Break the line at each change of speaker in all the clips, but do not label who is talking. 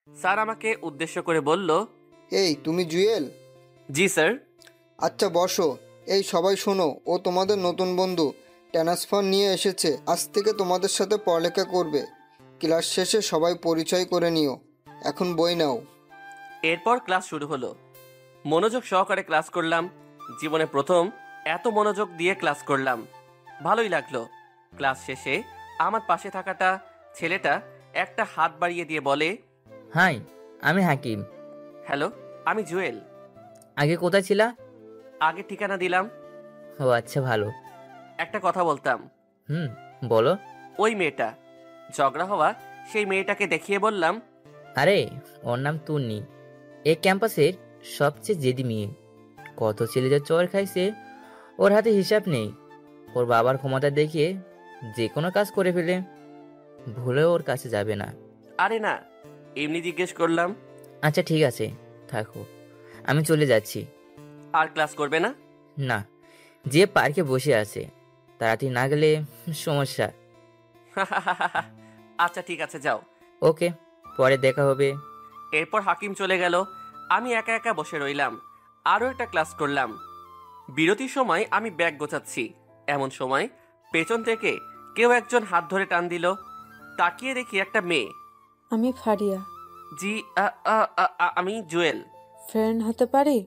Sir আমাকে উদ্দেশ্য করে বলল,
এই তুমি জুয়েল?
জি স্যার।
আচ্ছা বসো। এই সবাই শোনো, ও তোমাদের নতুন বন্ধু, ট্রান্সফার নিয়ে এসেছে। আজ থেকে তোমাদের সাথে পড়ালেখা করবে। ক্লাস শেষে সবাই পরিচয় করে নিও। এখন বই নাও।
এরপর ক্লাস শুরু হলো। মনোযোগ সহকারে ক্লাস করলাম। জীবনে প্রথম এত মনোযোগ দিয়ে ক্লাস করলাম। ভালোই লাগলো। ক্লাস শেষে আমার পাশে থাকাটা ছেলেটা একটা হাত বাড়িয়ে দিয়ে বলে,
হাই, আমি হাকিম।
হ্যালো, আমি জুয়েল।
আগে কোথায় ছিলা?
আগে ঠিকানা দিলাম।
ও আচ্ছা, ভালো।
একটা কথা বলতাম।
হুম, বলো।
ওই মেয়েটা, ঝগড়া হওয়া সেই মেয়েটাকে দেখিয়ে বললাম,
আরে, ওর নাম তুন্নি। এই ক্যাম্পাসের সবচেয়ে জেদি মেয়ে। কত ছেলে যে চর খাইছে, ওর হাতে হিসাব নেই। ওর বাবার ক্ষমতা দেখিয়ে যে কোনো কাজ করে ফেলে। ভুলেও ওর কাছে যাবে না।
আরে না, এমনি জিজ্ঞেস করলাম।
আচ্ছা ঠিক আছে, থাকো, আমি চলে যাচ্ছি।
আর ক্লাস করবে না?
না, যে পার্কে বসে আছে তাড়াতাড়ি না গেলে সমস্যা।
আচ্ছা ঠিক আছে, যাও।
ওকে, পরে দেখা হবে।
এরপর হাকিম চলে গেল। আমি একা একা বসে রইলাম। আরও একটা ক্লাস করলাম। বিরতির সময় আমি ব্যাগ গোছাচ্ছি, এমন সময় পেছন থেকে কেউ একজন হাত ধরে টান দিল। তাকিয়ে দেখি একটা মেয়ে।
আমি ফারিয়া।
জি, আমি জুয়েল।
ফ্রেন্ড হতে পারি?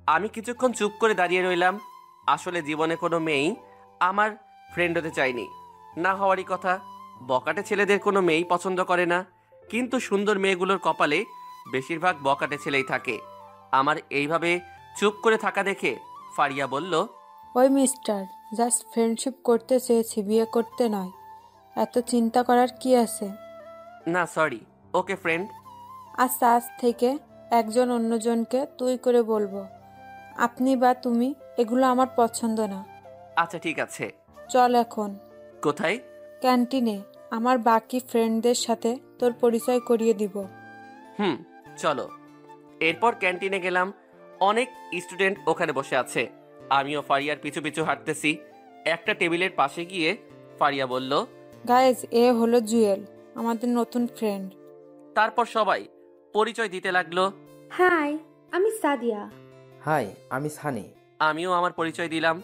আমি কিছুক্ষণ চুপ করে দাঁড়িয়ে রইলাম। আসলে জীবনে কোনো মেয়েই আমার ফ্রেন্ড হতে চায়নি, না হওয়ারই কথা। বকাটে ছেলেদের কোনো মেয়েই পছন্দ করে না, কিন্তু সুন্দর মেয়েগুলোর কপালে বেশিরভাগ বকাটে ছেলেই থাকে। আমার এইভাবে চুপ করে থাকা দেখে ফারিয়া বলল,
ওই মিস্টার, জাস্ট ফ্রেন্ডশিপ করতে চেয়েছি, বিয়ে করতে নয়। এত চিন্তা করার কি আছে?
না সরি, ওকে ফ্রেন্ড।
আচ্ছা, আজ থেকে একজন অন্যজনকে তুই করে বলবো। আপনি বা তুমি, এগুলো আমার পছন্দ না।
আচ্ছা ঠিক আছে।
চল এখন।
কোথায়?
ক্যান্টিনে। আমার বাকি ফ্রেন্ডদের সাথে তোর পরিচয় করিয়ে দিব।
হুম, চলো। এরপর ক্যান্টিনে গেলাম। অনেক স্টুডেন্ট ওখানে বসে আছে। আমিও ফারিয়ার পিছু পিছু হাঁটতেছি। একটা টেবিলের পাশে গিয়ে ফারিয়া বলল,
গাইজ, এ হলো জুয়েল, আমাদের নতুন ফ্রেন্ড।
তারপর সবাই পরিচয় দিতে লাগলো।
হাই, আমি সাদিয়া।
হাই, আমি সানি।
আমিও আমার পরিচয় দিলাম।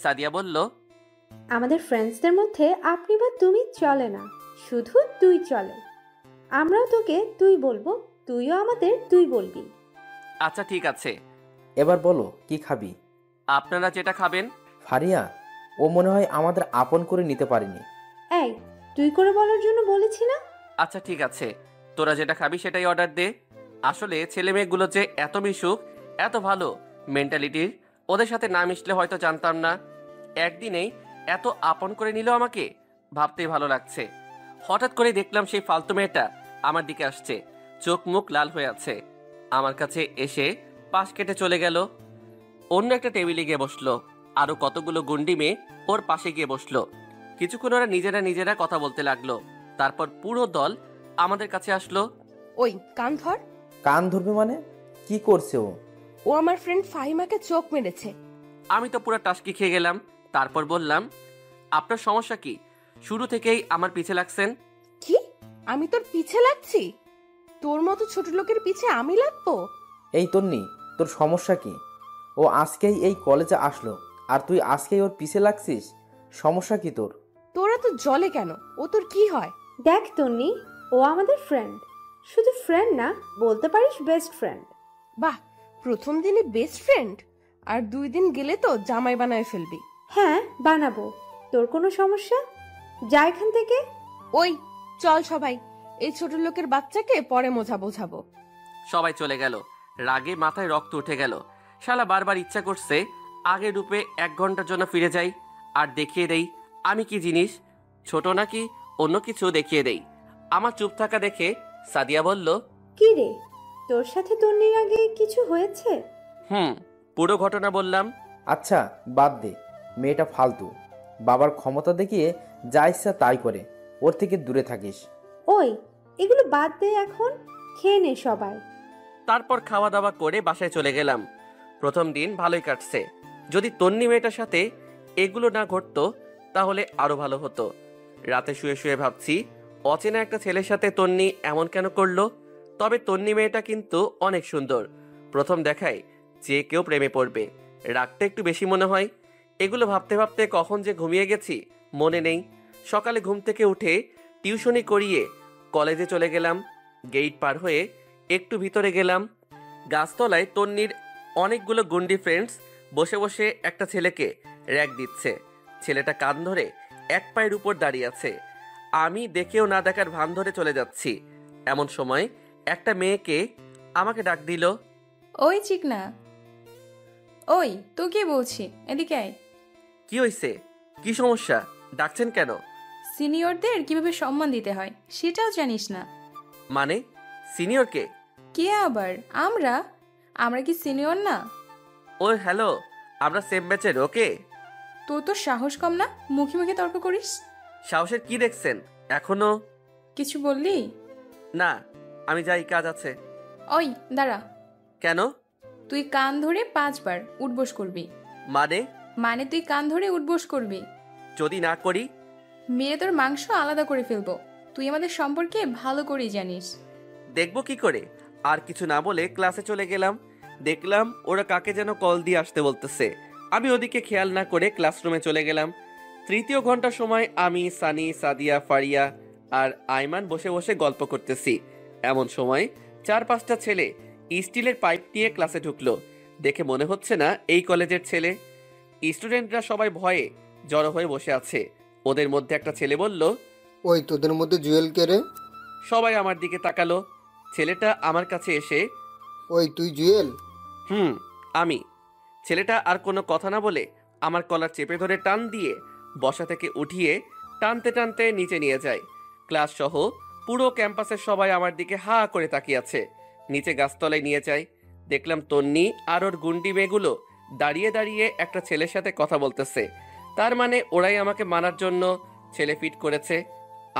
সাদিয়া বলল,
আমাদের ফ্রেন্ডসদের মধ্যে আপনি বা তুমি চলে না, শুধু তুই চলে। আমরাও তোকে তুই বলবো, তুইও আমাদের তুই বলবি।
আচ্ছা ঠিক আছে।
এবার বলো, কি খাবি?
আপনারা যেটা খাবেন।
ফারিয়া, ও মনে হয় আমাদের আপন করে নিতে পারেনি।
এই, তুই করে বলার জন্য বলেছি না?
আচ্ছা ঠিক আছে, তোরা যেটা খাবি সেটাই অর্ডার দে। আসলে ছেলে মেয়েগুলো যে এত মিশুক, এত ভালো মেন্টালিটির, ওদের সাথে না মিশলে হয়তো জানতাম না। একদিনেই এত আপন করে নিল আমাকে, ভাবতেই ভালো লাগছে। হঠাৎ করে দেখলাম সেই ফালতু মেয়েটা আমার দিকে আসছে, চোখ মুখ লাল হয়ে আছে। আমার কাছে এসে পাশ কেটে চলে গেল। অন্য একটা টেবিলে গিয়ে বসলো। আরো কতগুলো গুন্ডি মেয়ে ওর পাশে গিয়ে বসলো। কিছুক্ষণ ওরা নিজেরা নিজেরা কথা বলতে লাগলো। তারপর পুরো দল আমাদের কাছে আসলো।
ওই কান ধর।
কান ধরবে মানে? কি করছে ও?
ও আমার ফ্রেন্ড ফাহিমাকে চোখ মেরেছে।
আমি তো পুরো টাসকি খেয়ে গেলাম। তারপর বললাম, আপনার সমস্যা কি? শুরু থেকেই আমার পিছে লাগছেন।
কি? আমি তোর পিছে লাগছি? তোর মতো ছোট লোকের পিছে আমি লাগবো?
এই তন্নি, তোর সমস্যা কি? ও আজকেই এই কলেজে আসলো, আর তুই আজকেই ওর পিছে লাগছিস। সমস্যা কি তোর?
তোরা তো জলে কেন? ও তোর কি হয়?
দেখ তন্নি, ও আমাদের ফ্রেন্ড। শুধু ফ্রেন্ড না, বলতে পারিস বেস্ট ফ্রেন্ড।
বাহ, প্রথম দিনে বেস্ট ফ্রেন্ড, আর 2 দিন গেলে তো জামাই বানায় ফেলবি।
হ্যাঁ, বানাবো। তোর কোনো সমস্যা? যা এখান থেকে।
ওই চল সবাই, এই ছোট লোকের বাচ্চাকে পরে মজা বোঝাবো।
সবাই চলে গেল। রাগে মাথায় রক্ত উঠে গেল। শালা বারবার ইচ্ছা করছে আগের রূপে 1 ঘন্টার জন্য ফিরে যাই, আর দেখিয়ে দেই আমি কি জিনিস, ছোট নাকি অন্য কিছু দেখিয়ে দেই। আমার চুপ থাকা দেখে সাদিয়া বলল,
কি রে, তোর সাথে তন্নির আগে কিছু হয়েছে?
পুরো ঘটনা বললাম।
আচ্ছা বাদ দে, মেয়েটা ফালতু। বাবার ক্ষমতা দেখিয়ে যা ইচ্ছা তাই করে, ওর থেকে দূরে থাকিস।
ওই, এগুলো বাদ দে এখন, খেয়ে নে সবাই।
তারপর খাওয়া দাওয়া করে বাসায় চলে গেলাম। প্রথম দিন ভালোই কাটছে। যদি তন্নি মেয়েটার সাথে এগুলো না ঘটতো তাহলে আরো ভালো হতো। রাতে শুয়ে শুয়ে ভাবছি, অচেনা একটা ছেলের সাথে তন্নি এমন কেন করলো। তবে তন্নি মেয়েটা কিন্তু অনেক সুন্দর। প্রথম দেখায় যে কেউ প্রেমে পড়বে। রাগটা একটু বেশি মনে হয়। এগুলো ভাবতে ভাবতে কখন যে ঘুমিয়ে গেছি মনে নেই। সকালে ঘুম থেকে উঠে টিউশনি করিয়ে কলেজে চলে গেলাম। গেট পার হয়ে একটু ভিতরে গেলাম। গাছতলায় তন্নির অনেকগুলো গুন্ডি ফ্রেন্ডস বসে বসে একটা ছেলেকে র‍্যাগ দিচ্ছে। ছেলেটা কান ধরে এক পায়ের উপর দাঁড়িয়ে আছে। আমি দেখেও না দেখার ভান ধরে চলে যাচ্ছি। এমন সময় একটা মেয়েকে আমাকে ডাক দিল।
ওই চিকনা, ওই তোকে বলছি, এদিকে আয়।
কি হইছে? কি সমস্যা? ডাকছেন কেন?
সিনিয়রদের কিভাবে সম্মান দিতে হয় সেটাও জানিস না?
মানে সিনিয়রকে?
কে আবার? আমরা আমরা কি সিনিয়র না?
ও হ্যালো, আমরা সেম ব্যাচের। ওকে।
তোর তো সাহস কম না, মুখে মুখে তর্ক করিস।
সাহসের কি দেখছেন? এখনো
কিছু বললি?
না, আমি যাই, কাজ আছে।
ওই দাঁড়া।
কেন?
তুই কান ধরে 5 বার উঠবোস করবি।
মানে?
মানে তুই কান ধরে উঠবোস করবি।
যদি না করি?
মেরে তোর মাংস আলাদা করে ফেলবো। তুই আমাদের সম্পর্কে ভালো করেই জানিস।
দেখবো কি করে? আর কিছু না বলে ক্লাসে চলে গেলাম। দেখলাম ওরা কাকে যেন কল দিয়ে আসতে বলতেছে। আমি ওদিকে খেয়াল না করে ক্লাসরুমে চলে গেলাম। তৃতীয় ঘন্টার সময় আমি, সানি, সাদিয়া, ফারিয়া আর আইমান বসে বসে গল্প করতেছি। এমন সময় 4-5টা ছেলে স্টিলের পাইপ নিয়ে ক্লাসে ঢুকলো। দেখে মনে হচ্ছে না এই কলেজের ছেলে। স্টুডেন্টরা সবাই ভয়ে জড়ো হয়ে বসে আছে। ওদের মধ্যে একটা ছেলে বলল,
ওই তোদের মধ্যে জুয়েল কে রে?
সবাই আমার দিকে তাকালো। ছেলেটা আমার কাছে এসে,
ওই তুই জুয়েল?
আমি। ছেলেটা আর কোনো কথা না বলে আমার কলার চেপে ধরে টান দিয়ে বসা থেকে উঠিয়ে টানতে টানতে নিচে নিয়ে যায়। ক্লাস সহ পুরো ক্যাম্পাসের সবাই আমার দিকে হা করে তাকিয়ে আছে। নিচে গাছতলায় নিয়ে যায়। দেখলাম তন্নি আর ওর গুন্ডি মেয়েগুলো দাঁড়িয়ে দাঁড়িয়ে একটা ছেলের সাথে কথা বলতেছে। তার মানে ওরাই আমাকে মানার জন্য ছেলে ফিট করেছে।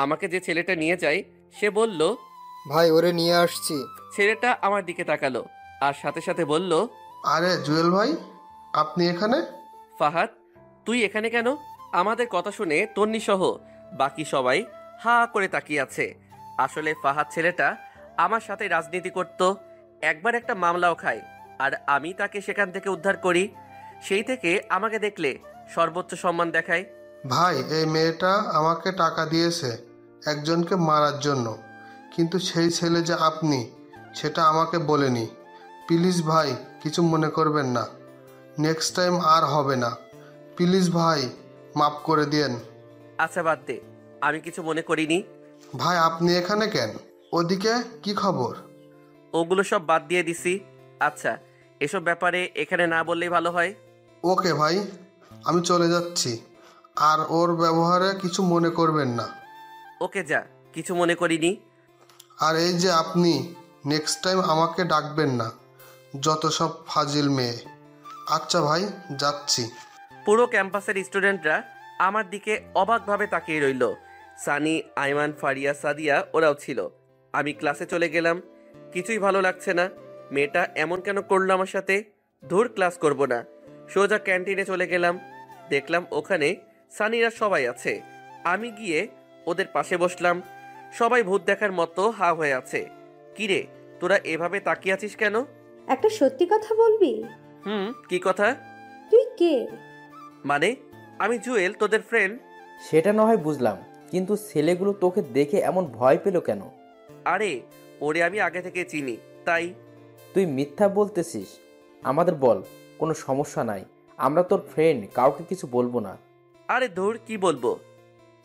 আমাকে যে ছেলেটা নিয়ে যায় সে বলল,
ভাই ওরে নিয়ে আসছি।
ছেলেটা আমার দিকে তাকালো আর সাথে সাথে বলল,
আরে জুয়েল ভাই, আপনি এখানে?
ফাহাদ, তুই এখানে কেন? আমাদের কথা শুনে তন্নি সহ বাকি সবাই হা করে তাকিয়ে আছে। আসলে ফাহাদ ছেলেটা আমার সাথে রাজনীতি করত। একবার একটা মামলাও খায় আর আমি তাকে সেখান থেকে উদ্ধার করি। সেই থেকে আমাকে দেখলে সর্বোচ্চ সম্মান দেখায়।
ভাই, এই মেয়েটা আমাকে টাকা দিয়েছে একজনকে মারার জন্য, কিন্তু সেই ছেলে যে আপনি সেটা আমাকে বলেনি। প্লিজ ভাই, কিছু মনে করবেন না। নেক্সট টাইম আর হবে না। প্লিজ ভাই, মাফ করে দিন।
আচ্ছা বাদ দে, আমি কিছু মনে করিনি।
ভাই আপনি এখানে কেন? ওদিকে কি খবর?
ওগুলো সব বাদ দিয়ে দিছি। আচ্ছা, এসব ব্যাপারে এখানে না বললেই ভালো হয়।
ওকে ভাই, আমি চলে যাচ্ছি। আর ওর ব্যবহারে কিছু মনে করবেন না।
ওকে যা, কিছু মনে করিনি।
আর এই যে আপনি, নেক্সট টাইম আমাকে ডাকবেন না। যত সব ফাজিল মেয়ে। আচ্ছা ভাই, যাচ্ছি।
পুরো ক্যাম্পাসের স্টুডেন্টরা আমার দিকে অবাকভাবে তাকিয়ে রইল। সানি, আইমান, ফারিয়া, সাদিয়া ওরাও ছিল। আমি ক্লাসে চলে গেলাম। কিছুই ভালো লাগছে না। মেয়েটা এমন কেন করলো আমার সাথে? ধুর, ক্লাস করব না। সোজা ক্যান্টিনে চলে গেলাম। দেখলাম ওখানে সানিরা সবাই আছে। আমি গিয়ে ওদের পাশে বসলাম। সবাই ভূত দেখার মতো হা হয়ে আছে। কিরে, তোরা এভাবে তাকিয়ে আছিস কেন?
একটা সত্যি কথা বলবি?
কি কথা?
তুই কে?
মানে আমি জুয়েল, তোদের ফ্রেন্ড।
সেটা না হয় বুঝলাম, কিন্তু ছেলেগুলো তোকে দেখে এমন ভয় পেল কেন?
আরে ওরে আমি আগে থেকে চিনি, তাই।
তুই মিথ্যা বলতেছিস। আমাদের বল, কোনো সমস্যা নাই, আমরা তোর ফ্রেন্ড, কাউকে কিছু বলবো না।
আরে ধুর, কি বলবো?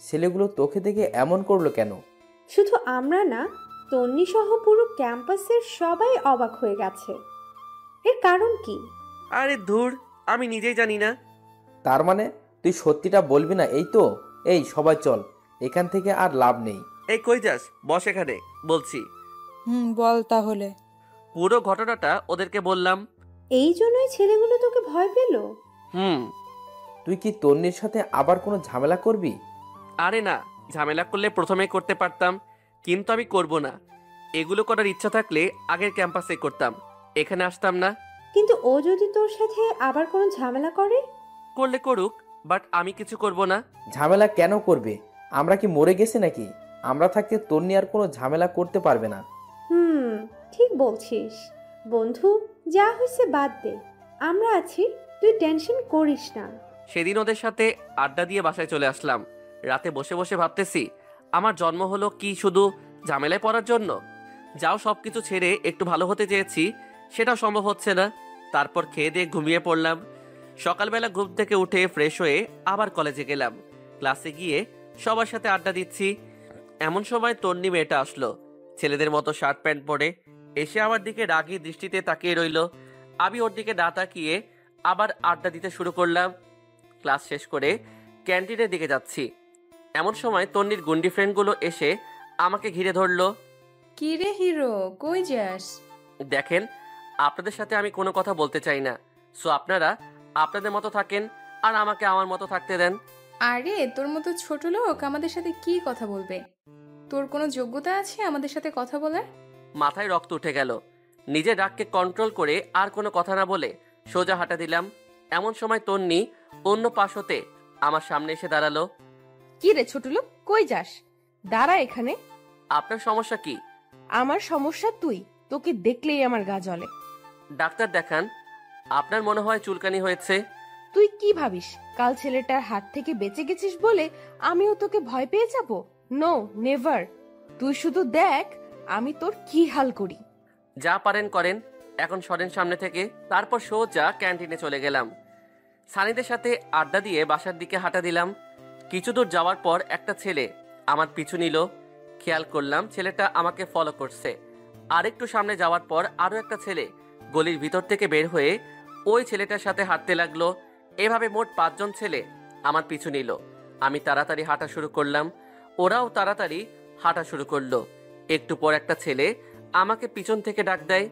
ছেলেগুলো তোকে দেখে এমন করলো কেন?
শুধু আমরা না, তন্নি সহ পুরো ক্যাম্পাসের সবাই অবাক হয়ে গেছে। এর কারণ কি?
আরে ধুর, আমি নিজেই জানি না।
তার মানে তুই সত্যিটা বলবি না, এই তো? এই সবাই চল, এখান থেকে আর লাভ নেই।
এই কই যাস? বস এখানে, বলছি।
বল তাহলে।
পুরো ঘটনাটা ওদেরকে বললাম।
এই জন্যই ছেলেগুলো তোকে ভয় পেল?
তুই কি তন্নির সাথে আবার কোনো ঝামেলা করবি?
আরে না, ঝামেলা করলে প্রথমে করতে পারতাম, কিন্তু আমি করব না। এগুলো করার ইচ্ছা থাকলে আগের ক্যাম্পাসে করতাম, এখানে আসতাম না।
কিন্তু ও যদি তোর সাথে আবার কোনো ঝামেলা করে?
করলে করুক, বাট আমি কিছু করব না।
ঝামেলা কেন করবে? আমরা কি মরে গেছি নাকি? আমরা থাকতে তন্নি আর কোনো ঝামেলা করতে পারবে না।
ঠিক বলছিস। বন্ধু, যা হয়েছে বাদ দে, আমরা আছি, তুই টেনশন করিস না।
সেদিন ওদের সাথে আড্ডা দিয়ে বাসায় চলে আসলাম। রাতে বসে বসে ভাবতেছি, আমার জন্ম হলো কি শুধু ঝামেলায় পড়ার জন্য? যাও সবকিছু ছেড়ে একটু ভালো হতে চেয়েছি, সেটাও সম্ভব হচ্ছে না। তারপর খেয়ে দিয়ে ঘুমিয়ে পড়লাম। সকালবেলা ঘুম থেকে উঠে ফ্রেশ হয়ে আবার কলেজে গেলাম। ক্লাসে গিয়ে সবার সাথে আড্ডা দিচ্ছি, এমন সময় তন্নি মেয়েটা আসলো। ছেলেদের মতো শার্ট প্যান্ট পরে এসে আমার দিকে রাগী দৃষ্টিতে তাকিয়ে রইল। আমি ওর দিকে না তাকিয়ে আবার আড্ডা দিতে শুরু করলাম। ক্লাস শেষ করে ক্যান্টিনের দিকে যাচ্ছি, এমন সময় তন্নির গুন্ডি ফ্রেন্ডগুলো এসে আমাকে ঘিরে ধরলো।
কি রে হিরো, কই যাস?
দেখেন, আপনাদের সাথে আমি কোনো কথা বলতে চাই না, সো আপনারা আপনাদের মতো থাকেন আর আমাকে আমার মতো থাকতে দেন।
আরে তোর মতো ছোট লোক আমাদের সাথে কি কথা বলবে? তোর কোনো যোগ্যতা আছে আমাদের সাথে কথা বলার?
মাথায় রক্ত উঠে গেল। নিজের রাগকে কন্ট্রোল করে আর কোনো কথা না বলে সোজা হাঁটা দিলাম। এমন সময় তন্নি অন্য পাশ হতে আমার সামনে এসে দাঁড়ালো।
কি রে ছোট লোক, কই যাস? দাঁড়া এখানে।
আপনার সমস্যা কি?
আমার সমস্যা তুই, তোকে দেখলেই আমার গা জ্বলে।
ডাক্তার দেখান, আপনার মনে হয় চুলকানি হয়েছে।
তুই কি ভাবিস কাল ছেলেটার হাত থেকে বেঁচে গেছিস বলে আমিও তোকে ভয় পেয়ে যাব? No, never. তুই শুধু দেখ আমি তোর কি হাল করি।
যা পারেন করেন, এখন সরেন সামনে থেকে। তারপর সোজা ক্যান্টিনে চলে গেলাম। সানিদের সাথে আড্ডা দিয়ে বাসার দিকে হাঁটা দিলাম। কিছু দূর যাওয়ার পর একটা ছেলে আমার পিছু নিল। খেয়াল করলাম ছেলেটা আমাকে ফলো করছে। আরেকটু সামনে যাওয়ার পর আরো একটা ছেলে গলির ভিতর থেকে বের হয়ে ওই ছেলেটার সাথে হাঁটতে লাগলো। এভাবে মোট 5 জন ছেলে আমার পিছু নিল। আমি তাড়াতাড়ি হাঁটা শুরু করলাম, ওরাও তাড়াতাড়ি হাঁটা শুরু করলো। একটু পর একটা ছেলে আমাকে পিছন থেকে ডাক দেয়।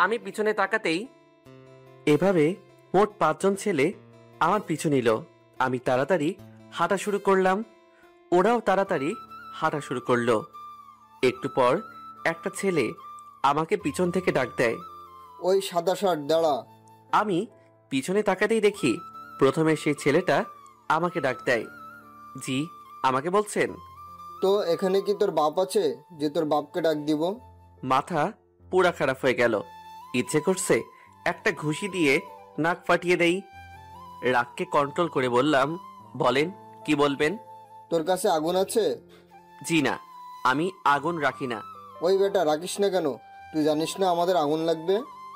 আমি পিছনে তাকাতেই এভাবে মোট 5 জন ছেলে আমার পিছু নিল। আমি তাড়াতাড়ি হাঁটা শুরু করলাম, ওরাও তাড়াতাড়ি হাঁটা শুরু করলো। একটু পর একটা ছেলে আমাকে পিছন থেকে ডাক দেয়।
ওই সাদা শার্ট, দাঁড়া।
আমি পিছনে তাকাতেই দেখি প্রথমে সেই ছেলেটা আমাকে ডাক দেয়। জি, আমাকে বলছেন?
তো এখানে কি তোর বাপ আছে যে তোর বাপকে ডাক দিব?
মাথা পুরা খারাপ হয়ে গেল। ইচ্ছে করছে একটা ঘুষি দিয়ে নাক ফাটিয়ে দেই। রাগকে কন্ট্রোল করে বললাম, বলেন কি বলবেন?
তোর কাছে আগুন আছে?
জি না, আমি আগুন রাখি না।
ওই বেটা, রাখিস না কেন? তুই জানিস না আমাদের আগুন লাগবে?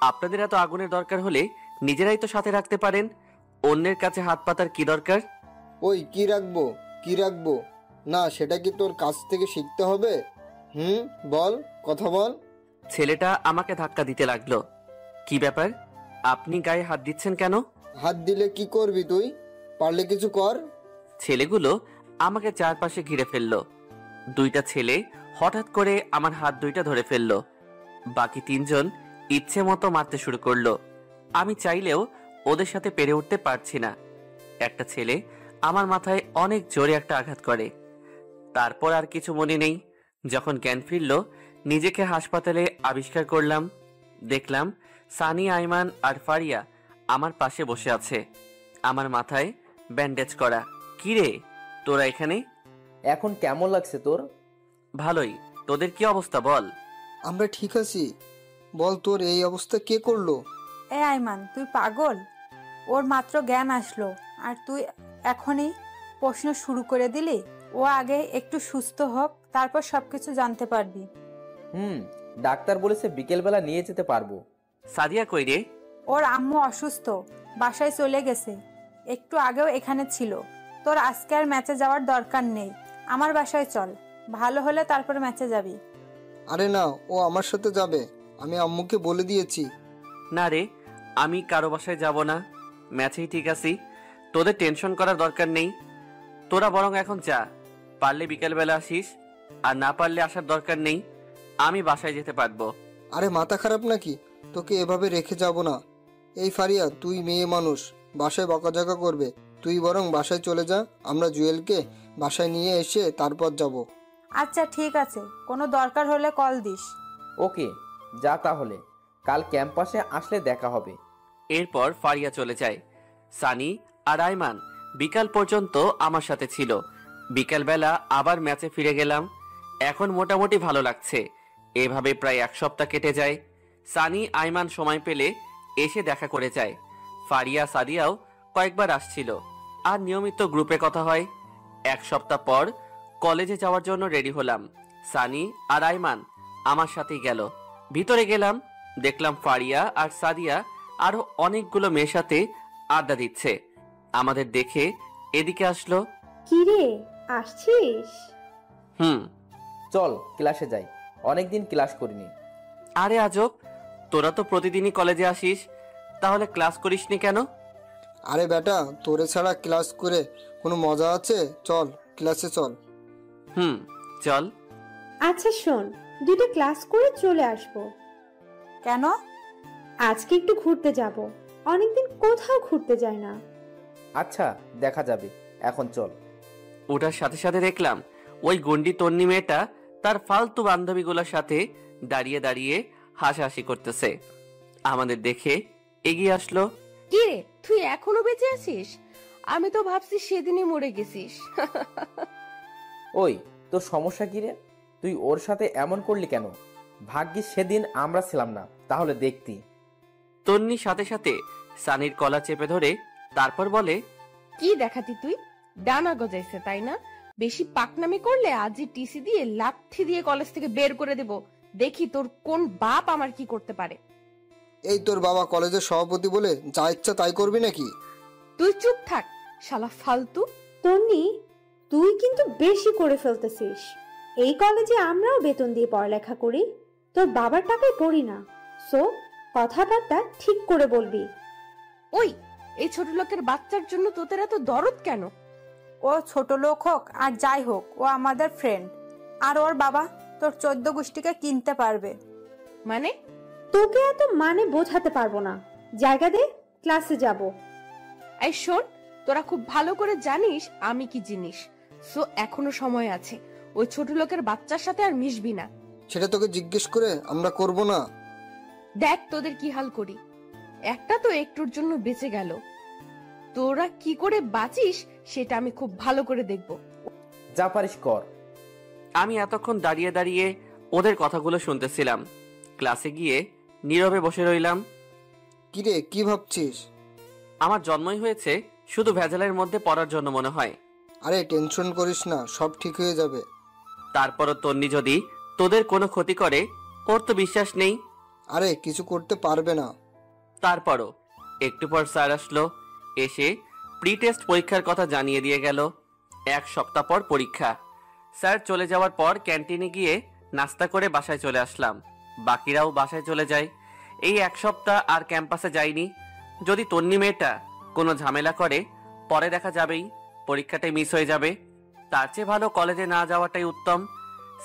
আপনাদের এত আগুনের দরকার হলে নিজেরাই তো সাথে রাখতে পারেন, অন্যের কাছে হাত পাতার কি দরকার?
ওই কি রাখবো, কি রাখবো না সেটা কি তোর কাছ থেকে শিখতে হবে? বল, কথা বল।
ছেলেটা আমাকে ধাক্কা দিতে লাগলো। কি ব্যাপার, আপনি গায়ে হাত দিচ্ছেন কেন?
হাত দিলে কি করবি তুই? পারলে কিছু কর।
ছেলেগুলো আমাকে চারপাশে ঘিরে ফেললো। 2টা ছেলে হঠাৎ করে আমার হাত 2টা ধরে ফেললো। বাকি 3 জন ইচ্ছে মতো মারতে শুরু করলো। আমি চাইলেও ওদের সাথে পেরে উঠতে পারছি না। একটা ছেলে আমার মাথায় অনেক জোরে একটা আঘাত করে। তারপর আর কিছু মনে নেই। যখন জ্ঞান ফিরল, নিজেকে হাসপাতালে আবিষ্কার করলাম। দেখলাম সানি, আইমান আর ফারিয়া আমার পাশে বসে আছে, আমার মাথায় ব্যান্ডেজ করা। কি রে, তোরা এখানে?
এখন কেমন লাগছে তোর?
ভালোই, তোদের কি অবস্থা বল?
আমরা ঠিক আছি। বল, তোর এই অবস্থা কে করলো?
এ আইমান, তুই পাগল? ওর মাত্র জ্ঞান আসলো আর তুই এখনই প্রশ্ন শুরু করে দিলি? ও আগে একটু সুস্থ হোক, তারপর সবকিছু জানতে পারবি।
ডাক্তার বলেছে বিকেলবেলা নিয়ে যেতে পারবো।
সাদিয়া কই রে?
ওর আম্মু অসুস্থ, বাসায় চলে গেছে। একটু আগেও এখানে ছিল। তোর আজকে আর ম্যাচে যাওয়ার দরকার নেই, আমার বাসায় চল, ভালো হলে তারপর ম্যাচে যাবি।
আরে না, ও আমার সাথে যাবে, আমি আম্মুকে বলে দিয়েছি।
না রে, আমি কারো বাসায় যাব না, ম্যাচেই ঠিক আছি। তোদের টেনশন করার দরকার নেই। তোরা বরং এখন যা, পারলে বিকেলবেলা আসিস, আর না পারলে আসার দরকার নেই। আমি বাসায় যেতে পারবো।
আরে মাথা খারাপ নাকি? তোকে এভাবে রেখে যাব না। এই ফারিয়া, তুই মেয়ে মানুষ, বাসায় বকাঝকা করবে। তুই বরং বাসায় চলে যা, আমরা জুয়েলকে বাসায় নিয়ে এসে তারপর যাব।
আচ্ছা ঠিক আছে, কোনো দরকার হলে কল দিস।
ওকে, যা তাহলে, কাল ক্যাম্পাসে আসলে দেখা হবে।
এরপর ফারিয়া চলে যায়। সানি আর আইমান বিকাল পর্যন্ত আমার সাথে ছিল। বিকালবেলা আবার ম্যাচে ফিরে গেলাম। এখন মোটামুটি ভালো লাগছে। এভাবে প্রায় 1 সপ্তাহ কেটে যায়। সানি আইমান সময় পেলে এসে দেখা করে যায়। ফারিয়া সাদিয়াও কয়েকবার আসছিল, আর নিয়মিত গ্রুপে কথা হয়। 1 সপ্তাহ পর কলেজে যাওয়ার জন্য রেডি হলাম। সানি আর আইমান আমার সাথেই গেল। ভিতরে গেলাম, দেখলাম ফারিয়া আর সাদিয়া আরো অনেকগুলো মেয়ের সাথে আড্ডা দিচ্ছে। আমাদের দেখে এদিকে আসলো।
কি রে, আসছিস?
হুম।
চল ক্লাসে যাই, অনেকদিন ক্লাস করিনি।
আরে আজব, তোরা তো প্রতিদিনই কলেজে আসিস, তাহলে ক্লাস করিসনি কেন?
আরে বেটা, তোরে ছাড়া ক্লাস করে কোনো মজা আছে? চল ক্লাসে চল।
হুম, চল।
আচ্ছা শোন, 2টা ক্লাস করে চলে আসবো।
কেন?
আজকে একটু ঘুরতে যাব, অনেকদিন কোথাও ঘুরতে যায় না।
আচ্ছা দেখা যাবে, এখন চল।
ওটার সাথে সাথে দেখলাম ওই গন্ডি তন্নি মেয়েটা তার ফালতু বান্ধবীগুলোর সাথে দাঁড়িয়ে দাঁড়িয়ে হাসাহাসি করতেছে। আমাদের দেখে এগিয়ে আসলো।
কি রে, তুই এখনো বেঁচে আছিস? আমি তো ভাবছি সেদিনই মরে গেছিস।
ওই, তোর সমস্যা কি রে? তুই ওর সাথে এমন করলি কেন? ভাগ্যিস সেদিন আমরা ছিলাম না, তাহলে দেখতি।
তন্নি সাথে সাথে সানির কলা চেপে ধরে তারপর বলে,
কি দেখাতি তুই? ডানা গজাইছে তাই না? বেশি পাকনামি করলে আজই টিসি দিয়ে লাথি দিয়ে কলেজ থেকে বের করে দেব। দেখি তোর কোন বাপ আমার কি করতে পারে।
এই তোর বাবা কলেজের সভাপতি বলে যা ইচ্ছা তাই করবি নাকি?
তুই চুপ থাক শালা ফালতু।
তন্নি, তুই কিন্তু বেশি করে ফেলতেছিস। এই কলেজে আমরাও বেতন দিয়ে পড়ালেখা করি, তোর বাবার টাকায় পড়ি না। সো কথাবার্তা ঠিক করে বলবি।
ওই, এই ছোট লোকের বাচ্চার জন্য তোদের এত দরদ কেন?
ও ছোট লোক হোক আর যাই হোক, ও আমাদের ফ্রেন্ড। আর ওর বাবা তোর 14 গোষ্ঠীকে কিনতে পারবে।
মানে?
তোকে এত মানে বোঝাতে পারবো না। জায়গা দে, ক্লাসে যাব।
এই শোন, তোরা খুব ভালো করে জানিস আমি কি জিনিস। সো এখনো সময় আছে, ওই ছোট লোকের বাচ্চার সাথে আর মিশবি না।
সেটা তোকে জিজ্ঞেস করে আমরা করব না?
দেখ তোদের কি হাল করি। একটা তো একটুর জন্য বেঁচে গেল, তোরা কি করে বাঁচিস সেটা আমি খুব ভালো করে দেখব।
যা পারিস কর।
আমি এতক্ষণ দাঁড়িয়ে দাঁড়িয়ে ওদের কথাগুলো শুনতেছিলাম। ক্লাসে গিয়ে নীরবে বসে রইলাম।
কিরে, কি ভাবছিস?
আমার জন্মই হয়েছে শুধু ভেজালের মধ্যে পড়ার জন্য মনে হয়।
আরে টেনশন করিস না, সব ঠিক হয়ে যাবে।
তারপরও তন্নি যদি তোদের কোনো ক্ষতি করে, ওর তো বিশ্বাস নেই।
আরে কিছু করতে পারবে না।
তারপরও একটু পর স্যার আসলো, এসে প্রি টেস্ট পরীক্ষার কথা জানিয়ে দিয়ে গেল। 1 সপ্তাহ পর পরীক্ষা। স্যার চলে যাওয়ার পর ক্যান্টিনে গিয়ে নাস্তা করে বাসায় চলে আসলাম। বাকিরাও বাসায় চলে যায়। এই 1 সপ্তাহ আর ক্যাম্পাসে যাইনি। যদি তন্নি মেয়েটা কোনো ঝামেলা করে, পরে দেখা যাবেই, পরীক্ষাটাই মিস হয়ে যাবে। তার চেয়ে ভালো কলেজে না যাওয়াটাই উত্তম।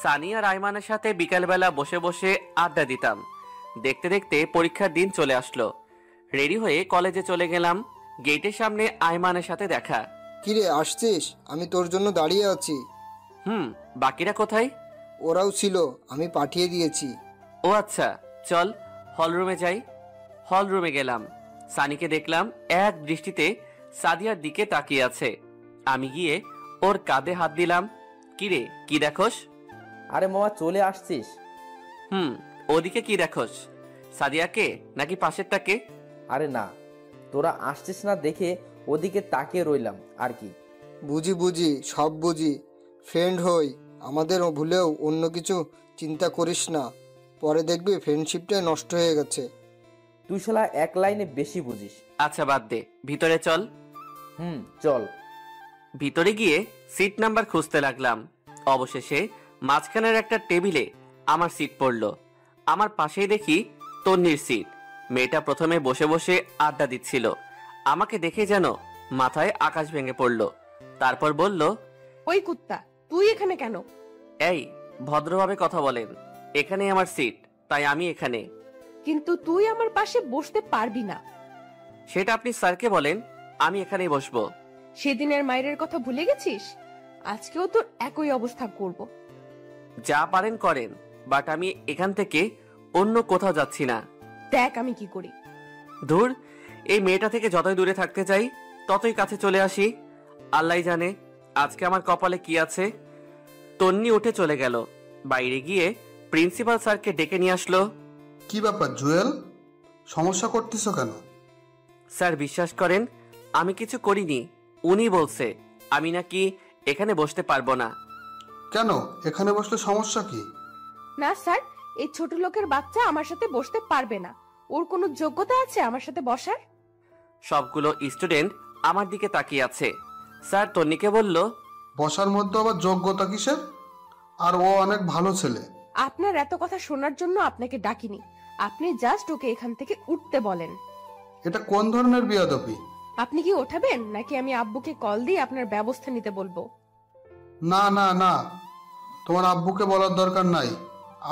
সানি আর আইমানের সাথে বিকালবেলা বসে বসে আড্ডা দিতাম। দেখতে দেখতে পরীক্ষার দিন চলে আসলো। রেডি হয়ে কলেজে চলে গেলাম। গেটের সামনে আইমানের সাথে দেখা।
কিরে, আসছিস? আমি তোর জন্য দাঁড়িয়ে আছি।
বাকিরা কোথায়?
ওরাও ছিল, আমি পাঠিয়ে দিয়েছি।
ও আচ্ছা, চল হলরুমে যাই। হলরুমে গেলাম। সানিকে দেখলাম এক দৃষ্টিতে সাদিয়ার দিকে তাকিয়ে আছে। আমি গিয়ে ওর কাঁধে হাত দিলাম। কিরে, কি দেখোস?
আরে মামা, চলে আসছিস?
ওদিকে কি দেখোস? সাদিয়াকে নাকি পাশেরটাকে?
আরে না, তোরা আসছিস না দেখে ওদিকে তাকিয়ে রইলাম আর কি।
বুঝি, সব বুঝি। ফ্রেন্ড হই, আমাদের ভুলেও অন্য কিছু চিন্তা করিস না। পরে দেখবি ফ্রেন্ডশিপটাই নষ্ট হয়ে গেছে।
তুই শালা এক লাইনে বেশি বুঝিস।
আচ্ছা বাদ দে, ভিতরে চল।
চল।
ভিতরে গিয়ে সিট নাম্বার খুঁজতে লাগলাম। অবশেষে মাঝখানের একটা টেবিলে আমার সিট পড়লো। আমার পাশেই দেখি তন্নির সিট। মেয়েটা প্রথমে বসে বসে আড্ডা দিচ্ছিল। আমাকে দেখে যেন মাথায় আকাশ ভেঙে পড়লো। তারপর বলল,
ওই কুত্তা, তুই এখানে কেন?
এই, ভদ্রভাবে কথা বলেন। এখানেই আমার সিট, তাই আমি এখানে।
কিন্তু তুই আমার পাশে বসতে পারবি না।
সেটা আপনি স্যারকে বলেন, আমি এখানেই বসবো।
সেদিনের মায়ের কথা ভুলে গেছিস? আজকেও তোর একই অবস্থা করব।
যা পারেন করেন, বাট আমি এখান থেকে অন্য কোথাও যাচ্ছি না।
দেখ আমি কি করি।
ধুর, এই মেয়েটা থেকে যতই দূরে থাকতে চাই ততই কাছে চলে আসি। আল্লাহ জানে আজকে আমার কপালে কি আছে। তন্নি উঠে চলে গেল। বাইরে গিয়ে প্রিন্সিপাল স্যারকে ডেকে নিয়ে আসলো।
কি ব্যাপার জুয়েল, সমস্যা করতেছো কেন?
স্যার বিশ্বাস করেন আমি কিছু করিনি, উনি বলছে আমি নাকি এখানে বসতে পারবো না।
কেন, এখানে বসলে সমস্যা কি?
না স্যার, এই ছোট লোকের বাচ্চা আমার সাথে বসতে পারবে না। ওর কোনো যোগ্যতা আছে আমার সাথে বসার?
সবগুলো স্টুডেন্ট আমার দিকে তাকিয়ে আছে। স্যার তন্নিকে বলল,
বসার মধ্যে আবার যোগ্যতা কিসের? আর ও অনেক ভালো ছেলে।
আপনার এত কথা শোনার জন্য আপনাকে ডাকিনি, আপনি জাস্ট ওকে এখান থেকে উঠতে বলেন।
এটা কোন ধরনের বেয়াদবি?
আপনি কি ওঠাবেন নাকি আমি আব্বুকে কল দিয়ে আপনার ব্যবস্থা নিতে বলবো?
না না না, তোমার আব্বুকে বলার দরকার নাই,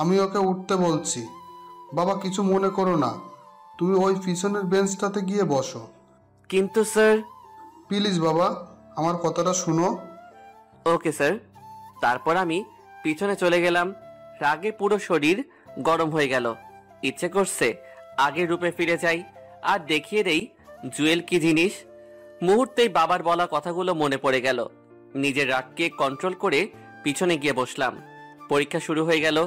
আমি ওকে উঠতে বলছি। বাবা কিছু মনে করো না, তুমি ওই পিছনের বেঞ্চটাতে গিয়ে বসো।
কিন্তু স্যার।
প্লিজ বাবা, আমার কথাটা শুনো।
Okay sir. তারপর আমি পিছনে চলে গেলাম। রাগে পুরো শরীর গরম হয়ে গেল। ইচ্ছে করছে আগের রূপে ফিরে যাই আর দেখিয়ে দেই জুয়েল কি জিনিস। মুহূর্তেই বাবার বলা কথাগুলো মনে পড়ে গেল। নিজের রাগকে কন্ট্রোল করে পিছনে গিয়ে বসলাম। পরীক্ষা শুরু হয়ে গেল।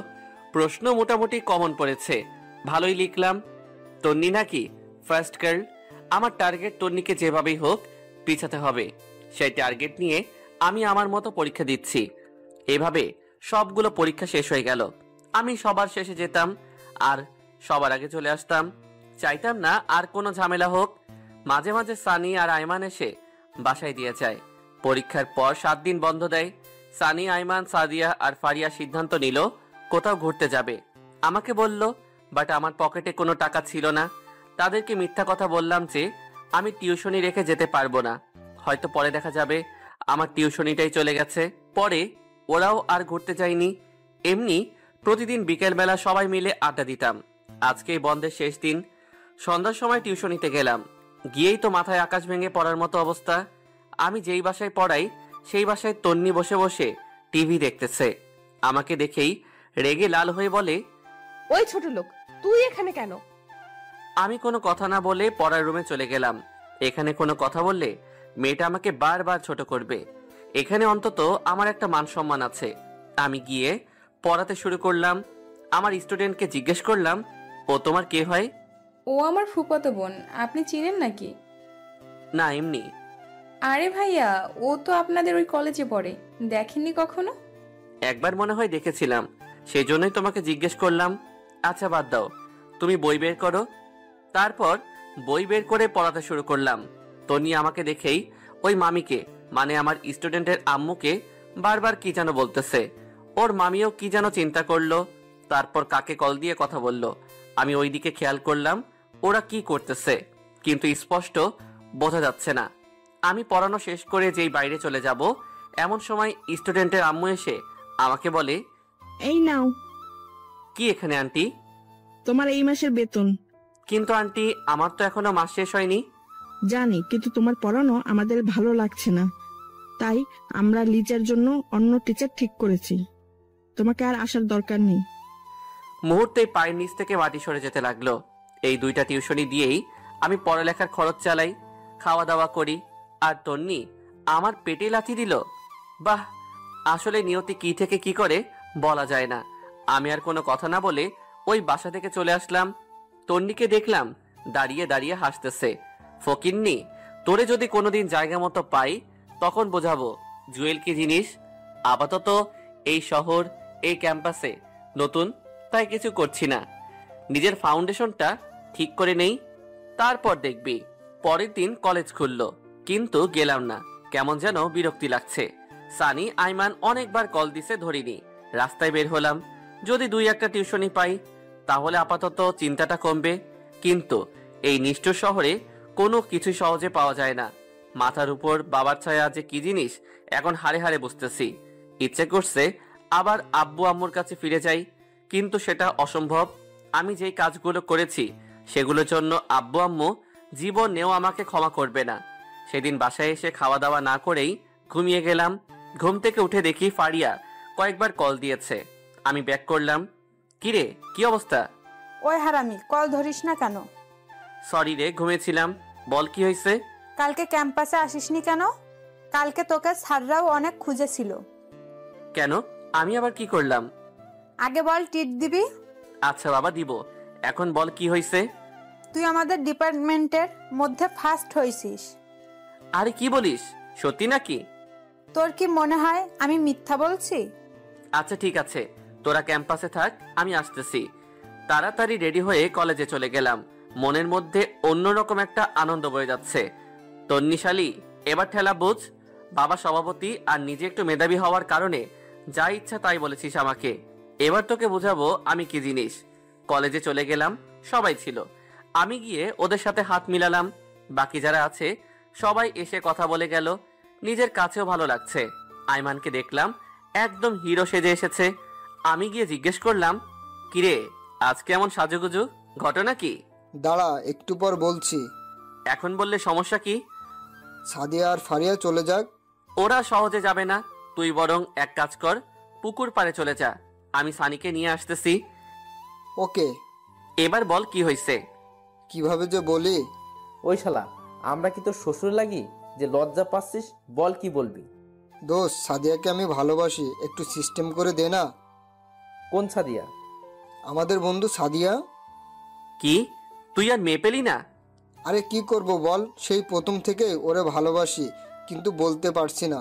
প্রশ্ন মোটামুটি কমন পড়েছে, ভালোই লিখলাম। তন্নি নাকি ফার্স্ট গার্ল। আমার টার্গেট তন্নিকে যেভাবেই হোক পিছাতে হবে। সেই টার্গেট নিয়ে আমি আমার মতো পরীক্ষা দিচ্ছি। এভাবে সবগুলো পরীক্ষা শেষ হয়ে গেল। আমি সবার শেষে যেতাম আর সবার আগে চলে আসতাম। চাইতাম না আর কোনো ঝামেলা হোক। মাঝে মাঝে সানি আর আইমান এসে বাসায় দিয়ে যায়। পরীক্ষার পর 7 দিন বন্ধ দেয়। সানি, আইমান, সাদিয়া আর ফারিয়া সিদ্ধান্ত নিল কোথাও ঘুরতে যাবে। আমাকে বলল, বাট আমার পকেটে কোনো টাকা ছিল না। তাদেরকে মিথ্যা কথা বললাম যে আমি টিউশনি রেখে যেতে পারবো না, হয়তো পরে দেখা যাবে আমার টিউশনিটাই চলে গেছে। পরে ওরাও আর ঘুরতে যায়নি। এমনি প্রতিদিন বিকেলবেলা সবাই মিলে আড্ডা দিতাম। আজকেই বন্ধের শেষ দিন। সন্ধ্যার সময় টিউশনিতে গেলাম। গিয়েই তো মাথায় আকাশ ভেঙে পড়ার মতো অবস্থা। আমি যেই বাসায় পড়াই সেই বাসায় তন্নি বসে বসে টিভি দেখতেছে। আমাকে দেখেই রেগে লাল হয়ে বলে,
ওই ছোট লোক, তুই এখানে কেন?
আমি কোনো কথা না বলে পড়ার রুমে চলে গেলাম। এখানে কোনো কথা বললে মেয়েটা আমাকে বারবার ছোট করবে। এখানে অন্তত আমার একটা মান সম্মান আছে। আমি গিয়ে পড়াতে শুরু করলাম। আমার স্টুডেন্টকে জিজ্ঞেস করলাম, ও তোমার কে হয়?
ও আমার ফুফাতো বোন, আপনি চিনেন নাকি?
না, এমনি।
আরে ভাইয়া, ও তো আপনাদের ওই কলেজে পড়ে, দেখেননি কখনো?
একবার মনে হয় দেখেছিলাম, সেই জন্যই তোমাকে জিজ্ঞেস করলাম। আচ্ছা বাদ দাও, তুমি বই বের করো। তারপর বই বের করে পড়াতে শুরু করলাম। তনি আমাকে দেখেই ওই মামিকে, মানে আমার স্টুডেন্টের আম্মুকে বারবার কি যেন বলতেছে। ওর মামিও কি যেন চিন্তা করলো। তারপর কাকে কল দিয়ে কথা বলল। আমি ওই দিকে খেয়াল করলাম ওরা কি করতেছে, কিন্তু স্পষ্ট বোঝা যাচ্ছে না। আমি পড়ানো শেষ করে যেই বাইরে চলে যাব, এমন সময় স্টুডেন্টের আম্মু এসে আমাকে বলে,
এই নাও।
কি এখানে আন্টি?
তোমার এই মাসের বেতন।
কিন্তু আন্টি, আমার তো এখনো মাস শেষ হয়নি।
জানি, কিন্তু তোমার পড়ানো আমাদের ভালো লাগছে না, তাই আমরা লিচার জন্য অন্য টিচার ঠিক করেছি। তোমাকে আর আসার দরকার নেই।
মুহূর্তে পায়ের নিচ থেকে মাটি সরে যেতে লাগলো। এই 2টা টিউশনি দিয়েই আমি পড়ালেখার খরচ চালাই, খাওয়া দাওয়া করি। আর তন্নি আমার পেটে লাথি দিল। বাহ, আসলে নিয়তি কি থেকে কি করে বলা যায় না। আমি আর কোনো কথা না বলে ওই বাসা থেকে চলে আসলাম। তন্নিকে দেখলাম দাঁড়িয়ে দাঁড়িয়ে হাসতেছে। ফকিন্নি, তোরে যদি কোনোদিন জায়গা মতো পাই তখন বোঝাবো জুয়েল কি জিনিস। আপাতত এই শহর, এই ক্যাম্পাসে নতুন, তাই কিছু করছি না। নিজের ফাউন্ডেশনটা ঠিক করে নেই, তারপর দেখবি। পরের দিন কলেজ খুললো, কিন্তু গেলাম না। কেমন যেন বিরক্তি লাগছে। সানি, আইমান অনেকবার কল দিছে, ধরিনি। রাস্তায় বের হলাম, যদি 2-1টা টিউশনি পাই তাহলে আপাতত চিন্তাটা কমবে। কিন্তু এই নিষ্ঠুর শহরে কোনো কিছু সহজে পাওয়া যায় না। মাথার উপর বাবার ছায়া যে কি জিনিস এখন হাড়ে হাড়ে বুঝতেছি। ইচ্ছে করছে আবার আব্বু আম্মুর কাছে ফিরে যাই, কিন্তু সেটা অসম্ভব। আমি যেই কাজগুলো করেছি সেগুলোর জন্য আব্বু আম্মু জীবনেও আমাকে ক্ষমা করবে না। সেদিন বাসায় এসে খাওয়া দাওয়া না করেই ঘুমিয়ে গেলাম। ঘুম থেকে উঠে দেখি ফারিয়া কয়েকবার কল দিয়েছে। আমি ব্যাক করলাম। কিরে, কি অবস্থা?
ওই হারামি, কল ধরিস না কেন?
সরি রে, ঘুমিয়েছিলাম। বল কি হয়েছে?
কালকে ক্যাম্পাসে আসিসনি কেন? কালকে তোকে স্যাররাও অনেক খুঁজেছিল।
কেন, আমি আবার কি করলাম?
আগে বল টিট দিবি।
আচ্ছা বাবা দিব। এখন বল কি হয়েছে?
তুই আমাদের ডিপার্টমেন্টের মধ্যে ফার্স্ট হয়েছিস।
আরে কি বলিস, সত্যি নাকি?
তোর কি মনে হয় আমি মিথ্যা বলছি?
আচ্ছা ঠিক আছে, তোরা ক্যাম্পাসে থাক, আমি আসতেছি। তাড়াতাড়ি রেডি হয়ে কলেজে চলে গেলাম। মনের মধ্যে অন্যরকম একটা আনন্দ বয়ে যাচ্ছে। তন্নিশালী, এবার ঠেলা বুঝ। বাবা সভাপতি আর নিজে একটু মেধাবী হওয়ার কারণে যা ইচ্ছা তাই বলেছিস আমাকে। এবার তোকে বুঝাবো আমি কি জিনিস। কলেজে চলে গেলাম, সবাই ছিল। আমি গিয়ে ওদের সাথে হাত মিলালাম। বাকি যারা আছে সবাই এসে কথা বলে গেল। নিজের কাছেও ভালো লাগছে। আইমানকে দেখলাম একদম হিরো সেজে এসেছে। আমি গিয়ে জিজ্ঞেস করলাম, কিরে আজ কেমন সাজুগুজু, ঘটনা কি?
দাঁড়া, একটু পর বলছি।
এখন বললে সমস্যা কি?
সাদিয়া আর ফারিয়া চলে যাক।
ওরা সহজে যাবে না, তুই বরং এক কাজ কর, পুকুর পাড়ে চলে যা, আমি সানিকে নিয়ে আসতেছি।
ওকে।
এবার বল কি হয়েছে?
কিভাবে যে বলি।
ওই শালা, আমরা কি তোর শ্বশুর লাগি যে লজ্জা পাচ্ছিস? বল কি বলবি।
দোস্ত, সাদিয়াকে আমি ভালোবাসি, একটু সিস্টেম করে দে না।
কোন সাদিয়া?
আমাদের বন্ধু সাদিয়া।
কি তুই আর মেয়ে পেলি না?
আরে কি করব বল, সেই প্রথম থেকেই ওরে ভালোবাসি, কিন্তু বলতে পারছি না।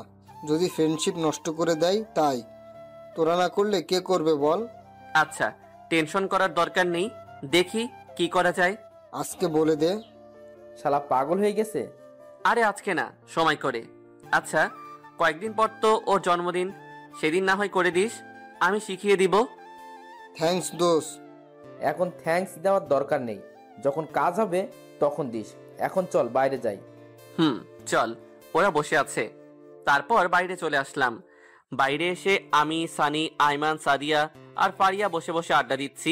যদি ফ্রেন্ডশিপ নষ্ট করে দেয় তাই। তোরা না করলে কে করবে বল?
আচ্ছা টেনশন করার দরকার নেই, দেখি কি করা যায়।
আজকে বলে দে।
শালা পাগল হয়ে গেছে।
আরে আজকে না, সময় করে। আচ্ছা কয়েকদিন পর তো ওর জন্মদিন, সেদিন না হয় করে দিস, আমি শিখিয়ে দিব।
থ্যাঙ্কস দোস্ত।
এখন থ্যাঙ্কস দেওয়ার দরকার নেই, যখন কাজ হবে তখন দিস। এখন চল বাইরে যাই।
চল। ওরা বসে আছে। তারপর বাইরে চলে আসলাম। বাইরে এসে আমি, সানি, আইমান, সাদিয়া আর ফারিয়া বসে বসে আড্ডা দিচ্ছি।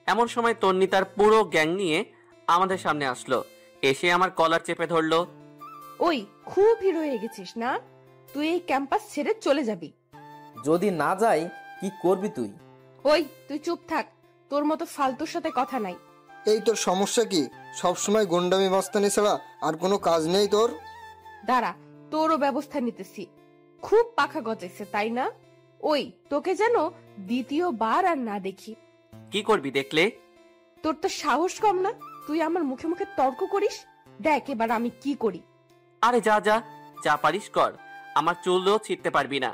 এমন সময় তন্নি তার পুরো গ্যাং নিয়ে আমাদের সামনে আসলো। এসে আমার কলার চেপে ধরলো।
ওই খুব হিরো হয়ে গেছিস না? তুই এই ক্যাম্পাস ছেড়ে চলে যাবি।
যদি না যাই কি করবি তুই?
ওই তুই চুপ থাক, তোর মতো ফালতুর সাথে কথা নাই।
এই তোর সমস্যা কি? সবসময় গুন্ডামি মাস্তানি ছাড়া আর কোনো কাজ নেই তোর?
দাঁড়া, তোরও ব্যবস্থা নিতেছি। খুব পাখা গজাইছে তাই না? ওই তোকে যেন দ্বিতীয়বার আর না দেখি।
কি করবি দেখলে?
তোর তো সাহস কম না, তুই আমার মুখে মুখে তর্ক করিস। দেখ এবার আমি কি করি।
আরে যা যা, যা পারিস কর, আমার চুলও ছিঁড়তে পারবি না।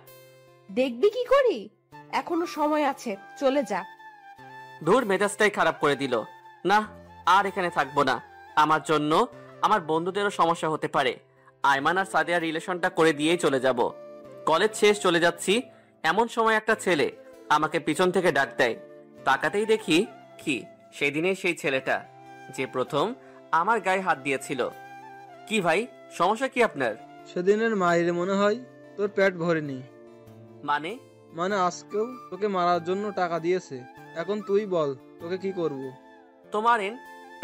দেখবি কি করি, এখনো সময় আছে, চলে যা।
ধুর, মেজাজটাই খারাপ করে দিল। না, আর এখানে থাকবো না। আমার জন্য আমার বন্ধুদেরও সমস্যা হতে পারে। আইমান আর সাদিয়ার রিলেশনটা করে দিয়েই চলে যাব। কলেজ শেষ, চলে যাচ্ছি। এমন সময় একটা ছেলে আমাকে পিছন থেকে ডাক দেয়। তাকাতেই দেখি কি সেদিনের সেই ছেলেটা যে প্রথম আমার গায়ে হাত দিয়েছিল। কি ভাই, সমস্যা কি আপনার?
সেদিনের মায়ের মনে হয় তোর পেট ভরেনি।
মানে
আজকেও তোকে মারার জন্য টাকা দিয়েছে। এখন তুই বল তোকে কি করব?
তো মারেন,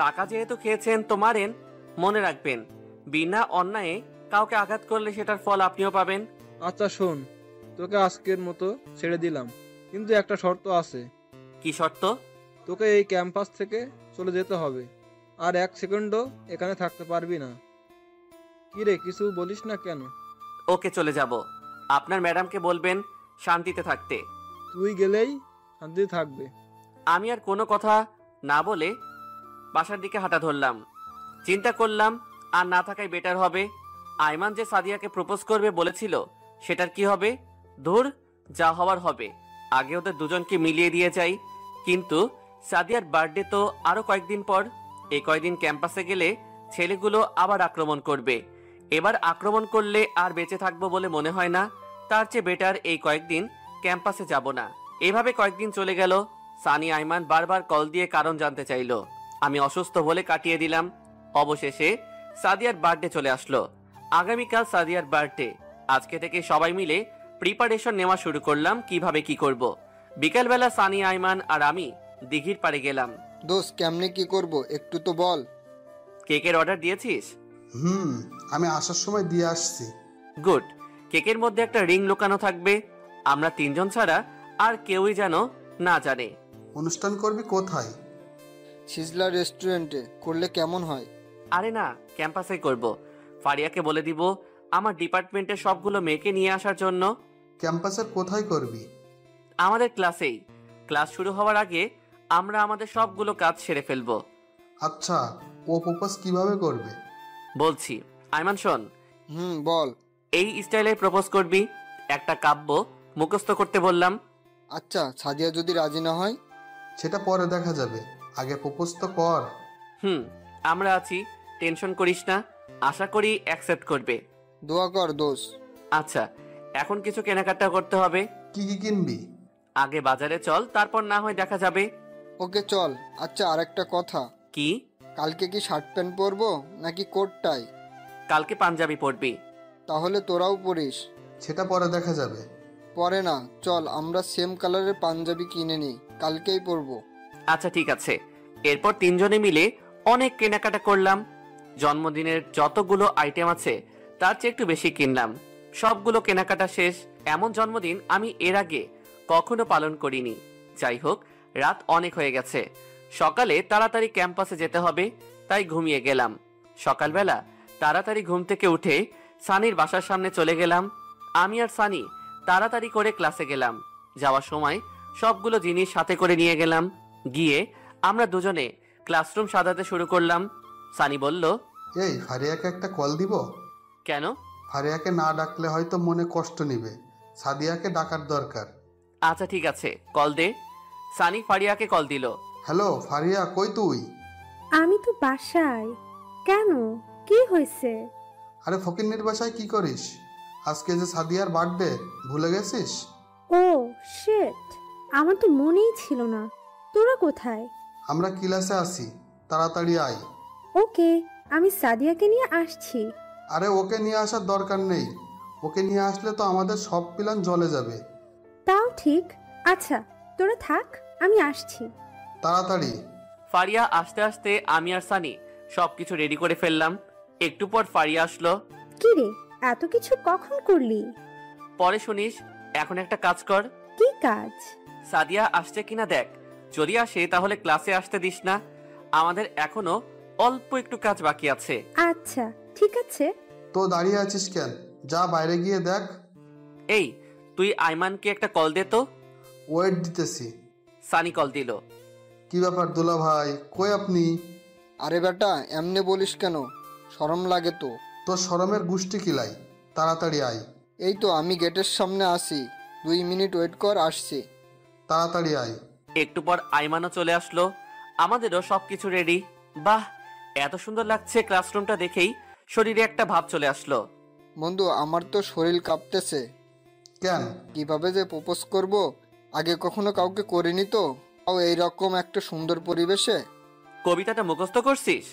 টাকা যেহেতু খেয়েছেন তো মারেন। মনে রাখবেন, বিনা অন্যায়ে কাউকে আঘাত করলে সেটার ফল আপনিও পাবেন।
আচ্ছা শোন, তোকে আজকের মতো ছেড়ে দিলাম, কিন্তু একটা শর্ত আছে।
কি শর্ত?
তোকে এই ক্যাম্পাস থেকে চলে যেতে হবে, আর এক সেকেন্ডও এখানে থাকতে পারবি না। কি রে, কিছু বলিস না কেন?
ওকে, চলে যাব। আপনার ম্যাডামকে বলবেন শান্তিতে থাকতে।
তুই গেলেই শান্তিতে থাকবে।
আমি আর কোনো কথা না বলে বাসার দিকে হাঁটা ধরলাম। চিন্তা করলাম আর না থাকাই বেটার হবে। আইমান যে সাদিয়াকে প্রপোজ করবে বলেছিল, সেটার কি হবে? ধুর, যা হওয়ার হবে। আগে ওদের দুজনকে মিলিয়ে দিয়ে যাই। কিন্তু সাদিয়ার বার্থডে তো আরো কয়েকদিন পর। এই কয়েকদিন ক্যাম্পাসে গেলে ছেলেগুলো আবার আক্রমণ করবে। এবার আক্রমণ করলে আর বেঁচে থাকবো বলে মনে হয় না। তার চেয়ে বেটার এই কয়েকদিন ক্যাম্পাসে যাব না। এভাবে কয়েকদিন চলে গেল। সানি আইমান বারবার কল দিয়ে কারণ জানতে চাইলো। আমি অসুস্থ বলে কাটিয়ে দিলাম। অবশেষে সাদিয়ার বার্থডে চলে আসলো। আগামীকাল সাদিয়ার বার্থডে। আজকে থেকে সবাই মিলে প্রিপারেশন নেওয়া শুরু করলাম কিভাবে কি করব। বিকালবেলা সানি, আইমান আর আমি দিঘির পাড়ে গেলাম।
দোস্ত, কেমনে কি করব একটু তো বল।
কেকের অর্ডার দিয়েছিস?
আমি আসার সময় দিয়ে আসছি।
গুড। কেকের মধ্যে একটা রিং লুকানো থাকবে। আমরা তিনজন ছাড়া আর কেউই যেন না জানে।
অনুষ্ঠান করবি কোথায়?
সিজলা রেস্টুরেন্টে করলে কেমন হয়?
আরে না, ক্যাম্পাসে করব। ফারিয়াকে বলে দিব আমার ডিপার্টমেন্টের সবগুলো মেয়েকে নিয়ে আসার জন্য।
ক্যাম্পাসের কোথায় করবি?
আমাদের ক্লাসেই। ক্লাস শুরু হওয়ার আগে আমরা আমাদের সবগুলো কাজ সেরে ফেলবো।
আচ্ছা, ও প্রপোজ কিভাবে করবে?
বলছি, আইমান শোন,
বল।
এই স্টাইলে প্রপোজ করবি। একটা কাব্য মুখস্থ করতে বললাম।
আচ্ছা, সাদিয়া যদি রাজি না হয়?
সেটা পরে দেখা যাবে, আগে প্রপোজ তো কর।
আমরা আছি, টেনশন করিস না। আশা করি অ্যাকসেপ্ট করবে।
দোয়া কর দোষ।
আচ্ছা, এখন কিছু কেনাকাটা করতে হবে।
কি কি কিনবি?
আগে বাজারে চল, তারপর না হয় দেখা যাবে।
ওকে চল। আচ্ছা, আরেকটা কথা।
কি?
কালকে কি শার্ট প্যান্ট পরবো নাকি কোট টাই?
কালকে পাঞ্জাবি পরবি।
তাহলে তোরাও পরিস।
সেটা পরে দেখা যাবে।
পরে না, চল আমরা সেম কালারের পাঞ্জাবি কিনে নিই, কালকেই পরবো।
আচ্ছা ঠিক আছে। এরপর তিনজনে মিলে অনেক কেনাকাটা করলাম। জন্মদিনের যতগুলো আইটেম আছে তার চেয়ে একটু বেশি কিনলাম। সবগুলো কেনাকাটা শেষ। এমন জন্মদিন আমি এর আগে কখনো পালন করিনি। যাই হোক, রাত অনেক হয়ে গেছে। সকালে তাড়াতাড়ি ক্যাম্পাসে যেতে হবে, তাই ঘুমিয়ে গেলাম। সকালবেলা তাড়াতাড়ি ঘুম থেকে উঠে সানির বাসার সামনে চলে গেলাম। আমি আর সানি তাড়াতাড়ি করে ক্লাসে গেলাম। যাওয়ার সময় সবগুলো জিনিস সাথে করে নিয়ে গেলাম। গিয়ে আমরা দুজনে ক্লাসরুম সাজাতে শুরু করলাম। সানি বলল,
এই ফারিয়াকে একটা কল দিব?
কেন?
ফারিয়াকে না ডাকলে হয়তো মনে কষ্ট নিবে, সাদিয়াকে ডাকার দরকার।
আচ্ছা ঠিক আছে, কল দে। সানি ফারিয়াকে কল দিল।
হ্যালো ফারিয়া, কই তুই?
আমি তো বাসায়। কেন, কি হয়েছে?
আরে ফকিন্নির বাসায় কি করিস? আজকে যে সাদিয়ার বার্থডে, ভুলে গেছিস?
ও শিট, আমার তো মনেই ছিল না। তোরা কোথায়?
আমরা ক্লাসে আছি, তাড়াতাড়ি আয়।
ওকে, আমি সাদিয়াকে নিয়ে আসছি।
আরে ওকে নিয়ে আসার দরকার নেই, ওকে নিয়ে আসলে তো আমাদের সব প্ল্যান জ্বলে যাবে।
তাও ঠিক। আচ্ছা তোরা থাক, আমি আসছি।
তাড়াতাড়ি।
ফারিয়া আসতে আসতে আমি আর সানি সবকিছু রেডি করে ফেললাম। একটু পর ফারিয়া আসলো।
কি রে, এত কিছু কখন করলি?
পরে শুনিস। এখন একটা কাজ কর।
কি কাজ?
সাদিয়া আসছে কিনা দেখ। যদি আসে তাহলে ক্লাসে আসতে দিস না। আমাদের এখনো অল্প একটু কাজ বাকি আছে।
আচ্ছা ঠিক আছে।
তো দাঁড়িয়ে আছিস কেন? যা বাইরে গিয়ে দেখ।
এই, তুই আইমানকে একটা কল দে তো।
ওয়েট দিতেছি।
সানি কল দিল।
কি ব্যাপার দুলা ভাই, কই আপনি?
আরে বেটা, এমনি বলিস কেন? শরম লাগে তো।
তোর শরমের গুষ্টি কিলাই, তাড়াতাড়ি আয়।
এই তো আমি গেটের সামনে আসি, 2 মিনিট ওয়েট কর, আসছি।
তাড়াতাড়ি আয়।
একটু পর আইমানও চলে আসলো। আমাদেরও সবকিছু রেডি। বাহ, এত সুন্দর লাগছে ক্লাসরুমটা দেখেই শরীরে একটা ভাব চলে আসলো।
বন্ধু, আমার তো শরীর কাঁপতেছে।
কেন?
কিভাবে যে প্রপোজ করব, আগে কখনো কাউকে করিনি তো, তাও এইরকম একটা সুন্দর পরিবেশে।
কবিতাটা মুখস্থ করছিস?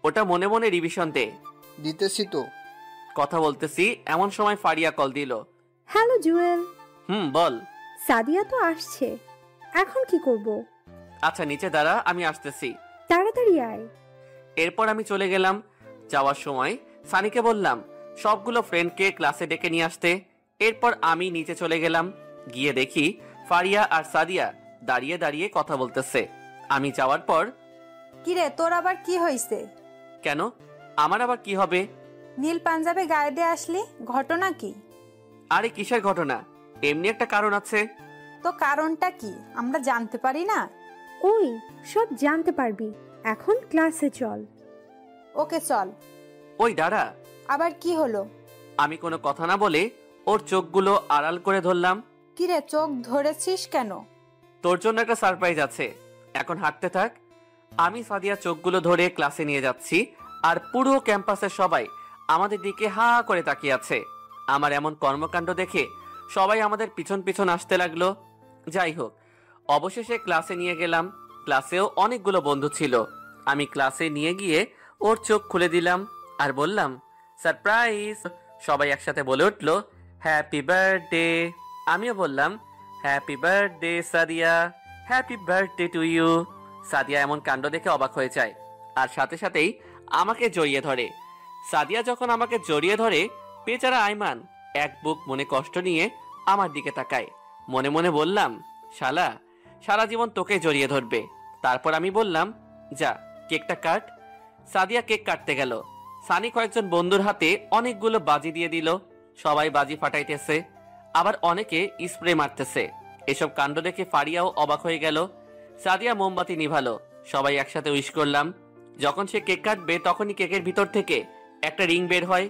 ওটা মনে মনে রিভিশন দে।
দিতেছি তো।
কথা বলতেছি এমন সময় ফারিয়া কল দিল।
হ্যালো জুয়েল।
বল।
সাদিয়া তো আসছে, এখন কি করব?
আচ্ছা নিচে দাঁড়া, আমি আসতেছি।
তাড়াতাড়ি আয়।
এরপর আমি চলে গেলাম। যাওয়ার সময় সানিকে বললাম সবগুলো ফ্রেন্ডকে ক্লাসে ডেকে নিয়ে আসতে। এরপর আমি নিচে চলে গেলাম। গিয়ে দেখি ফারিয়া আর সাদিয়া দাঁড়িয়ে দাঁড়িয়ে কথা বলতেছে। আমি যাওয়ার পর,
কিরে তোর আবার কি হয়েছে?
কেন, আমার আবার কি হবে?
নীল পাঞ্জাবে গায়ে দিয়ে আসলি, ঘটনা কি?
আরে কিসের ঘটনা, এমনি একটা কারণ আছে।
তো কারণটা কি আমরা জানতে পারি না?
ওই সব জানতে পারবি, এখন ক্লাসে চল।
ওকে চল।
ওই দাঁড়া।
আবার কি হলো?
আমি কোনো কথা না বলে ওর চোখগুলো আড়াল করে ধরলাম।
কিরে চোখ ধরেছিস কেন?
তোর জন্য একটা সারপ্রাইজ আছে, এখন হাঁটতে থাক। আমি সাদিয়া চোখগুলো ধরে ক্লাসে নিয়ে যাচ্ছি, আর পুরো ক্যাম্পাসের সবাই আমাদের দিকে হা করে তাকিয়ে আছে। আমার এমন কর্মকাণ্ড দেখে সবাই আমাদের পিছন পিছন আসতে লাগলো। যাই হোক, অবশেষে ক্লাসে নিয়ে গেলাম। ক্লাসেও অনেকগুলো বন্ধু ছিল। আমি ক্লাসে নিয়ে গিয়ে ওর চোখ খুলে দিলাম আর বললাম সারপ্রাইজ। সবাই একসাথে বলে উঠলো হ্যাপি বার্থডে। আমিও বললাম happy birthday Sadia, happy birthday to you. Sadia এমন কাণ্ড দেখে অবাক হয়ে যায় আর সাথে সাথেই আমাকে জড়িয়ে ধরে। সাদিয়া যখন আমাকে জড়িয়ে ধরে, বেচারা আইমান এক বুক মনে কষ্ট নিয়ে আমার দিকে তাকায়। মনে মনে বললাম শালা, সারা জীবন তোকে জড়িয়ে ধরবে। তারপর আমি বললাম যা কেকটা কাট। সাদিয়া কেক কাটতে গেল। সানি কয়েকজন বন্ধুর হাতে অনেকগুলো বাজি দিয়ে দিল। সবাই বাজি ফাটাইতেছে, আবার অনেকে স্প্রে মারতেছে। এসব কাণ্ড দেখে ফারিয়াও অবাক হয়ে গেল। সাদিয়া মোমবাতি নিভালো, সবাই একসাথে উইশ করলাম। যখন সে কেক কাটবে তখনই কেকের ভিতর থেকে একটা রিং বের হয়।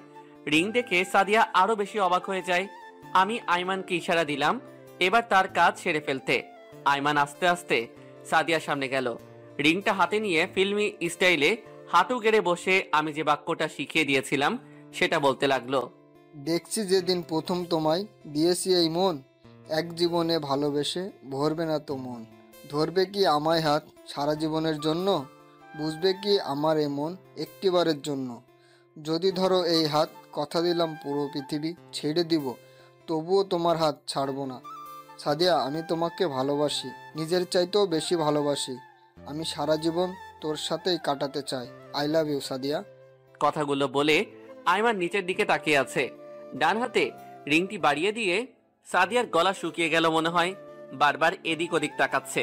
রিং দেখে সাদিয়া আরো বেশি অবাক হয়ে যায়। আমি আইমানকে ইশারা দিলাম এবার তার কাজ সেরে ফেলতে। আইমান আস্তে আস্তে সাদিয়ার সামনে গেল, রিংটা হাতে নিয়ে ফিল্মি স্টাইলে হাঁটু গেড়ে বসে আমি যে বাক্যটা শিখিয়ে দিয়েছিলাম সেটা বলতে লাগলো।
দেখছি যেদিন প্রথম তোমায় দিয়েছি এই মন, এক জীবনে ভালোবেসে ভরবে না তো মন। ধরবে কি আমায় হাত সারা জীবনের জন্য, বুঝবে কি আমার এ মন একটিবারের জন্য। যদি ধরো এই হাত, কথা দিলাম পুরো পৃথিবী ছেড়ে দিব, তবুও তোমার হাত ছাড়বো না। সাদিয়া, আমি তোমাকে ভালোবাসি, নিজের চাইতেও বেশি ভালোবাসি। আমি সারা জীবন তোর সাথেই কাটাতে চাই। I love you Sadia.
কথাগুলো বলে আইমান নিচের দিকে তাকিয়ে আছে, ডান হাতে রিংটি বাড়িয়ে দিয়ে সাদিয়ার গলা শুকিয়ে গেল মনে হয়, বারবার এদিক ওদিক তাকাচ্ছে।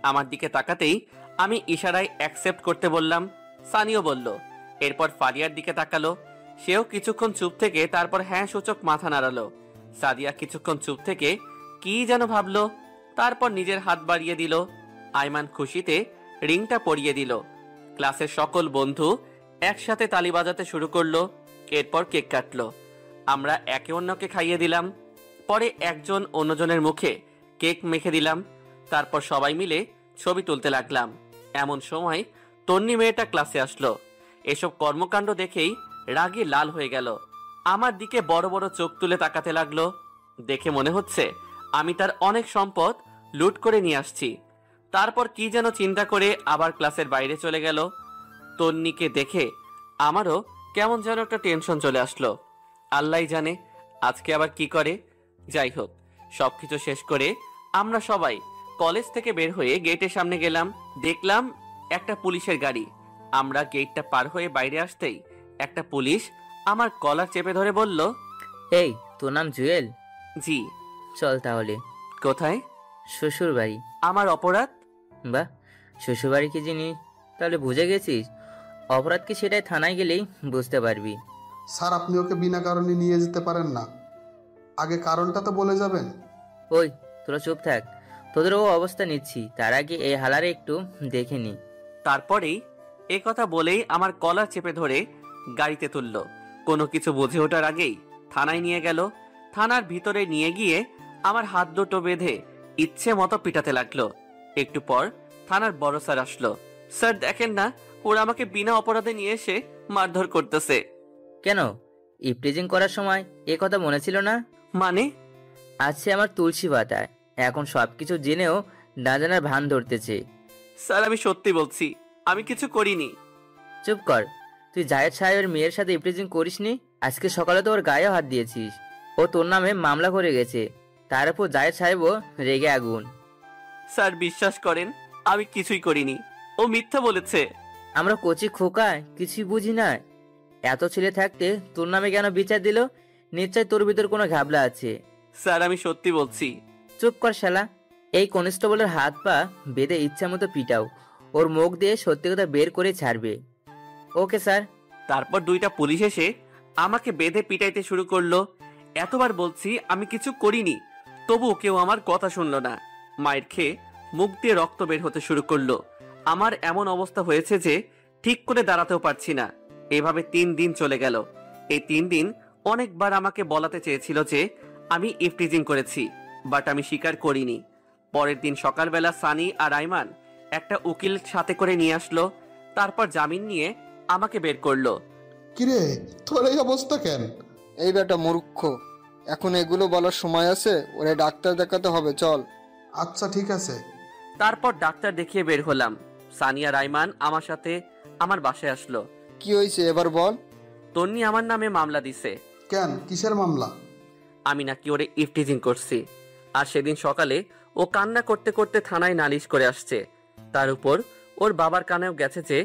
আমার দিকে তাকাতেই আমি ইশারায় অ্যাকসেপ্ট করতে বললাম। সানিও বলল। এরপর ফারিয়ার দিকে তাকালো, সেও কিছুক্ষণ চুপ থেকে তারপর হ্যাঁ সূচক মাথা নাড়ালো। সাদিয়া কিছুক্ষণ চুপ থেকে কি যেন ভাবলো, তারপর নিজের হাত বাড়িয়ে দিল। আইমান খুশিতে রিংটা পরিয়ে দিল। ক্লাসের সকল বন্ধু একসাথে তালি বাজাতে শুরু করলো। এরপর কেক কাটলো, আমরা একে অন্যকে খাইয়ে দিলাম। পরে একজন অন্যজনের মুখে কেক মেখে দিলাম। তারপর সবাই মিলে ছবি তুলতে লাগলাম। এমন সময় তন্নি মেয়েটা ক্লাসে আসলো। এসব কর্মকাণ্ড দেখেই রাগে লাল হয়ে গেল, আমার দিকে বড় বড় চোখ তুলে তাকাতে লাগলো। দেখে মনে হচ্ছে আমি তার অনেক সম্পদ লুট করে নিয়ে আসছি। তারপর কি যেন চিন্তা করে আবার ক্লাসের বাইরে চলে গেল। তন্নিকে দেখে আমারও কেমন যেন একটা টেনশন চলে আসলো। আল্লাহই জানে আজকে আবার কি করে। যাই হোক, সবকিছু শেষ করে আমরা সবাই কলেজ থেকে বের হয়ে গেটের সামনে গেলাম। দেখলাম একটা পুলিশের গাড়ি। আমরা গেটটা পার হয়ে বাইরে আসতেই একটা পুলিশ আমার কলার চেপে ধরে বলল,
এই তোর নাম জুয়েল?
জি।
চল তাহলে।
কোথায়?
শ্বশুর বাড়ি।
আমার অপরাধ?
বাহ, শ্বশুর বাড়ি কি জিনিস তাহলে বুঝে গেছিস। অপরাধ কি সেটাই থানায় গেলেই বুঝতে পারবি।
স্যার, আপনি ওকে বিনা কারণে নিয়ে যেতে পারেন না, আগে কারণটা তো বলে যাবেন।
ওই তোরা চুপ থাক, তোদের ও অবস্থা নিচ্ছি, তার আগে এই হালারে একটু দেখে নি।
তারপরেই এ কথা বলেই আমার কলার চেপে ধরে গাড়িতে তুললো। কোনো কিছু বুঝে ওঠার আগেই থানায় নিয়ে গেল। থানার ভিতরে নিয়ে গিয়ে আমার হাত দুটো বেঁধে ইচ্ছে মতো পিটাতে লাগলো। একটু পর থানার বড় স্যার আসলো। স্যার দেখেন না, ওরা আমাকে বিনা অপরাধে নিয়ে এসে মারধর করতেছে।
কেন, ইফটিজিং করার সময় এ কথা মনে ছিল না?
মানে?
আছে আমার তুলসী পাতায়, এখন সবকিছু জেনেও না জানার ভান ধরতেছে।
স্যার আমি সত্যি বলছি, আমি কিছু করিনি।
চুপ কর, তুই জায়েদ সাহেবের মেয়ের সাথে ইফটিজিং করিসনি? আজকে সকালে তো ওর গায়েও হাত দিয়েছিস। ও তোর নামে মামলা করে গেছে, তার উপর জায়েদ সাহেবও রেগে আগুন।
স্যার বিশ্বাস করেন, আমি কিছুই করিনি, ও মিথ্যা বলেছে।
আমরা কচি খোকা কিছুই বুঝি না। এত ছেলে থাকতে তোর নামে কেন বিচার দিল? নিশ্চয় তোর ভিতর কোনো ঘাবলা আছে।
স্যার আমি সত্যি বলছি।
চুপ কর শালা, এই কনস্টেবলের হাত পা বেঁধে ইচ্ছা মতো পিটাও, ওর মুখ দিয়ে সত্যি কথা বের করে ছাড়বে। Okay sir.
তারপর দুইটা পুলিশ এসে আমাকে বেঁধে পিটাইতে শুরু করলো। এতবার বলছি আমি কিছু করিনি, তবুও কেউ আমার কথা শুনলো না। মায়ের খেয়ে মুখ দিয়ে রক্ত বের হতে শুরু করলো। আমার এমন অবস্থা হয়েছে যে ঠিক করে দাঁড়াতেও পারছি না। এভাবে 3 দিন চলে গেল। এই 3 দিন অনেকবার আমাকে বলাতে চেয়েছিল যে আমি ইফটিজিং করেছি, বাট আমি স্বীকার করিনি। পরের দিন সকালবেলা সানি আর আইমান একটা উকিল সাথে করে নিয়ে আসলো। তারপর জামিন নিয়ে আমাকে বের করলো।
কিরে, তোর এই অবস্থা কেন?
এই বেটা মূর্খ, এখন এগুলো বলার সময় আছে? ওরে ডাক্তার দেখাতে হবে, চল।
আচ্ছা ঠিক আছে।
তারপর ডাক্তার দেখিয়ে বের হলাম। সানিয়া রাইমান আমার সাথে আমার বাসায় আসলো।
কি হয়েছে এবার বল।
তন্নি আমার নামে মামলা দিছে।
কেন, কিসের মামলা?
আমি নাকি ওরে ইফটিজিং করছি। আর সেদিন সকালে ও কান্না করতে করতে থানায় নালিশ করে আসছে। তার উপর ওর বাবার কানেও গেছে যে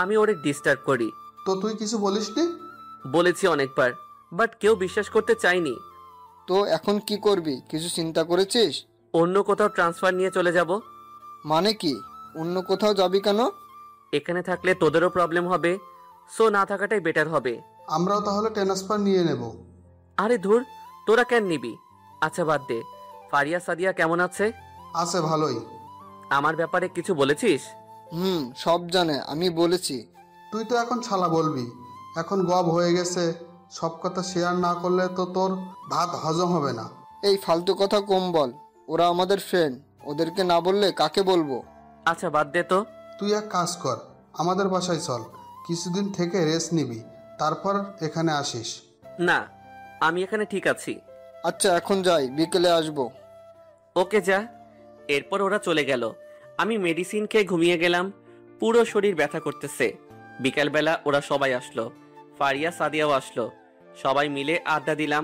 আমি ওরে ডিস্টার্ব করি।
তো তুই কিছু বলিসনি?
বলেছি অনেকবার, বাট কেউ বিশ্বাস করতে চায়নি।
তো এখন কি করবি, কিছু চিন্তা করেছিস?
অন্য কোথাও ট্রান্সফার নিয়ে চলে যাব।
মানে কি, অন্য কোথাও যাবি কেন?
এখানে থাকলে তোদেরও প্রবলেম হবে, সো না থাকাটাই বেটার হবে।
আমরাও তাহলে ট্রান্সফার নিয়ে নেব।
আরে ধুর, তোরা কেন নিবি? আচ্ছা বাদ দে, ফারিয়া সাদিয়া কেমন আছে?
আছে ভালোই।
আমার ব্যাপারে কিছু বলেছিস?
সব জানে, আমি বলেছি।
তুই তো এখন ছালা বলবি, এখন গব হয়ে গেছে। সব কথা শেয়ার না করলে তো তোর ভাত হজম হবে না।
এই ফালতু কথা কম বল, ওরা আমাদের ফ্রেন্ড, ওদেরকে না বললে কাকে বলবো?
আচ্ছা বাদ দে তো।
তুই এক কাজ কর, আমাদের বাসায় চল, কিছুদিন থেকে রেস্ট নিবি, তারপর এখানে আসিস।
না, আমি এখানে ঠিক আছি।
আচ্ছা এখন যাই, বিকেলে আসবো।
ওকে যা। এরপর ওরা চলে গেল। আমি মেডিসিন খেয়ে ঘুমিয়ে গেলাম। পুরো শরীর ব্যথা করতেছে। বিকালবেলা ওরা সবাই আসলো। ফারিয়া সাদিয়াও আসলো। সবাই মিলে আড্ডা দিলাম।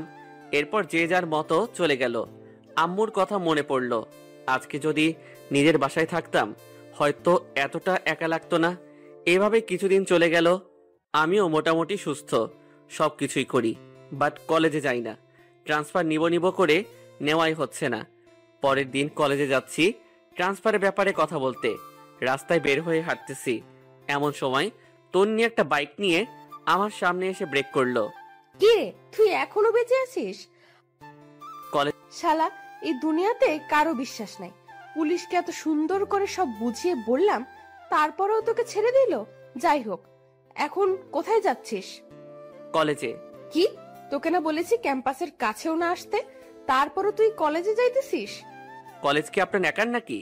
এরপর যে যার মতো চলে গেল। আম্মুর কথা মনে পড়ল। আজকে যদি নিজের বাসায় থাকতাম হয়তো এতটা একা লাগতো না। এভাবে কিছুদিন চলে গেল। আমিও মোটামুটি সুস্থ, সব কিছুই করি, বাট কলেজে যাই না। ট্রান্সফার নিব করে নেওয়াই হচ্ছে না। পরের দিন কলেজে যাচ্ছি ট্রান্সফারের ব্যাপারে কথা বলতে। রাস্তায় বের হয়ে হাঁটতেছি, এমন সময় তন্নি একটা বাইক নিয়ে আমার সামনে এসে ব্রেক করলো।
কি রে, তুই এখনো বেঁচে আছিস?
কলেজ
শালা, এই দুনিয়াতে কারো বিশ্বাস নাই। পুলিশকে এত সুন্দর করে সব বুঝিয়ে বললাম, তারপরেও তোকে ছেড়ে দিল। যাই হোক, এখন কোথায় যাচ্ছিস?
কলেজে।
কি, তোকে না বলেছি ক্যাম্পাসের কাছেও না আসতে, তারপরও তুই কলেজে যাইতেছিস?
কলেজ কি আপনার একার নাকি?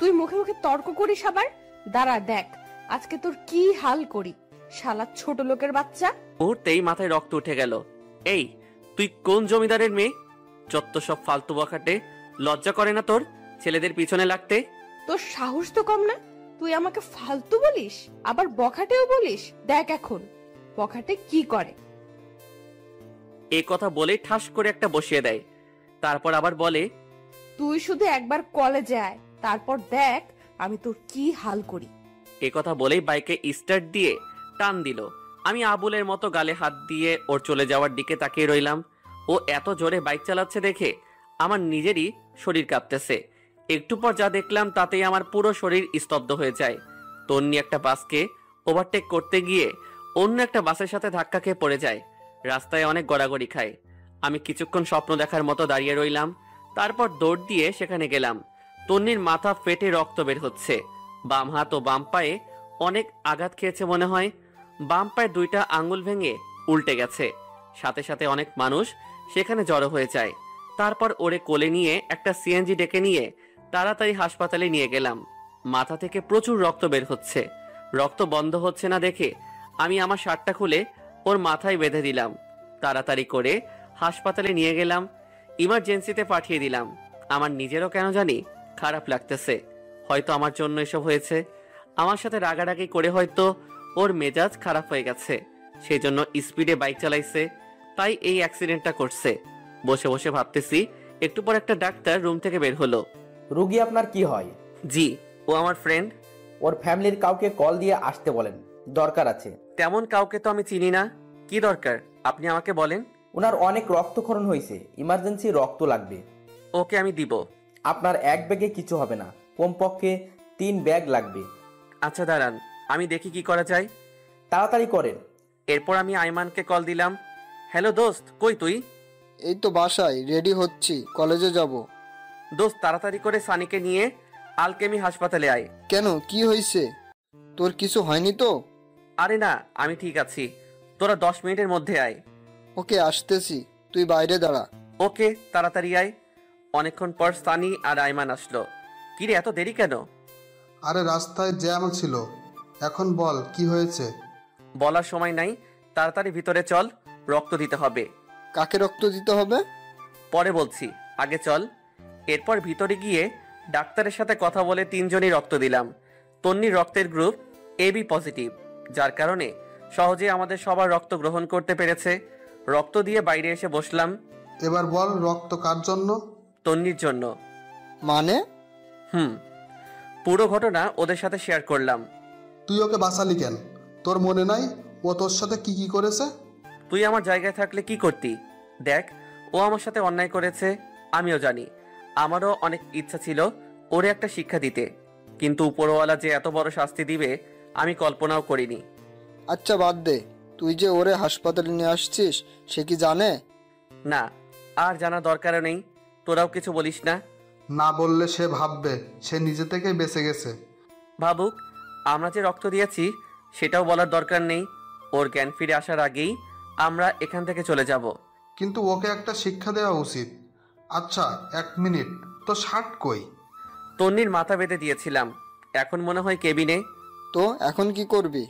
তুই মুখে মুখে তর্ক করিস আবার। দাঁড়া দেখ আজকে তোর কি হাল করি, শালা ছোট লোকের বাচ্চা।
মুহূর্তেই মাথায় রক্ত উঠে গেল। এই, তুই কোন জমিদারের মেয়ে? যত সব ফালতু বখাটে, লজ্জা করে না তোর ছেলেদের পিছনে লাগতে?
তোর সাহস তো কম না, তুই আমাকে ফালতু বলিস, আবার বখাটেও বলিস। দেখ এখন বখাটে কি করে।
এই কথা বলে ঠাস করে একটা বসিয়ে দেয়। তারপর আবার বলে,
তুই শুধু একবার কলেজে আয়, তারপর দেখ আমি তোর কি হাল করি।
এই কথা বলেই বাইকে স্টার্ট দিয়ে টান দিল। আমি আবুলের মতো গালে হাত দিয়ে ওর চলে যাওয়ার দিকে তাকিয়ে রইলাম। ও এত জোরে বাইক চালাচ্ছে দেখে আমার নিজেরই শরীর কাঁপতেছে। একটু পর যা দেখলাম তাতেই আমার পুরো শরীর স্তব্ধ হয়ে যায়। তন্নি একটা বাসকে ওভারটেক করতে গিয়ে অন্য একটা বাসের সাথে ধাক্কা খেয়ে পড়ে যায়। রাস্তায় অনেক গড়াগড়ি খায়। আমি কিছুক্ষণ স্বপ্ন দেখার মতো দাঁড়িয়ে রইলাম। তারপর দৌড় দিয়ে সেখানে গেলাম। তন্নির মাথা ফেটে রক্ত বের হচ্ছে। বাম হাত ও বাম পায়ে অনেক আঘাত খেয়েছে মনে হয়। বাম পায়ে 2টা আঙ্গুল ভেঙে উল্টে গেছে। সাথে সাথে অনেক মানুষ সেখানে জড়ো হয়ে যায়। তারপর ওরে কোলে নিয়ে একটা সিএনজি ডেকে নিয়ে তাড়াতাড়ি হাসপাতালে নিয়ে গেলাম। মাথা থেকে প্রচুর রক্ত বের হচ্ছে। রক্ত বন্ধ হচ্ছে না দেখে আমি আমার শার্টটা খুলে ওর মাথায় বেঁধে দিলাম। তাড়াতাড়ি করে হাসপাতালে নিয়ে গেলাম। ইমার্জেন্সিতে পাঠিয়ে দিলাম। আমার নিজেরও কেন জানি খারাপ লাগতেছে। হয়তো আমার জন্য এসব হয়েছে। আমার সাথে রাগারাগি করে হয়তো ওর মেজাজ খারাপ হয়ে গেছে, সেই জন্য স্পিডে বাইক চালাইছে, তাই এই অ্যাক্সিডেন্টটা করছে। বসে বসে ভাবতেছি। একটু পর একটা ডাক্তার রুম থেকে বের হলো।
রোগী আপনার কি হয়?
জি, ও আমার ফ্রেন্ড।
ওর ফ্যামিলির কাউকে কল দিয়ে আসতে বলেন, দরকার আছে।
তেমন কাউকে তো আমি চিনি না। কি দরকার আপনি আমাকে বলেন।
ওনার অনেক রক্তক্ষরণ হয়েছে, ইমার্জেন্সি রক্ত লাগবে।
ওকে আমি দিব।
আপনার এক ব্যাগে কিছু হবে না, কমপক্ষে 3 ব্যাগ লাগবে।
আচ্ছা দাঁড়ান, আমি দেখি কি করা যায়।
তাড়াতাড়ি করেন।
এরপর আমি আইমানকে কল দিলাম। হ্যালো দোস্ত, কই তুই?
এই তো বাসায়, রেডি হচ্ছি, কলেজে যাব।
দোস্ত তাড়াতাড়ি করে সানিকে নিয়ে আলকেমি হাসপাতালে আয়।
কেন, কি হয়েছে? তোর কিছু হয়নি তো?
আরে না, আমি ঠিক আছি। তোরা 10 মিনিটের মধ্যে আয়।
ওকে আসতেছি, তুই বাইরে দাঁড়া।
ওকে, তাড়াতাড়ি আয়। অনেকক্ষণ পর সানি আর আইমান আসলো। কিরে এত দেরি কেন?
আরে রাস্তায় জ্যাম ছিল। এখন বল কি হয়েছে?
বলার সময় নাই, তাড়াতাড়ি ভিতরে চল, রক্ত দিতে হবে।
কাকে রক্ত দিতে হবে?
পরে বলছি, আগে চল। এরপর ভিতরে গিয়ে ডাক্তারের সাথে কথা বলে 3 জনই রক্ত দিলাম। তন্নির রক্তের গ্রুপ এবি পজিটিভ, যার কারণে সহজে আমাদের সবার রক্ত গ্রহণ করতে পেরেছে। রক্ত দিয়ে বাইরে এসে বসলাম।
এবার বল রক্ত কার জন্য?
তন্নির জন্য।
মানে?
পুরো ঘটনা ওদের সাথে শেয়ার করলাম।
তুই ওকে বাঁচালি কেন? তোর মনে নাই ও তোর সাথে কি কি করেছে?
তুই আমার জায়গায় থাকলে কি করতি? দেখ, ও আমার সাথে অন্যায় করেছে, আমিও জানি। আমারও অনেক ইচ্ছা ছিল ওরে একটা শিক্ষা দিতে, কিন্তু উপরওয়ালা যে এত বড় শাস্তি দিবে আমি কল্পনাও করিনি।
আচ্ছা বাদ দে, তুই যে ওরে হাসপাতালে নিয়ে আসছিস সে কি জানে?
না, আর জানা দরকারও নেই। তোরাও কিছু বলিস না।
না বললে সে ভাববে সে নিজে থেকেই বেঁচে গেছে।
ভাবুক, আমরা যে রক্ত দিয়েছি সেটাও বলার দরকার নেই। ওর জ্ঞান ফিরে আসার আগেই আমরা এখান থেকে চলে যাব।
কিন্তু ওকে একটা শিক্ষা দেওয়া উচিত। আচ্ছা, 1 মিনিট, তো শার্ট কই?
তন্নির মাথা বেঁধে দিয়েছিলাম, এখন মনে হয় কেবিনে।
তো এখন কি করবি?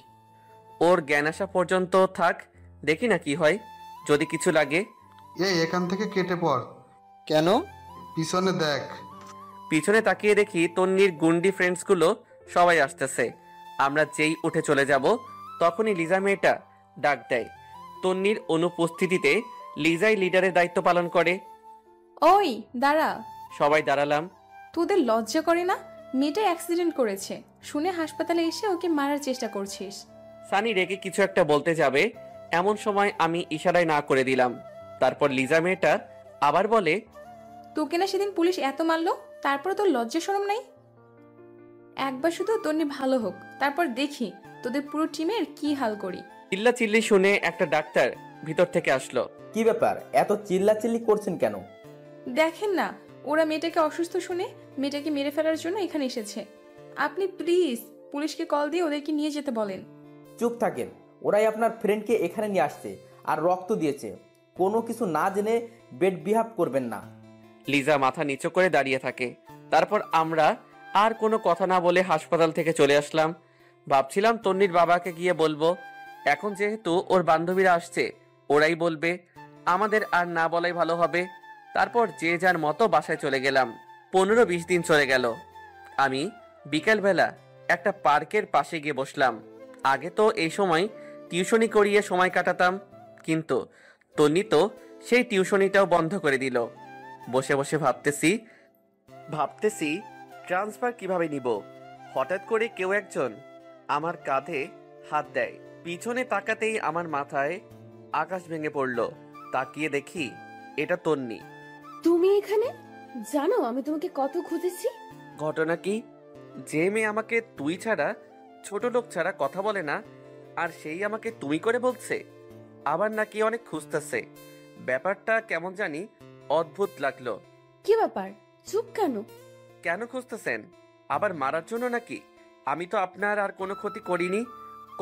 ওর জ্ঞান আসা পর্যন্ত থাক, দেখি না কি হয়। যদি কিছু লাগে।
এখান থেকে কেটে পড়।
কেন?
পিছনে দেখ।
পিছনে তাকিয়ে দেখি তন্নির গুন্ডি ফ্রেন্ডসগুলো সবাই আসতেছে। আমরা যেই উঠে চলে যাব তখনই লিজা মেয়েটা ডাক দেয়। তন্নির অনুপস্থিতিতে লিজাই লিডারের দায়িত্ব পালন করে।
ওই দাঁড়া।
সবাই দাঁড়ালাম।
তোদের লজ্জা করে না? মেয়েটা অ্যাক্সিডেন্ট করেছে শুনে হাসপাতালে এসে ওকে মারার চেষ্টা করছিস।
সানি রেগে কিছু একটা বলতে যাবে, এমন সময় আমি ইশারায় না করে দিলাম। তারপর লিজা মেয়েটা আবার বলে,
তোকে না সেদিন পুলিশ এত মারলো, তারপর তোর লজ্জা শরম নাই? একবার শুধু তন্নি ভালো হোক, তারপর দেখি তোদের পুরো টিমের কি হাল করি।
চিল্লা চিল্লি শুনে একটা ডাক্তার ভিতর থেকে আসলো।
কি ব্যাপার, এত চিল্লাচিল্লি করছেন কেন?
দেখেন না, ওরা মেয়েটাকে অসুস্থ শুনে মেয়েটাকে মেরে ফেলার জন্য এখানে এসেছে। আপনি প্লিজ পুলিশকে কল দিয়ে ওদেরকে নিয়ে যেতে বলেন।
চুপ থাকেন, ওরাই আপনার ফ্রেন্ডকে এখানে নিয়ে আসছে আর রক্ত দিয়েছে। কোনো কিছু না জেনে বেড বিহেভ করবেন না।
লিজা মাথা নিচু করে দাঁড়িয়ে থাকে। তারপর আমরা আর কোনো কথা না বলে হাসপাতাল থেকে চলে আসলাম। ভাবছিলাম তন্নির বাবাকে গিয়ে বলবো, এখন যেহেতু ওর বান্ধবীরা আসছে ওরাই বলবে, আমাদের আর না বলাই ভালো হবে। তারপর যে যার মতো বাসায় চলে গেলাম। 15-20 দিন চলে গেল। আমি বিকেলবেলা একটা পার্কের পাশে গিয়ে বসলাম। আগে তো এই সময় টিউশনি করিয়ে সময় কাটাতাম, কিন্তু তন্নি তো সেই টিউশনিটাও বন্ধ করে দিল। বসে বসে ভাবতেছি ট্রান্সফার কিভাবে নিব। হঠাৎ করে কেউ একজন আমার কাঁধে হাত দেয়। পিছনে তাকাতেই আমার মাথায় আকাশ ভেঙে পড়ল। তাকিয়ে দেখি এটা তন্নি।
তুমি এখানে? জানো আমি তোমাকে কত খুঁজেছি।
ঘটনা কি? যে মেয়ে আমাকে তুই ছাড়া, ছোট লোক ছাড়া কথা বলে না, আর সেই আমাকে তুমি করে বলছে, আবার নাকি অনেক খুঁজতেছে। ব্যাপারটা কেমন জানি অদ্ভুত লাগলো।
কি ব্যাপার, চুপ কেন?
কেন খুঁজতেছেন? আবার মারার জন্য নাকি? আমি তো আপনার আর কোনো ক্ষতি করিনি,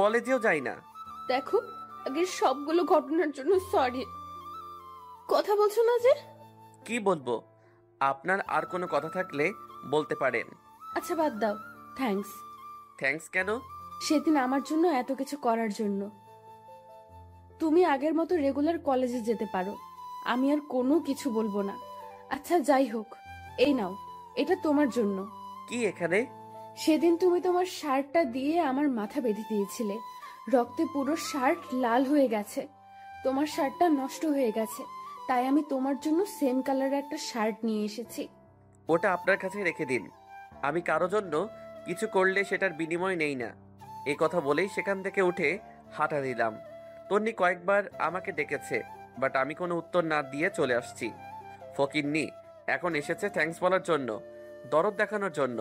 কলেজেও যাই না।
দেখো, আগের সবগুলো ঘটনার জন্য সরি। কথা বলছো না যে?
কি বলবো? আপনার আর কোনো কথা থাকলে বলতে পারেন।
আচ্ছা বাদ দাও, থ্যাঙ্কস।
থ্যাঙ্কস কেন?
সেদিন আমার জন্য এত কিছু করার জন্য। তুমি আগের মতো রেগুলার কলেজে যেতে পারো, আমি আর কোনো কিছু বলবো না। আচ্ছা যাই হোক, এই নাও, এটা তোমার জন্য।
কি এখানে?
সেদিন তুমি তোমার শার্টটা দিয়ে আমার মাথা বেঁধে দিয়েছিলে, রক্তে পুরো শার্ট লাল হয়ে গেছে। তোমার শার্টটা নষ্ট হয়ে গেছে, তাই আমি তোমার জন্য সেম কালারের একটা শার্ট নিয়ে এসেছি।
ওটা আপনার কাছে রেখে দিন। আমি কারো জন্য কিছু করলে সেটার বিনিময় নেই না। এই কথা বলেই সেখান থেকে উঠে হাঁটা দিলাম। তন্নি কয়েকবার আমাকে ডেকেছে, বাট আমি কোনো উত্তর না দিয়ে চলে আসছি। ফকিন্নি এখন এসেছে থ্যাঙ্কস বলার জন্য, দরদ দেখানোর জন্য।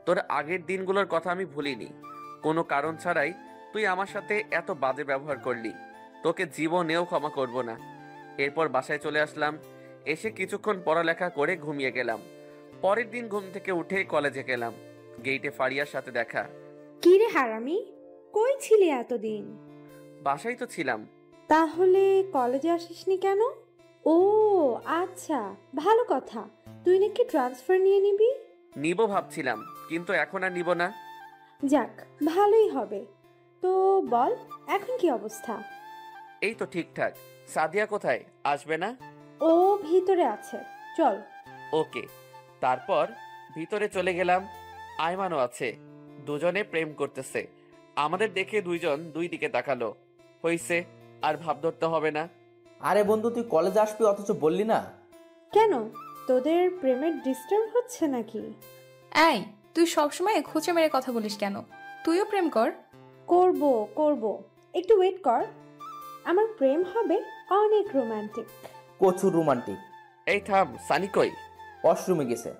তোর আগের দিনগুলোর কথা আমি ভুলিনি। কোনো কারণ ছাড়াই তুই আমার সাথে এত বাজে ব্যবহার করলি, তোকে জীবনেও ক্ষমা করব না। এরপর বাসায় চলে আসলাম। এসে কিছুক্ষণ পড়ালেখা করে ঘুমিয়ে গেলাম। পরের দিন ঘুম থেকে উঠে কলেজে গেলাম। গেইটে ফারিয়ার সাথে দেখা।
কি রে হারামি, কই ছিলি এতদিন?
বাসায় তো ছিলাম।
তাহলে কলেজে আসিসনি কেন? ও আচ্ছা, ভালো কথা। তুই নাকি ট্রান্সফার নিয়ে নিবি?
নিব ভাবছিলাম, কিন্তু এখন আর নিব না।
যাক, ভালোই হবে। তো বল, এখন কি অবস্থা?
এই তো ঠিকঠাক। সাদিয়া কোথায়? আসবে না?
ও ভিতরে আছে, চল।
ওকে। তারপর ভিতরে চলে গেলাম। আয়মানও আছে। দুজনে প্রেম করতেছে। আমাদের দেখে দুইজন দুই দিকে তাকালো। হইছে, আর ভাব ধরতে হবে না।
আরে বন্ধু, তুই কলেজে আসবি অথচ বললি না
কেন? তোদের প্রেমের ডিস্টার্ব হচ্ছে নাকি?
এই, তুই সবসময় খোঁচা মেরে কথা বলিস কেন? তুইও প্রেম কর।
করব, একটু ওয়েট কর। আমার প্রেম হবে অনেক রোমান্টিক।
প্রচুর রোমান্টিক।
এই থাম, সানি কই?
ওয়াশরুমে গেছে।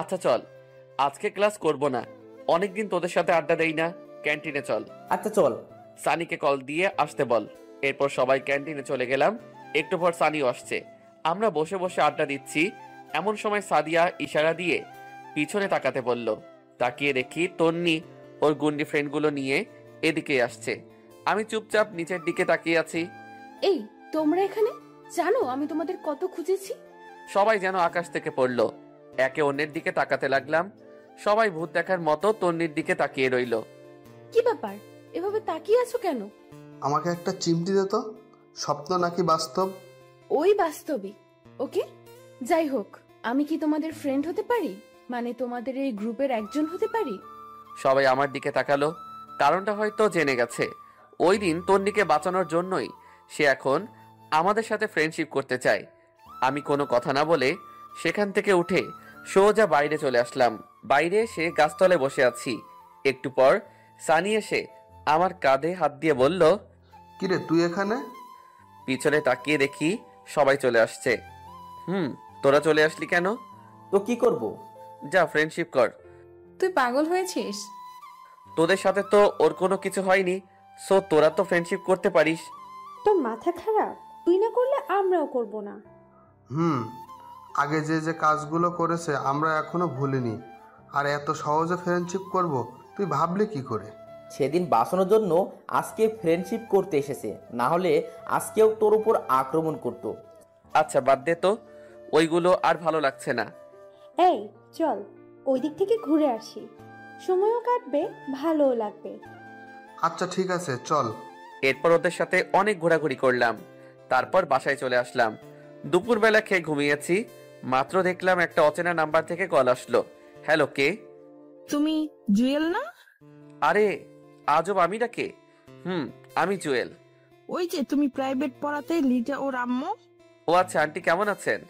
আচ্ছা চল, আজকে ক্লাস করব না। অনেকদিন তোদের সাথে আড্ডা দেই না, ক্যান্টিনে চল।
আচ্ছা চল।
সানিকে কল দিয়ে আসতে বল। এরপর সবাই ক্যান্টিনে চলে গেলাম। একটু পর সানিও আসছে। আমরা বসে বসে আড্ডা দিচ্ছি। এমন সময় সাদিয়া ইশারা দিয়ে পিছনে তাকাতে বলল। তাকিয়ে দেখি তন্নি ওর গুন্ডি ফ্রেন্ডগুলো নিয়ে এদিকে আসছে। আমি চুপচাপ নিচের দিকে তাকিয়ে আছি।
এই তোমরা এখানে? জানো আমি তোমাদের কত খুঁজেছি।
সবাই যেন আকাশ থেকে পড়লো। একে অন্যের দিকে তাকাতে লাগলাম। সবাই ভূত দেখার মতো তন্নির দিকে তাকিয়ে রইল।
কি ব্যাপার, এভাবে তাকিয়ে আছো কেন?
আমাকে একটা চিমটি দে তো, স্বপ্ন নাকি বাস্তব?
ওই বাস্তবিক। ওকে, যাই হোক, আমি কি তোমাদের ফ্রেন্ড হতে পারি? মানে তোমাদের এই গ্রুপের একজন হতে পারি?
সবাই আমার দিকে তাকালো। কারণটা হয়তো জেনে গেছে। ওই দিন তন্নিকে বাঁচানোর জন্যই সে এখন আমাদের সাথে ফ্রেন্ডশিপ করতে চায়। আমি কোনো কথা না বলে সেখান থেকে উঠে সোজা বাইরে চলে আসলাম। বাইরে এসে গাছতলে বসে আছি। একটু পর সানি এসে আমার কাঁধে হাত দিয়ে বলল,
কিরে তুই এখানে?
পিছনে তাকিয়ে দেখি সবাই চলে আসছে। তোরা চলে আসলি কেন?
তো কি করব?
যা ফ্রেন্ডশিপ কর।
তুই পাগল হয়েছিস?
তোদের সাথে তো ওর কোনো কিছু হয়নি, সো তোরা তো ফ্রেন্ডশিপ করতে পারিস।
তোর মাথা খারাপ? তুই না করলে আমরাও করব না।
আগে যে যে কাজগুলো করেছে আমরা এখনো ভুলিনি, আর এত সহজে ফ্রেন্ডশিপ করব তুই ভাবলি কি করে?
সেদিন বাঁচানোর জন্য আজকে ফ্রেন্ডশিপ করতে এসেছে, না হলে আজকেও তোর উপর আক্রমণ করত।
আচ্ছা বাদ দে তো, ওইগুলো আর ভালো লাগছে না।
এই চল, ওই দিক থেকে ঘুরে আসি, সময়ও কাটবে, ভালোও লাগবে।
আচ্ছা ঠিক আছে চল।
এরপর ওদের সাথে অনেক ঘোরাঘুরি করলাম। তারপর বাসায় চলে আসলাম। দুপুরবেলা খেয়ে ঘুমিয়েছি। মাত্র দেখলাম একটা অচেনা নাম্বার থেকে কল আসলো। হ্যালো, কে?
তুমি জুয়েল না?
আরে আজব, আমি ডাকে? আমি জুয়েল।
ওই যে তুমি প্রাইভেট পড়াতে লিজা ওর আম্মু?
ও আচ্ছা, আন্টি কেমন আছেন?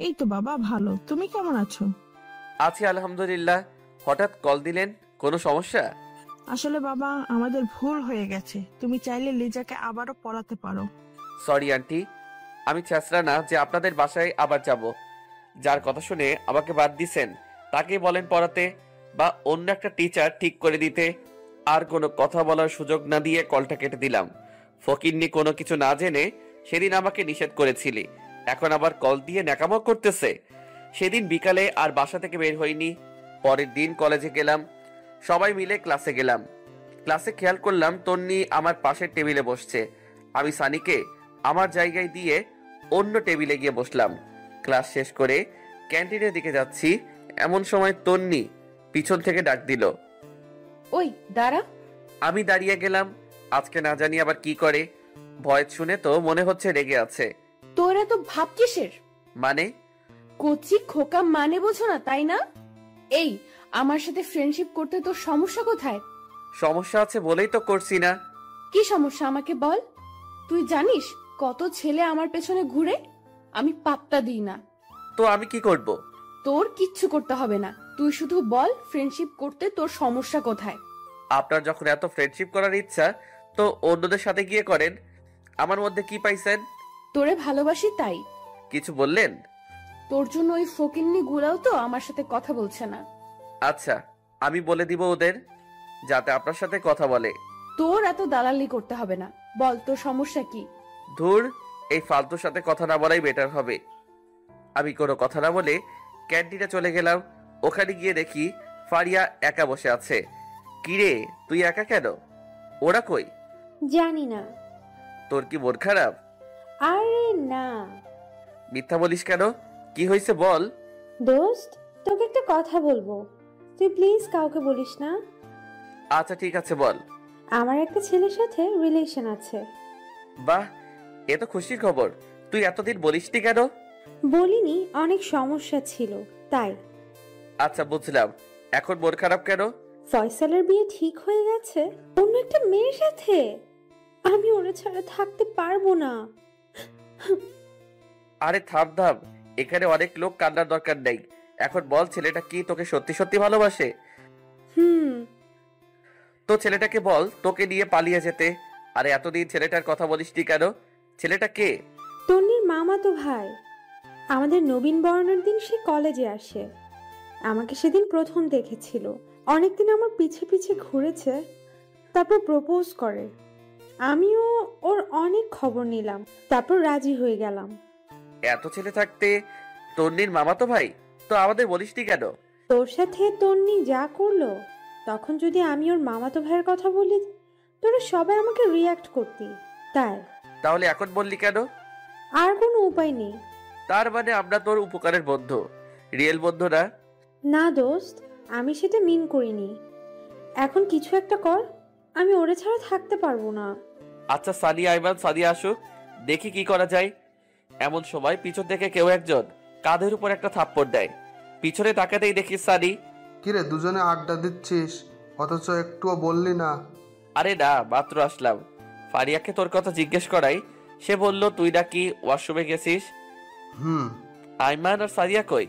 এই তো বাবা ভালো, তুমি কেমন আছো?
আছি আলহামদুলিল্লাহ। হঠাৎ কল দিলেন, কোনো সমস্যা?
আসলে বাবা আমাদের ভুল হয়ে গেছে, তুমি চাইলে লিজাকে আবারও পড়াতে পারো।
সরি আন্টি, আমি ছেঁচড়া না যে আপনাদের বাসায় আবার যাব। যার কথা শুনে আমাকে বাদ দিছেন তাকে বলেন পড়াতে, বা অন্য একটা টিচার ঠিক করে দিতে। আর কোনো কথা বলার সুযোগ না দিয়ে কলটা কেটে দিলাম। ফকিন্নি কোনো কিছু না জেনে সেদিন আমাকে নিষেধ করেছিলি, এখন আবার কল দিয়ে ন্যাকামো করতেছে। সেদিন বিকালে আর বাসা থেকে বের হইনি। পরের দিন কলেজে গেলাম, সবাই মিলে ক্লাসে গেলাম। ক্লাসে খেয়াল করলাম তন্নি আমার পাশের টেবিলে বসছে। আমি সানিকে আমার জায়গায় দিয়ে অন্য টেবিলে গিয়ে বসলাম। ক্লাস শেষ করে ক্যান্টিনের দিকে যাচ্ছি, এমন সময় তন্নি পিছন থেকে ডাক দিল,
ওই দাঁড়া।
আমি দাঁড়িয়ে গেলাম। আজকে না জানি আবার কি করে। ভয় শুনে তো মনে হচ্ছে রেগে আছে।
তোর এত ভাব কিসের?
মানে?
কচি খোকা মানে বোঝো না তাই না? এই আমার সাথে ফ্রেন্ডশিপ করতে তোর সমস্যা কোথায়?
সমস্যা আছে বলেই তো করছি না।
কি সমস্যা আমাকে বল। তুই জানিস কত ছেলে আমার পেছনে ঘুরে? আমি পাত্তা দিই না।
তো আমি কি করব?
তোর কিচ্ছু করতে হবে না, তুই শুধু বল ফ্রেন্ডশিপ করতে তোর সমস্যা কোথায়।
আপনার যখন এত ফ্রেন্ডশিপ করার ইচ্ছা তো অন্যদের সাথে গিয়ে করেন। আমার মধ্যে কি পাইছেন?
তোরে ভালোবাসি তাই।
কিছু বললেন?
তোর জন্য ওই ফকিন্নি গুলাও তো আমার সাথে কথা বলছে না।
আচ্ছা, আমি বলে দিব ওদের যাতে আপনার সাথে কথা বলে।
তোর এত দালালি করতে হবে না, বল তোর সমস্যা কি?
ধুর, এই ফালতুর সাথে কথা না বলাই বেটার হবে। আমি কোনো কথা না বলে ক্যান্টিনে চলে গেলাম। ওখানে গিয়ে দেখি ফারিয়া একা বসে আছে। কিরে তুই একা কেন? ওরা কই?
জানি না।
তোর কি মন খারাপ?
আরে না।
মিথ্যা বলিস কেন? কি হয়েছে বল।
দোস্ত, তোকে একটা কথা বলবো, তুই প্লিজ কাউকে বলিস না।
আচ্ছা ঠিক আছে বল।
আমার একটা ছেলের সাথে রিলেশন আছে।
বাহ, এ তো খুশির খবর। তুই এতদিন বলিসনি কেন?
বলিনি, অনেক সমস্যা ছিল তাই।
আচ্ছা বুঝলাম, এখন মন খারাপ কেন?
ফয়সালের বিয়ে ঠিক হয়ে গেছে অন্য একটা মেয়ের সাথে। আমি ওরা ছাড়া থাকতে পারবো না।
আরে থাম থাম, এখানে অনেক লোক কান্নার দরকার নেই। এখন বল ছেলেটা কি তোকে সত্যি সত্যি ভালোবাসে? তো ছেলেটাকে বল তোকে নিয়ে পালিয়ে যেতে। আরে এতদিন ছেলেটার কথা বলিসনি কেন? ছেলেটা কে?
তন্নির মামাতো ভাই। আমাদের নবীন বরণের দিন সে কলেজে আসে। আমাকে সেদিন প্রথম দেখেছিল, অনেকদিন আমার পিছে পিছে ঘুরেছে, তারপর প্রপোজ করে। আমিও ওর অনেক খবর নিলাম, তারপর রাজি হয়ে গেলাম।
এত ছেলে থাকতে তন্নির মামাতো ভাই? তো আমাদের বলিসনি কেন?
তোর সাথে তন্নি যা করলো, তখন যদি আমি ওর মামাতো ভাইয়ের কথা বলি, তোরা সবাই আমাকে রিয়াক্ট করতি। তাই
তাহলে এখন বললি কেন?
আর কোনো উপায় নেই।
তার মানে আমরা তোর উপকারের বন্ধু, রিয়েল বন্ধু না?
না দোস্ত, আমি সেটা মিন করিনি। এখন কিছু একটা কর, আমি ওরে ছাড়া থাকতে পারবো না।
আচ্ছা সানি আইমান সাদিয়া আসুক, দেখি কি করা যায়। এমন সময় পিছন থেকে কেউ একজন কাঁধের উপর একটা থাপ্পড় দেয়। পিছনে তাকাতেই দেখি সানি।
কিরে দুজনে আড্ডা দিচ্ছিস, অথচ একটুও বললি না?
আরে না, মাত্র আসলাম। ফারিয়াকে তোর কথা জিজ্ঞেস করাই, সে বলল তুই নাকি ওয়াশরুমে গেছিস। আইমান আর সাদিয়া কই?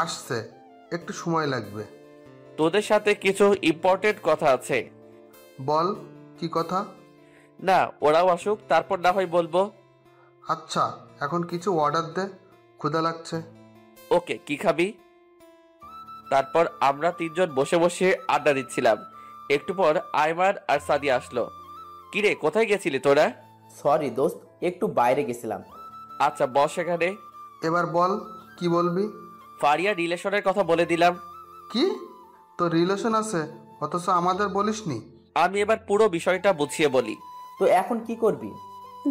আসছে, একটু সময় লাগবে।
তোদের সাথে কিছু ইম্পর্টেন্ট কথা আছে।
বল, কি কথা?
না, ওরাও আসুক, তারপর না হয় বলবো।
আচ্ছা, এখন কিছু অর্ডার দে, ক্ষুধা লাগছে।
ওকে, কি খাবি? তারপর আমরা তিনজন বসে বসে আড্ডা দিচ্ছিলাম। একটু পর আইমান আর সাদিয়া আসলো। কিরে, কোথায় গেছিলি তোরা?
সরি দোস্ত, একটু বাইরে গেছিলাম।
আচ্ছা বস এখানে।
এবার বল, কি বলবি?
ফারিয়া রিলেশনের কথা বলে দিলাম।
কি? তোর রিলেশন আছে, অথচ আমাদের বলিসনি?
আমি এবার পুরো বিষয়টা বুঝিয়ে বলি।
তো এখন কি করবি?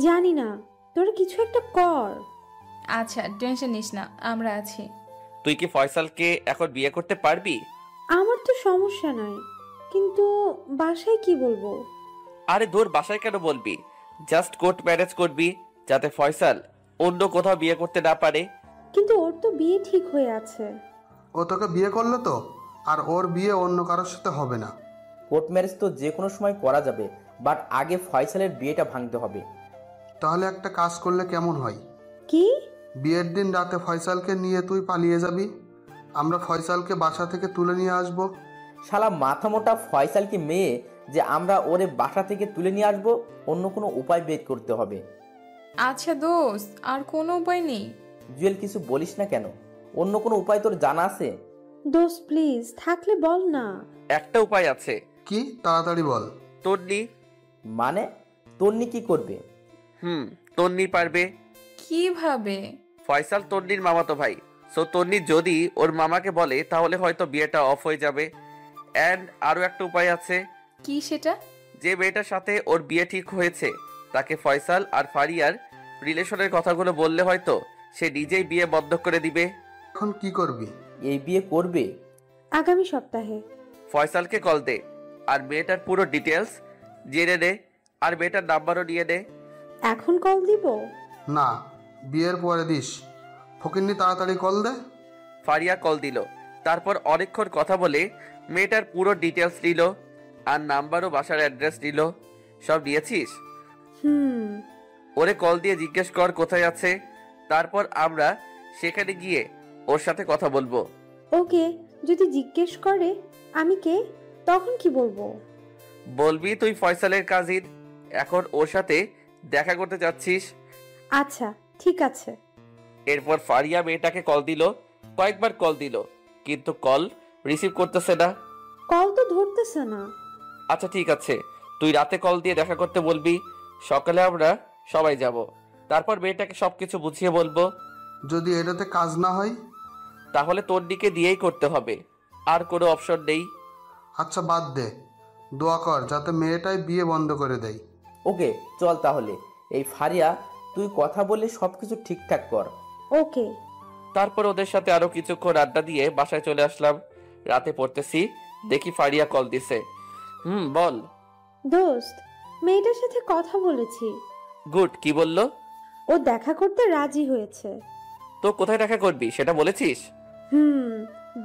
জানি না, তোরা কিছু একটা কর।
আচ্ছা টেনশন নিস না, আমরা আছি।
তুই কি ফয়সালকে এখন বিয়ে করতে পারবি?
আমার তো সমস্যা নাই, কিন্তু বাসায় কি বলবো?
আরে দূর, বাসায় কেন বলবি? জাস্ট কোর্ট ম্যারেজ করবি, যাতে ফয়সাল অন্য কোথাও বিয়ে করতে না পারে।
কিন্তু ওর তো বিয়ে ঠিক হয়ে আছে।
ও তোকে বিয়ে করলো তো, আর ওর বিয়ে অন্য কারোর সাথে হবে না।
কোর্ট ম্যারেজ তো যে কোনো সময় করা যাবে, বাট আগে ফয়সালের বিয়েটা ভাঙতে হবে।
তাহলে একটা কাজ করলে কেমন হয়?
কি?
বিয়ের দিন রাতে ফয়সালকে নিয়ে তুই পালিয়ে যাবি, আমরা ফয়সালকে বাসা থেকে তুলে নিয়ে আসবো।
শালা মাথা মোটা ফয়সাল কি মেয়ে যে আমরা ওরে বাসা থেকে তুলে নিয়ে আসবো? অন্য কোনো উপায় বের করতে হবে।
আচ্ছা দোস্ত, আর কোনো উপায় নেই?
জুয়েল, কিছু বলিস না কেন? অন্য কোনো উপায় তোর জানা আছে?
দোস্ত প্লিজ, থাকলে বল না।
একটা উপায় আছে।
কি? তাড়াতাড়ি বল।
তন্নি।
মানে? তন্নি কি করবে?
তন্নি পারবে।
কিভাবে?
ফয়সাল তন্নির মামাতো ভাই, সো তন্নি যদি ওর মামাকে বলে তাহলে হয়তো বিয়েটা অফ হয়ে যাবে। অ্যান্ড আরো একটা উপায় আছে।
কি সেটা?
যে মেয়েটার সাথে ওর বিয়ে ঠিক হয়েছে তাকে ফয়সাল আর ফারিয়ার রিলেশনের কথাগুলো বললে হয়তো সে নিজেই বিয়ে বন্ধ করে দিবে।
এখন কি করবি?
এই বিয়ে করবে
আগামী সপ্তাহে।
ফয়সালকে কল দে আর মেয়েটার পুরো ডিটেলস জেনে নে, আর মেয়েটার নাম্বারও নিয়ে নে।
এখন কল দিব?
না, বিয়ের পরে দিস। ফকিন্নি, তাড়াতাড়ি কল দে।
ফারিয়া কল দিল। তারপর অনেকক্ষণ কথা বলে মেয়েটার পুরো ডিটেলস নিল, আর নাম্বার ও বাসার অ্যাড্রেস নিল। সব নিয়েছিস? ওরে কল দিয়ে জিজ্ঞেস কর কোথায় আছে, তারপর আমরা সেখানে গিয়ে ওর সাথে কথা বলবো।
ওকে, যদি জিজ্ঞেস করে আমি কে, তখন কি বলবো?
বলবি তুই ফয়সালের কাজিন, এখন ওর সাথে দেখা করতে যাচ্ছিস।
আচ্ছা ঠিক আছে।
এরপর ফারিয়া মেয়েটাকে কল দিল, কয়েকবার কল দিল, কিন্তু কল রিসিভ করতেছে না।
কল তো ধরতেছে না।
আচ্ছা ঠিক আছে, তুই রাতে কল দিয়ে দেখা করতে বলবি, সকালে আমরা সবাই যাব। তারপর মেয়েটাকে সবকিছু বুঝিয়ে বলবো।
যদি এটাতে কাজ না হয়?
তাহলে তোর দিকে দিয়েই করতে হবে, আর কোনো অপশন নেই।
আচ্ছা বাদ দে, দোয়া কর যাতে মেয়েটাই বিয়ে বন্ধ করে দেয়।
ওকে চল তাহলে। এই ফারিয়া, তুই কথা বলে সবকিছু ঠিকঠাক কর।
ওকে।
তারপর ওদের সাথে আরো কিছুক্ষণ আড্ডা দিয়ে বাসায় চলে আসলাম। রাতে পড়তেছি, দেখি ফারিয়া কল দিছে। বল।
দোস্ত, মেয়েটার সাথে কথা বলেছি।
গুড, কি বললো?
ও দেখা করতে রাজি হয়েছে।
তো কোথায় দেখা করবি সেটা বলেছিস?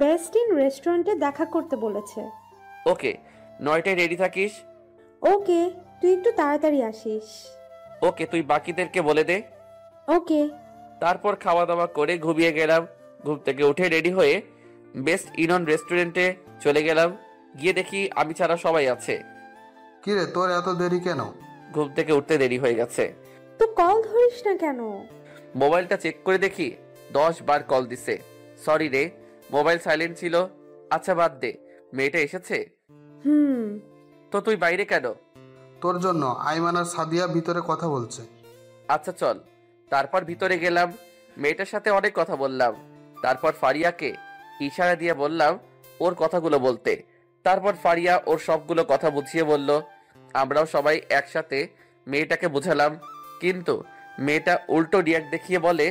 বেস্ট ইন রেস্টুরেন্টে দেখা করতে বলেছে।
ওকে, 9টায় রেডি থাকিস।
ওকে, তুই একটু তাড়াতাড়ি আসিস।
ওকে, তুই বাকিদেরকে বলে দে।
ওকে।
তারপর খাওয়া দাওয়া করে ঘুমিয়ে গেলাম। ঘুম থেকে উঠে রেডি হয়ে বেস্ট ইন রেস্টুরেন্টে চলে গেলাম। গিয়ে দেখি আমি ছাড়া সবাই আছে।
কিরে, তোর এত দেরি কেন?
ঘুম থেকে উঠতে দেরি হয়ে গেছে।
তো কল ধরিস না কেন?
মোবাইলটা চেক করে দেখি 10 বার কল দিছে। সরি রে, মোবাইল সাইলেন্ট ছিল। আচ্ছা বাদ দে, মেয়েটা এসেছে? তো তুই বাইরে কেন?
তোর জন্য। আইমান আর সাদিয়া ভিতরে কথা বলছে।
আচ্ছা চল। তারপর ভিতরে গেলাম। মেয়েটার সাথে অনেক কথা বললাম। তারপর ফারিয়াকে ইশারা দিয়ে বললাম ওর কথাগুলো বলতে। তারপর ফারিয়া ওর সবগুলো কথা বুঝিয়ে বলল। আমরাও সবাই একসাথে মেয়েটাকে বোঝালাম, কিন্তু মেয়েটা উল্টো রিয়াক্ট দেখিয়ে বলে,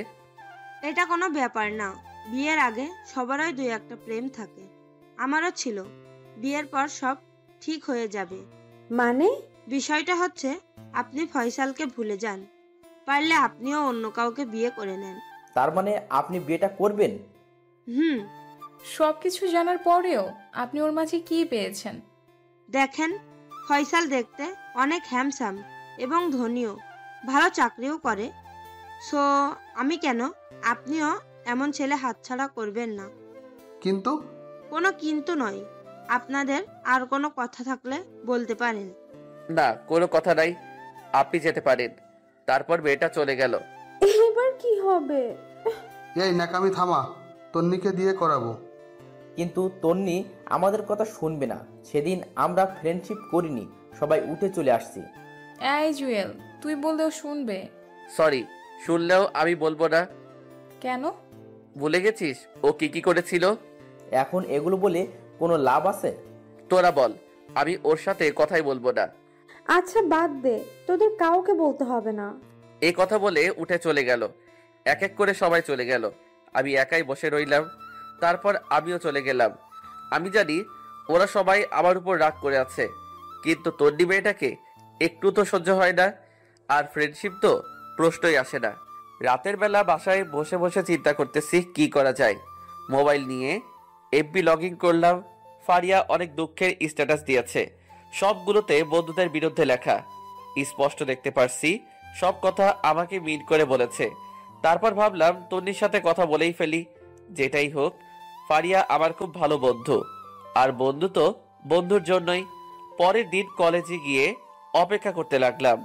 এটা কোনো ব্যাপার না, বিয়ের আগে সবারই দুই একটা প্রেম থাকে, আমারও ছিল, বিয়ের পর সব ঠিক হয়ে যাবে।
মানে?
বিষয়টা হচ্ছে আপনি ফয়সালকে ভুলে যান, পারলে আপনিও অন্য কাউকে বিয়ে করে নেন।
তার মানে আপনি বিয়েটা করবেন?
হুম।
সবকিছু জানার পরেও আপনি ওর মাঝে কি পেয়েছেন?
দেখেন, ফয়সাল দেখতে অনেক হ্যান্ডসাম এবং ধনীও, ভালো চাকরিও করে। সো আমি কেন, আপনিও এমন ছেলে হাতছাড়া করবেন না।
কিন্তু
কোনো কিন্তু নয়, আপনাদের আর কোনো কথা থাকলে বলতে পারেন।
না, কোনো কথা নাই, আপনি যেতে পারেন। তারপর মেয়েটা চলে গেল।
এবার কি হবে?
এই ন্যাকামি থামা, তন্নিকে দিয়ে করাবো।
কিন্তু তন্নি আমাদের কথা শুনবে না। সেদিন আমরা ফ্রেন্ডশিপ করিনি, সবাই উঠে চলে আসছি।
এই জুয়েল, তুই বললেও শুনবে।
সরি, শুনলেও আমি বলবো না।
কেন?
ভুলে গেছিস ও কি কি করেছিল?
এখন এগুলো বলে কোনো লাভ আছে?
তোরা বল, আমি ওর সাথে কথাই বলবো না।
আচ্ছা বাদ দে, তোদের কাউকে বলতে হবে না।
এই কথা বলে উঠে চলে গেল। এক এক করে সবাই চলে গেল, আমি একাই বসে রইলাম। তারপর আমিও চলে গেলাম। আমি জানি ওরা সবাই আমার উপর রাগ করে আছে, কিন্তু তন্নি মেয়েটাকে একটু তো সহ্য হয় না, আর ফ্রেন্ডশিপ তো প্রশ্নই আসে না। রাতের বেলা বাসায় বসে বসে চিন্তা করতেছি কি করা যায়। মোবাইল নিয়ে এফবি লগ ইন করলাম। ফারিয়া অনেক দুঃখের স্ট্যাটাস দিয়েছে, সবগুলোতে বন্ধুদের বিরুদ্ধে লেখা। স্পষ্ট দেখতে পারছি সব কথা আমাকে মিন করে বলেছে। তারপর ভাবলাম তন্নির সাথে কথা বলেই ফেলি। যেটাই হোক, ফারিয়া আমার খুব ভালো বন্ধু, আর বন্ধু তো বন্ধুর জন্যই। পরের দিন কলেজে গিয়ে অপেক্ষা করতে লাগলাম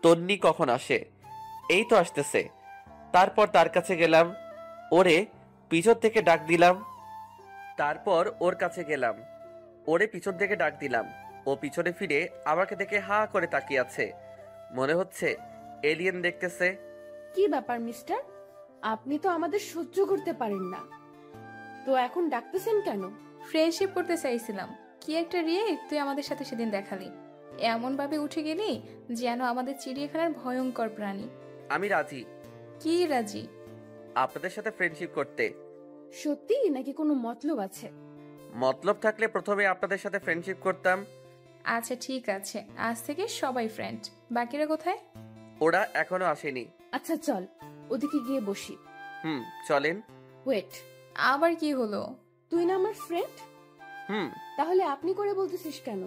তন্নি কখন আসে। এই তো আসতেছে। তারপর তার কাছে গেলাম, ওরে পিছন থেকে ডাক দিলাম। ও পিছনে ফিরে আমাকে দেখে হা করে তাকিয়ে আছে, মনে হচ্ছে এলিয়েন দেখতেছে।
কি ব্যাপার মিস্টার, আপনি তো আমাদের সহ্য করতে পারেন না, তো এখন ডাকতেছেন কেন?
ফ্রেন্ডশিপ করতে চাইছিলাম, কি একটা রিয়েক্ট তুই আমাদের সাথে সেদিন দেখালি। এমন ভাবে উঠে গেলি যেন আমাদের চিড়িয়াখানার ভয়ঙ্কর প্রাণী।
আমি রাজি।
কি রাজি?
আপনাদের সাথে ফ্রেন্ডশিপ করতে।
সত্যি নাকি কোনো মতলব আছে?
মতলব থাকলে প্রথমে আপনাদের সাথে ফ্রেন্ডশিপ করতাম।
আচ্ছা ঠিক আছে, আজ থেকে সবাই ফ্রেন্ড। বাকিরা কোথায়?
ওরা এখনো আসেনি।
আচ্ছা চল ওদিকে গিয়ে বসি।
চলেন।
ওয়েট,
আবার কি হলো?
তুই না আমার ফ্রেন্ড, তাহলে আপনি করে বলতেছিস কেন?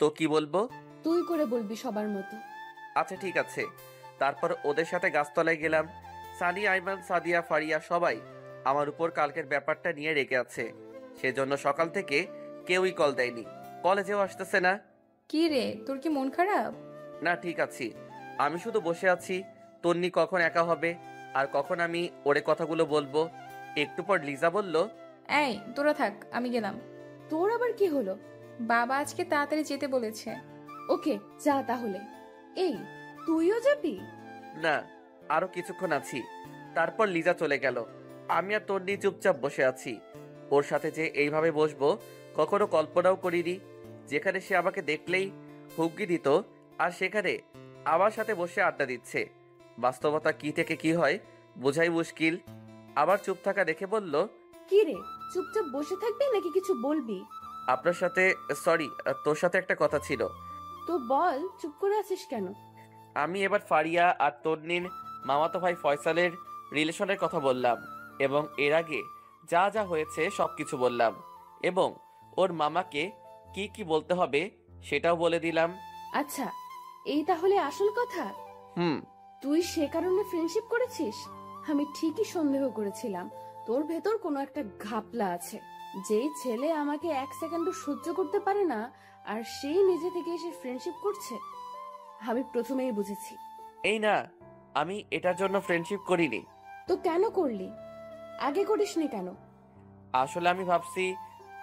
তো কি বলবো?
তুই করে বলবি সবার মতো।
আচ্ছা ঠিক আছে। তারপর ওদের সাথে গাছতলায় গেলাম। সানি, আইমান, সাদিয়া, ফারিয়া সবাই আমার উপর কালকের ব্যাপারটা নিয়ে রেগে আছে। সেজন্য সকাল থেকে কেউই কল দেয়নি, কলেজেও আসতেছে না।
কি রে, তোর কি মন খারাপ?
না, ঠিক আছি। আমি শুধু বসে আছি, তন্নি কখন একা হবে আর কখন আমি ওরে কথাগুলো বলবো। একটু পর লিজা বলল,
এই তোরা থাক, আমি গেলাম।
তোর আবার কি হলো?
বাবা আজকে তাড়াতাড়ি যেতে বলেছে।
ওকে যা তাহলে। এই তুইও যাবি?
না, আরো কিছুক্ষণ আছি। তারপর লিজা চলে গেল। আমি আর তন্নি চুপচাপ বসে আছি। ওর সাথে যে এইভাবে বসবো কখনো কল্পনাও করিনি। যেখানে সে আমাকে দেখলেই হুমকি দিত, আর সেখানে আমার সাথে বসে আড্ডা দিচ্ছে। বাস্তবতা কি থেকে কি হয় বোঝাই মুশকিল। আবার চুপ থাকা দেখে বলল,
কি রে, চুপচাপ বসে থাকবি নাকি কিছু বলবি?
আপনার সাথে, সরি, তোর সাথে একটা কথা ছিল।
তো বল, চুপ করে আছিস কেন?
আমি এবার ফারিয়া আর তন্নির মামাতো ভাই ফয়সালের রিলেশনের কথা বললাম, এবং এর আগে যা যা হয়েছে সবকিছু বললাম, এবং ওর মামাকে কি কি বলতে হবে সেটাও বলে দিলাম।
আচ্ছা, এই তাহলে আসল কথা? তুই সে কারণে ফ্রেন্ডশিপ করেছিস? আমি ঠিকই সন্দেহ করেছিলাম তোর ভেতর কোনো একটা ঘাপলা আছে। যেই ছেলে আমাকে এক সেকেন্ডও সহ্য করতে পারে না, আর সেই নিজে থেকে এসে ফ্রেন্ডশিপ করছে, আমি প্রথমেই বুঝেছি।
এই না, আমি এটার জন্য ফ্রেন্ডশিপ করিনি।
তো কেন করলি? আগে করিসনি কেন?
আসলে আমি ভাবছি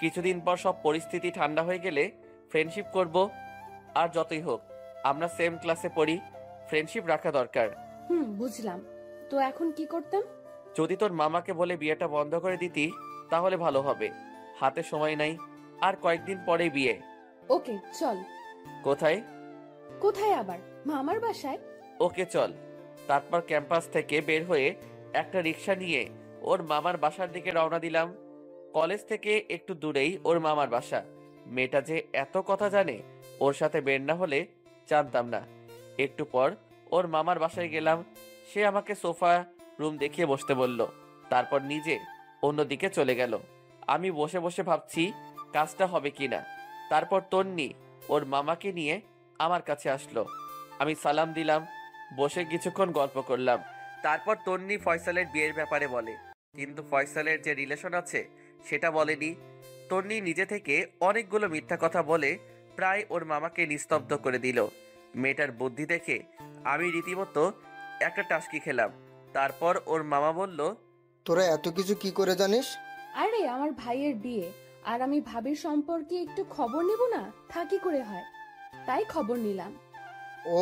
কিছুদিন পর সব পরিস্থিতি ঠান্ডা হয়ে গেলে ফ্রেন্ডশিপ করব। আর যতই হোক আমরা সেম ক্লাসে পড়ি, ফ্রেন্ডশিপ রাখা দরকার।
বুঝলাম। তো এখন কি করতাম?
যদি তোর মামাকে বলে বিয়েটা বন্ধ করে দিতি তাহলে ভালো হবে। হাতে সময় নাই, আর কয়েকদিন পরে বিয়ে।
ওকে চল।
কোথায়?
কোথায় আবার? মামার বাসায়।
ওকে চল। তারপর ক্যাম্পাস থেকে বের হয়ে একটা রিক্সা নিয়ে ওর মামার বাসার দিকে রওনা দিলাম। কলেজ থেকে একটু দূরেই ওর মামার বাসা। মেয়েটা যে এত কথা জানে, ওর সাথে বের না হলে জানতাম না। একটু পর ওর মামার বাসায় গেলাম। সে আমাকে সোফা রুম দেখিয়ে বসতে বলল, তারপর নিজে অন্যদিকে চলে গেল। আমি বসে বসে ভাবছি কাজটা হবে কিনা। তারপর তন্নি ওর মামাকে নিয়ে আমার কাছে আসলো। আমি সালাম দিলাম, বসে কিছুক্ষণ গল্প করলাম। তারপর তন্নি ফয়সালের বিয়ের ব্যাপারে বলে, কিন্তু ফয়সালের যে রিলেশন আছে সেটা বলেনি। তন্নি নিজে থেকে অনেকগুলো মিথ্যা কথা বলে প্রায় ওর মামাকে নিস্তব্ধ করে দিল। মেয়েটার বুদ্ধি দেখে আমি রীতিমতো একটা টাস্কি খেলাম। তারপর ওর মামা বলল,
তোরা এত কিছু কি করে জানিস?
আরে আমার ভাইয়ের বিয়ে, আর আমি ভাবির সম্পর্কে একটু খবর নেব না, থাকি করে হয়, তাই খবর নিলাম।
ও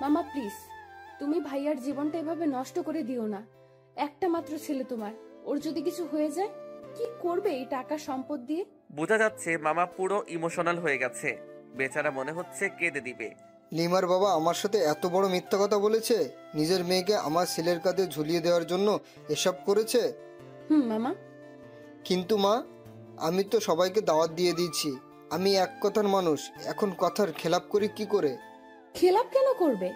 মামা প্লিজ, তুমি ভাইয়ার জীবনটা এভাবে নষ্ট করে দিও না। একটা মাত্র ছেলে তোমার, ওর যদি কিছু হয়ে যায় কি করবে এই টাকা সম্পদ দিয়ে?
বোঝা যাচ্ছে মামা পুরো ইমোশনাল হয়ে গেছে। বেচারা মনে হচ্ছে কেঁদে দিবে।
লিমার বাবা আমার সাথে এত বড় মিথ্যা কথা বলেছে? নিজের মেয়েকে আমার ছেলের কাঁধে ঝুলিয়ে দেওয়ার জন্য এসব করেছে?
মামা।
কিন্তু মা, আমি তো সবাইকে দাওয়াত দিয়ে দিয়েছি। আমি এক কথার মানুষ, এখন কথার খেলাপ করি কি করে?
খেলাপ কেন করবে?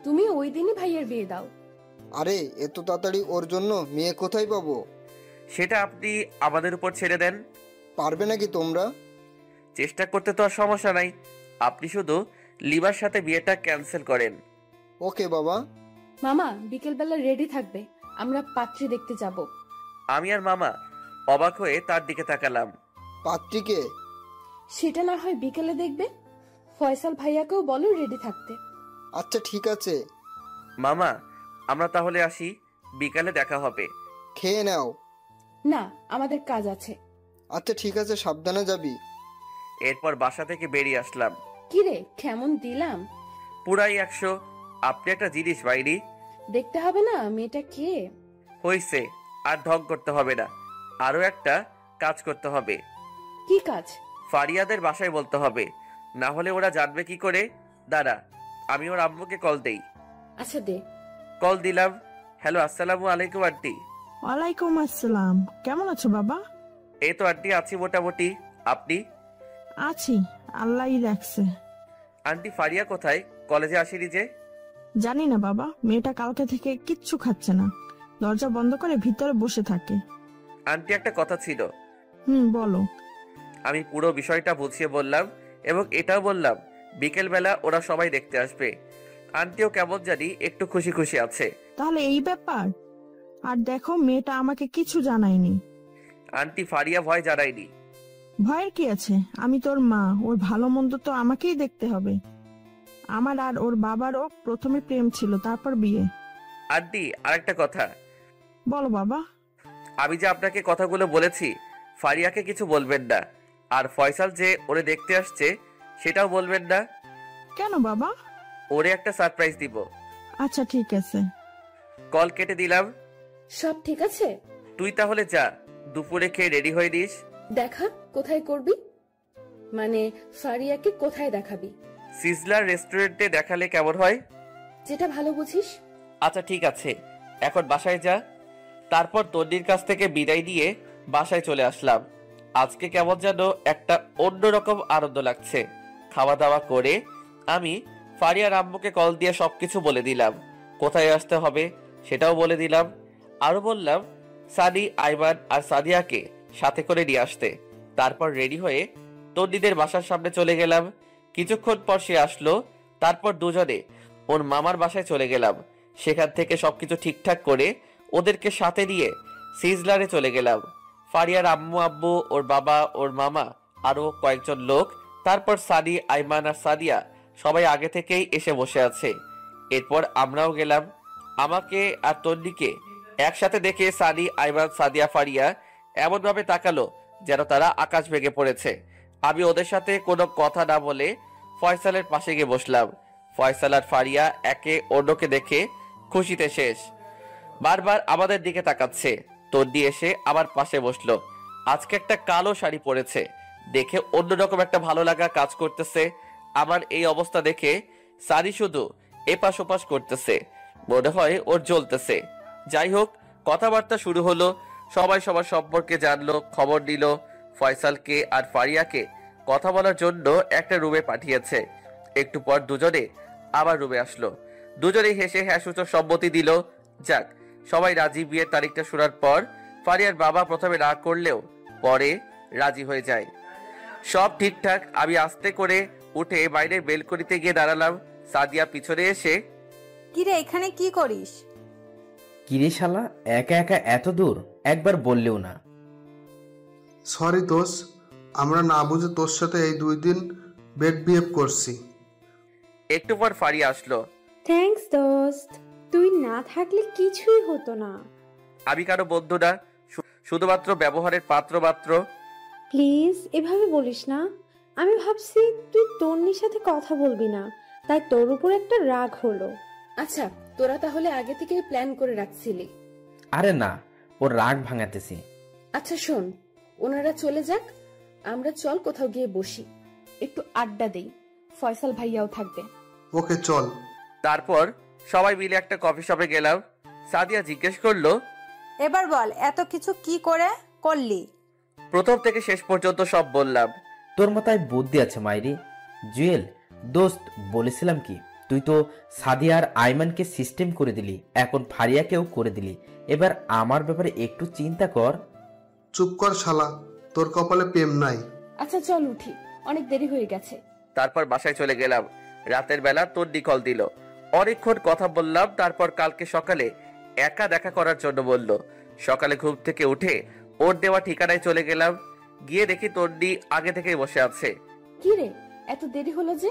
তুমি ওই দিনই ভাইয়ের বিয়ে দাও।
আরে এত তাড়াতাড়ি ওর জন্য মেয়ে কোথায় পাবো?
সেটা আপনি আমাদের উপর ছেড়ে দেন।
পারবে নাকি তোমরা?
চেষ্টা করতে তো আর সমস্যা নাই। আপনি শুধু লিবার সাথে বিয়েটা ক্যান্সেল করেন।
ওকে বাবা।
মামা বিকেলবেলা রেডি থাকবে, আমরা পাত্রী দেখতে যাব।
আমি আর মামা অবাক হয়ে তার দিকে তাকালাম।
পাত্রীকে?
সেটা না হয় বিকেলে দেখবে। ফয়সাল ভাইয়াকেও বলো রেডি থাকতে।
আচ্ছা ঠিক আছে।
মামা আমরা তাহলে আসি, বিকালে দেখা হবে।
খেয়ে নাও।
না, আমাদের কাজ আছে।
আচ্ছা ঠিক আছে, সাবধানে যাবি।
এরপর বাসা থেকে বেরিয়ে আসলাম।
কিরে কেমন দিলাম?
পুরাই 100। আপনি একটা জিনিস বাইরি।
দেখতে হবে না মেয়েটা কে?
হইছে, আর ঢং করতে হবে না। আরো একটা কাজ করতে হবে।
কি কাজ?
ফারিয়াদের বাসায় বলতে হবে, না হলে ওরা জানবে কি করে। দাঁড়া, আমি ওর আম্মুকে কল দেই।
আচ্ছা দে।
কল দিলাম। হ্যালো, আসসালামু আলাইকুম আন্টি।
ওয়ালাইকুম আসসালাম। কেমন আছো বাবা?
এই তো আন্টি, আছি মোটামুটি। আপনি?
আছি, আল্লাহই রাখছে।
আন্টি ফারিয়া কোথায়? কলেজে আসেনি যে?
জানি না বাবা, মেয়েটা কালকে থেকে কিচ্ছু খাচ্ছে না, দরজা বন্ধ করে ভিতরে বসে থাকে।
আন্টি একটা কথা ছিল।
বলো।
আমি পুরো বিষয়টা বুঝিয়ে বললাম এবং এটাও বললাম বিকেল বেলা ওরা সবাই দেখতে আসবে। আন্টিও কেমন জানি একটু খুশি খুশি আছে।
তাহলে এই ব্যাপার? আর দেখো, মেয়েটা আমাকে কিছু জানায়নি।
আন্টি ফারিয়া ভয় জানায়নি।
ভয়ের কি আছে? আমি তোর মা, ওর ভালো মন্দ তো আমাকেই দেখতে হবে। আমার আর ওর বাবারও প্রথমে প্রেম ছিল, তারপর বিয়ে।
আন্টি আরেকটা কথা।
বলো বাবা।
আমি যে আপনাকে কথাগুলো বলেছি, ফারিয়াকে কিছু বলবেন না। আর ফয়সাল যে ওরে দেখতে আসছে সেটাও বলবেন না।
কেন বাবা?
ওরে একটা সারপ্রাইজ দিব।
আচ্ছা ঠিক আছে।
কল কেটে দিলাম।
সব ঠিক আছে?
তুই তাহলে যা, দুপুরে খেয়ে রেডি হয়ে দিস।
দেখা কোথায় করবি? মানে ফারিয়াকে কোথায় দেখাবি?
সিজলার রেস্টুরেন্টে দেখালে কেমন হয়?
যেটা ভালো বুঝিস।
আচ্ছা ঠিক আছে, এখন বাসায় যা। তারপর তন্নির কাছ থেকে বিদায় দিয়ে বাসায় চলে আসলাম। আজকে কেমন যেন একটা অন্যরকম আনন্দ লাগছে। খাওয়া দাওয়া করে আমি ফারিয়ার আম্মুকে কল দিয়ে সবকিছু বলে দিলাম। কোথায় আসতে হবে সেটাও বলে দিলাম। আরো বললাম সানি, আইমান আর সাদিয়াকে সাথে করে নিয়ে আসতে। তারপর রেডি হয়ে তন্নিদের বাসার সামনে চলে গেলাম। কিছুক্ষণ পর সে আসলো। তারপর দুজনে ওর মামার বাসায় চলে গেলাম। সেখান থেকে সবকিছু ঠিকঠাক করে ওদেরকে সাথে নিয়ে সিজলারে চলে গেলাম। ফারিয়ার আম্মু আব্বু, ওর বাবা, ওর মামা, আরো কয়েকজন লোক, তারপর সানি, আইমান আর সাদিয়া সবাই আগে থেকেই এসে বসে আছে। এরপর আমরাও গেলাম। আমাকে আর তন্নিকে একসাথে দেখে সানি, আইমান, সাদিয়া, ফারিয়া এমন ভাবে তাকালো যেন তারা আকাশ ভেঙে পড়েছে। আমি ওদের সাথে কোনো কথা না বলে ফয়সালের পাশে গিয়ে বসলাম। ফয়সাল আর ফারিয়া একে অন্যকে দেখে খুশিতে শেষ। বারবার আমাদের দিকে তাকাচ্ছে। তন্নি এসে আমার পাশে বসলো। আজকে একটা কালো শাড়ি পরেছে দেখে অন্যরকম একটা ভালো লাগা কাজ করতেছে। আমার এই অবস্থা দেখে সানি শুধু এপাশ ওপাশ করতেছে, মনে হয় ওর জ্বলতেছে। যাই হোক, কথাবার্তা শুরু হলো। সবাই সবার সম্পর্কে জানলো, খবর নিল। ফয়সালকে আর ফারিয়াকে কথা বলার জন্য একটা রুমে পাঠিয়েছে। একটু পর দুজনে আবার রুমে আসলো। দুজনেই হেসে হ্যাঁসূচক সম্মতি দিল। যাক, সবাই রাজি। বিয়ের তারিখটা শোনার পর ফারিয়ার বাবা প্রথমে না করলেও পরে রাজি হয়ে যায়। সব ঠিকঠাক। আমি আস্তে করে উঠে বাইরের বেলকনিতে গিয়ে দাঁড়ালাম। সাদিয়া পিছনে এসে,
কিরে এখানে কি করিস?
কিরে শালা, একা একা এত দূর, একবার বললেও না।
সরি দোষ, আমরা না বুঝে তোর সাথে এই 2 দিন বেড বিহেভ করছি।
একটু পর ফারিয়া আসলো।
থ্যাঙ্কস দোস্ত, তুই না থাকলে কিছুই হতো না।
আমি কারো বন্ধু না, শুধুমাত্র ব্যবহারের পাত্র মাত্র।
প্লিজ এভাবে বলিস না। আমি ভাবছি তুই তন্নির সাথে কথা বলবি না, তাই তোর উপর একটা রাগ হলো।
আচ্ছা, তোরা তাহলে আগে থেকে প্ল্যান করে রাখছিলি?
আরে না, ওর রাগ ভাঙাতেছি।
আচ্ছা শোন, ওনারা চলে যাক, আমরা চল কোথাও গিয়ে বসি, একটু আড্ডা দেই। ফয়সাল ভাইয়াও থাকবে।
ওকে চল।
তারপর সবাই মিলে একটা কফি শপে গেলাম। সাদিয়া জিজ্ঞেস করলো,
এবার বল এত কিছু কি করে করলি?
প্রথম থেকে শেষ পর্যন্ত সব বললাম।
তোর মাথায় বুদ্ধি আছে মাইরি। জুয়েল দোস্ত, বলেছিলাম কি, তুই তো সাদিয়া আর আইমানকে সিস্টেম করে দিলি, এখন ফারিয়াকেও করে দিলি। এবার আমার ব্যাপারে একটু চিন্তা কর।
চুপ কর শালা, তোর কপালে প্রেম নাই।
আচ্ছা চল উঠি, অনেক দেরি হয়ে গেছে।
তারপর বাসায় চলে গেলাম। রাতের বেলা তন্নি কল দিল। অনেকক্ষণ কথা বললাম। তারপর কালকে সকালে একা দেখা করার জন্য বলল। সকালে ঘুম থেকে উঠে ওর দেওয়া ঠিকানায় চলে গেলাম। গিয়ে দেখি তন্নি আগে থেকেই বসে আছে।
কি রে, এত দেরি হলো যে?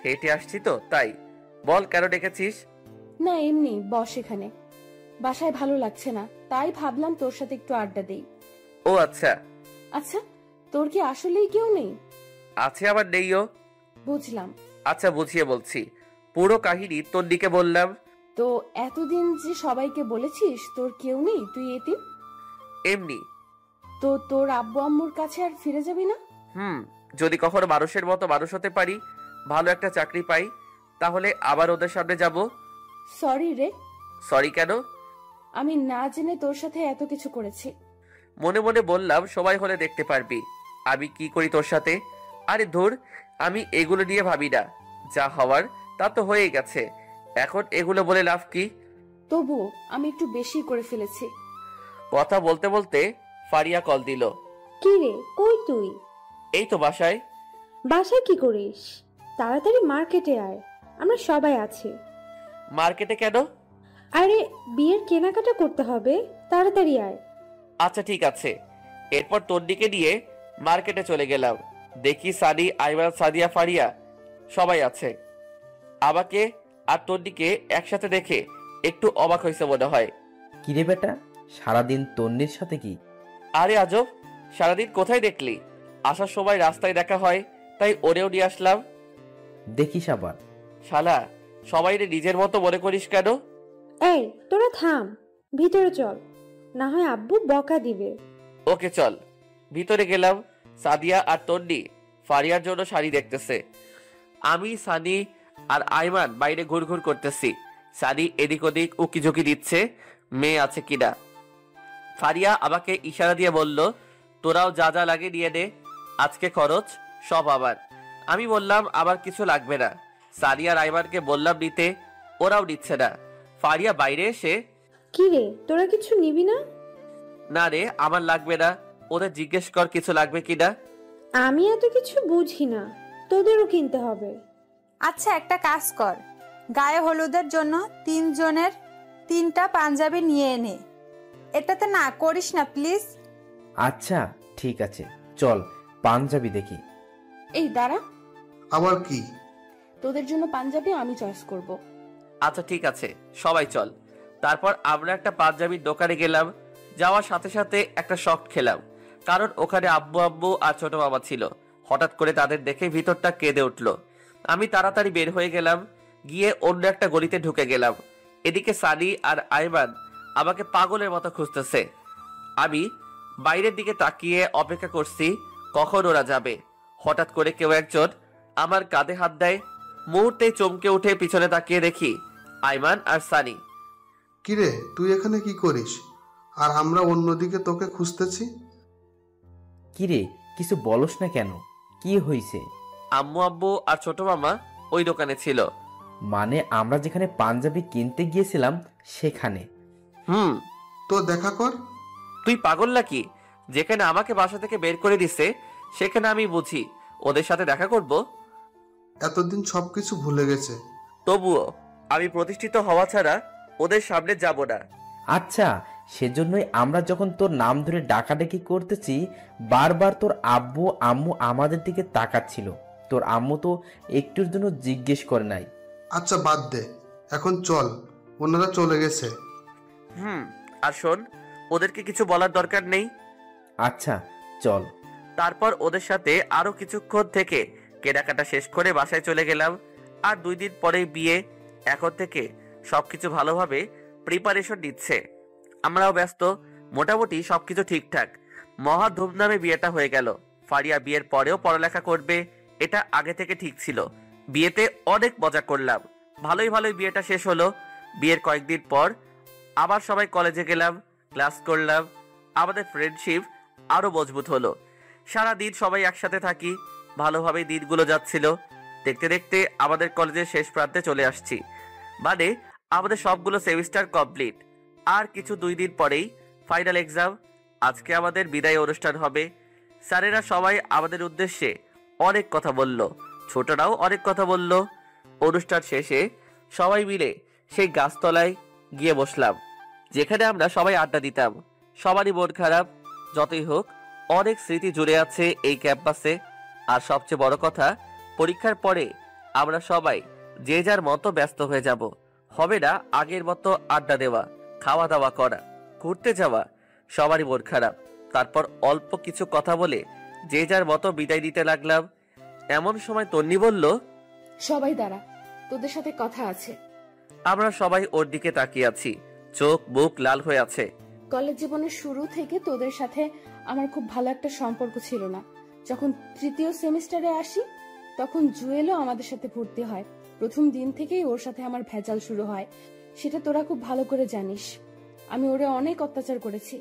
হেঁটে আসছি তো তাই। বল, কেন ডেকেছিস?
না এমনি, বস এখানে। বাসায় ভালো লাগছে না, তাই ভাবলাম তোর সাথে একটু আড্ডা দেই।
ও আচ্ছা।
আচ্ছা, তোর কি আসলেই কেউ নেই?
আছে, আবার নেইও।
বুঝলাম।
আচ্ছা বুঝিয়ে বলছি। পুরো কাহিনী তন্নিকে বললাম।
তো এতদিন যে সবাইকে বলেছিস তোর কেউ নেই, তুই এতিম?
এমনি।
তো তোর আব্বু আম্মুর কাছে আর ফিরে যাবি না?
যদি কখনো মানুষের মতো মানুষ হতে পারি, ভালো একটা চাকরি পাই, তাহলে আবার ওদের সামনে যাব।
সরি রে।
সরি কেন?
আমি না জেনে তোর সাথে এত কিছু করেছি।
মনে মনে বললাম, সবাই হলে দেখতে পারবি আমি কি করি তোর সাথে। আরে ধুর, আমি এগুলো নিয়ে ভাবি না। যা হওয়ার তা তো হয়েই গেছে, এখন এগুলো বলে লাভ কি?
তবু আমি একটু বেশি করে ফেলেছি।
কথা বলতে বলতে ফারিয়া কল দিল।
কি রে, কই তুই?
এই তো বাসায়।
বাসায় কি করিস? তাড়াতাড়ি মার্কেটে আয়, আমরা সবাই আছি।
মার্কেটে কেন?
আরে বিয়ের কেনাকাটা করতে হবে, তাড়াতাড়ি আয়।
আচ্ছা ঠিক আছে। এরপর তন্নিকে নিয়ে মার্কেটে চলে গেলাম। দেখি সানি, আইমান, সাদিয়া, ফারিয়া সবাই আছে। আমাকে আর তন্নিকে একসাথে দেখে একটু অবাক হয়েছে মনে হয়।
কিরে বেটা, সারাদিন তন্নির সাথে কি?
আরে আজব, সারাদিন কোথায় দেখলি? আসার সময় রাস্তায় দেখা হয়, তাই ওরেও নিয়ে আসলাম।
দেখিস আবার।
শালা, সবাই নিজের মতো মনে করিস কেন?
এই তোরা থাম, ভিতরে চল, না হয় আব্বু বকা দিবে।
ওকে চল। ভিতরে গেলাম। সাদিয়া আর তন্নি ফারিয়ার জন্য শাড়ি দেখতেছে। আমি, সানি আর আইমান বাইরে ঘুরঘুর করতেছি। সানি এদিক ওদিক উকিঝুঁকি দিচ্ছে মেয়ে আছে কিনা। ফারিয়া আমাকে ইশারা দিয়ে বলল, তোরাও যা যা লাগে নিয়ে নে, আজকে খরচ সব আবার। আমি বললাম আমার কিছু লাগবে না। সানি আর আইমানকে বললাম নিতে, ওরাও নিচ্ছে না। ফারিয়া বাইরে এসে,
কি রে, তোরা কিছু নিবি না?
না রে, আমার লাগবে না, ওদের জিজ্ঞেস কর কিছু লাগবে কিনা।
আমি এত কিছু বুঝি না, তোদেরও কিনতে হবে।
আচ্ছা একটা কাজ কর, গায়ে হলুদের জন্য 3 জনের 3টা পাঞ্জাবি নিয়ে এনে। এটাতে না করিস না প্লিজ।
আচ্ছা ঠিক আছে, চল পাঞ্জাবি দেখি।
এই দাঁড়া,
আবার কি?
তোদের জন্য পাঞ্জাবি আমি চয়েস করব।
আচ্ছা ঠিক আছে, সবাই চল। তারপর আমরা একটা পাঞ্জাবির দোকানে গেলাম। যাওয়ার সাথে সাথে একটা শক খেলাম, কারণ ওখানে আব্বু আব্বু আর ছোট মামা ছিল। হঠাৎ করে তাদের দেখে ভিতরটা কেঁদে উঠলো। আমি তাড়াতাড়ি বের হয়ে গেলাম, গিয়ে অন্য একটা গলিতে ঢুকে গেলাম। এদিকে সানি আর আইমান আমাকে পাগলের মতো খুঁজতেছে। আমি বাইরের দিকে তাকিয়ে অপেক্ষা করছি কখন ওরা যাবে। হঠাৎ করে কেউ একজন আমার কাঁধে হাত দেয়। মুহূর্তেই চমকে উঠে পিছনে তাকিয়ে দেখি আইমান আর সানি।
কিরে, তুই এখানে কি করিস? আর আমরা অন্যদিকে তোকে খুঁজতেছি।
কিরে, কিছু বলস না কেন? কি হয়েছে?
আম্মু আব্বু আর ছোট মামা ওই দোকানে ছিল।
মানে আমরা যেখানে পাঞ্জাবি কিনতে গিয়েছিলাম সেখানে?
তো দেখা কর।
তুই পাগল নাকি? যেখানে আমাকে বাসা থেকে বের করে দিছে সেখানে আমি বুঝি ওদের সাথে দেখা করব?
এতদিন সবকিছু ভুলে গেছে।
তবুও আমি প্রতিষ্ঠিত হওয়া ছাড়া ওদের সামনে যাব না।
আচ্ছা, সেজন্যই আমরা যখন তোর নাম ধরে ডাকাডাকি করতেছি বারবার তোর আব্বু আম্মু আমাদের দিকে তাকাচ্ছিল। তোর আম্মু তো একটুর জন্য জিজ্ঞেস করে নাই।
আচ্ছা বাদ দে, এখন চল, ওনারা চলে গেছে।
আর শোন, ওদেরকে কিছু বলার দরকার নেই।
আচ্ছা চল।
তারপর ওদের সাথে আরো কিছুক্ষণ থেকে কেনাকাটা শেষ করে বাসায় চলে গেলাম। আর 2 দিন পরেই বিয়ে। এখন থেকে সবকিছু ভালোভাবে প্রিপারেশন নিচ্ছে। আমরাও ব্যস্ত, মোটামুটি সবকিছু ঠিকঠাক। মহা ধুমধামে বিয়েটা হয়ে গেল। ফারিয়া বিয়ের পরেও পড়ালেখা করবে, এটা আগে থেকে ঠিক ছিল। বিয়েতে অনেক মজা করলাম। ভালোই বিয়েটা শেষ হলো। বিয়ের কয়েকদিন পর আবার সবাই কলেজে গেলাম, ক্লাস করলাম। আমাদের ফ্রেন্ডশিপ আরো মজবুত হলো। সারাদিন সবাই একসাথে থাকি, ভালোভাবে দিনগুলো যাচ্ছিল। দেখতে দেখতে আমাদের কলেজের শেষ প্রান্তে চলে আসছি। মানে আমাদের সবগুলো সেমিস্টার কমপ্লিট। আর কিছু 2 দিন পরেই ফাইনাল এক্সাম। আজকে আমাদের বিদায় অনুষ্ঠান হবে। স্যারেরা সবাই আমাদের উদ্দেশ্যে অনেক কথা বলল, ছোটরাও অনেক কথা বলল। অনুষ্ঠান শেষে সবাই মিলে সেই গাছতলায় গিয়ে বসলাম, যেখানে আমরা সবাই আড্ডা দিতাম। সবারই মন খারাপ। যতই হোক, অনেক স্মৃতি জুড়ে আছে এই ক্যাম্পাসে। আর সবচেয়ে বড় কথা, পরীক্ষার পরে আমরা সবাই যে যার মতো ব্যস্ত হয়ে যাব। হবে না আগের মতো আড্ডা দেওয়া, খাওয়া দাওয়া করা, ঘুরতে যাওয়া। সবারই মন খারাপ। তারপর অল্প কিছু কথা বলে যে যার মতো বিদায় দিতে লাগলাম। এমন সময় তন্নি বলল,
সবাই দাঁড়া, তোদের সাথে কথা আছে।
আমরা সবাই ওর দিকে তাকিয়ে আছি। চোখ মুখ লাল হয়ে আছে।
কলেজ জীবনের শুরু থেকে তোদের সাথে আমার খুব ভালো একটা সম্পর্ক ছিল না। যখন 3য় সেমিস্টারে আসি তখন জুয়েলও আমাদের সাথে ভর্তি হয়। প্রথম দিন থেকেই ওর সাথে আমার ভেজাল শুরু হয়। সেটা তোরা খুব ভালো করে জানিস। আমি ওরে অনেক অত্যাচার করেছি,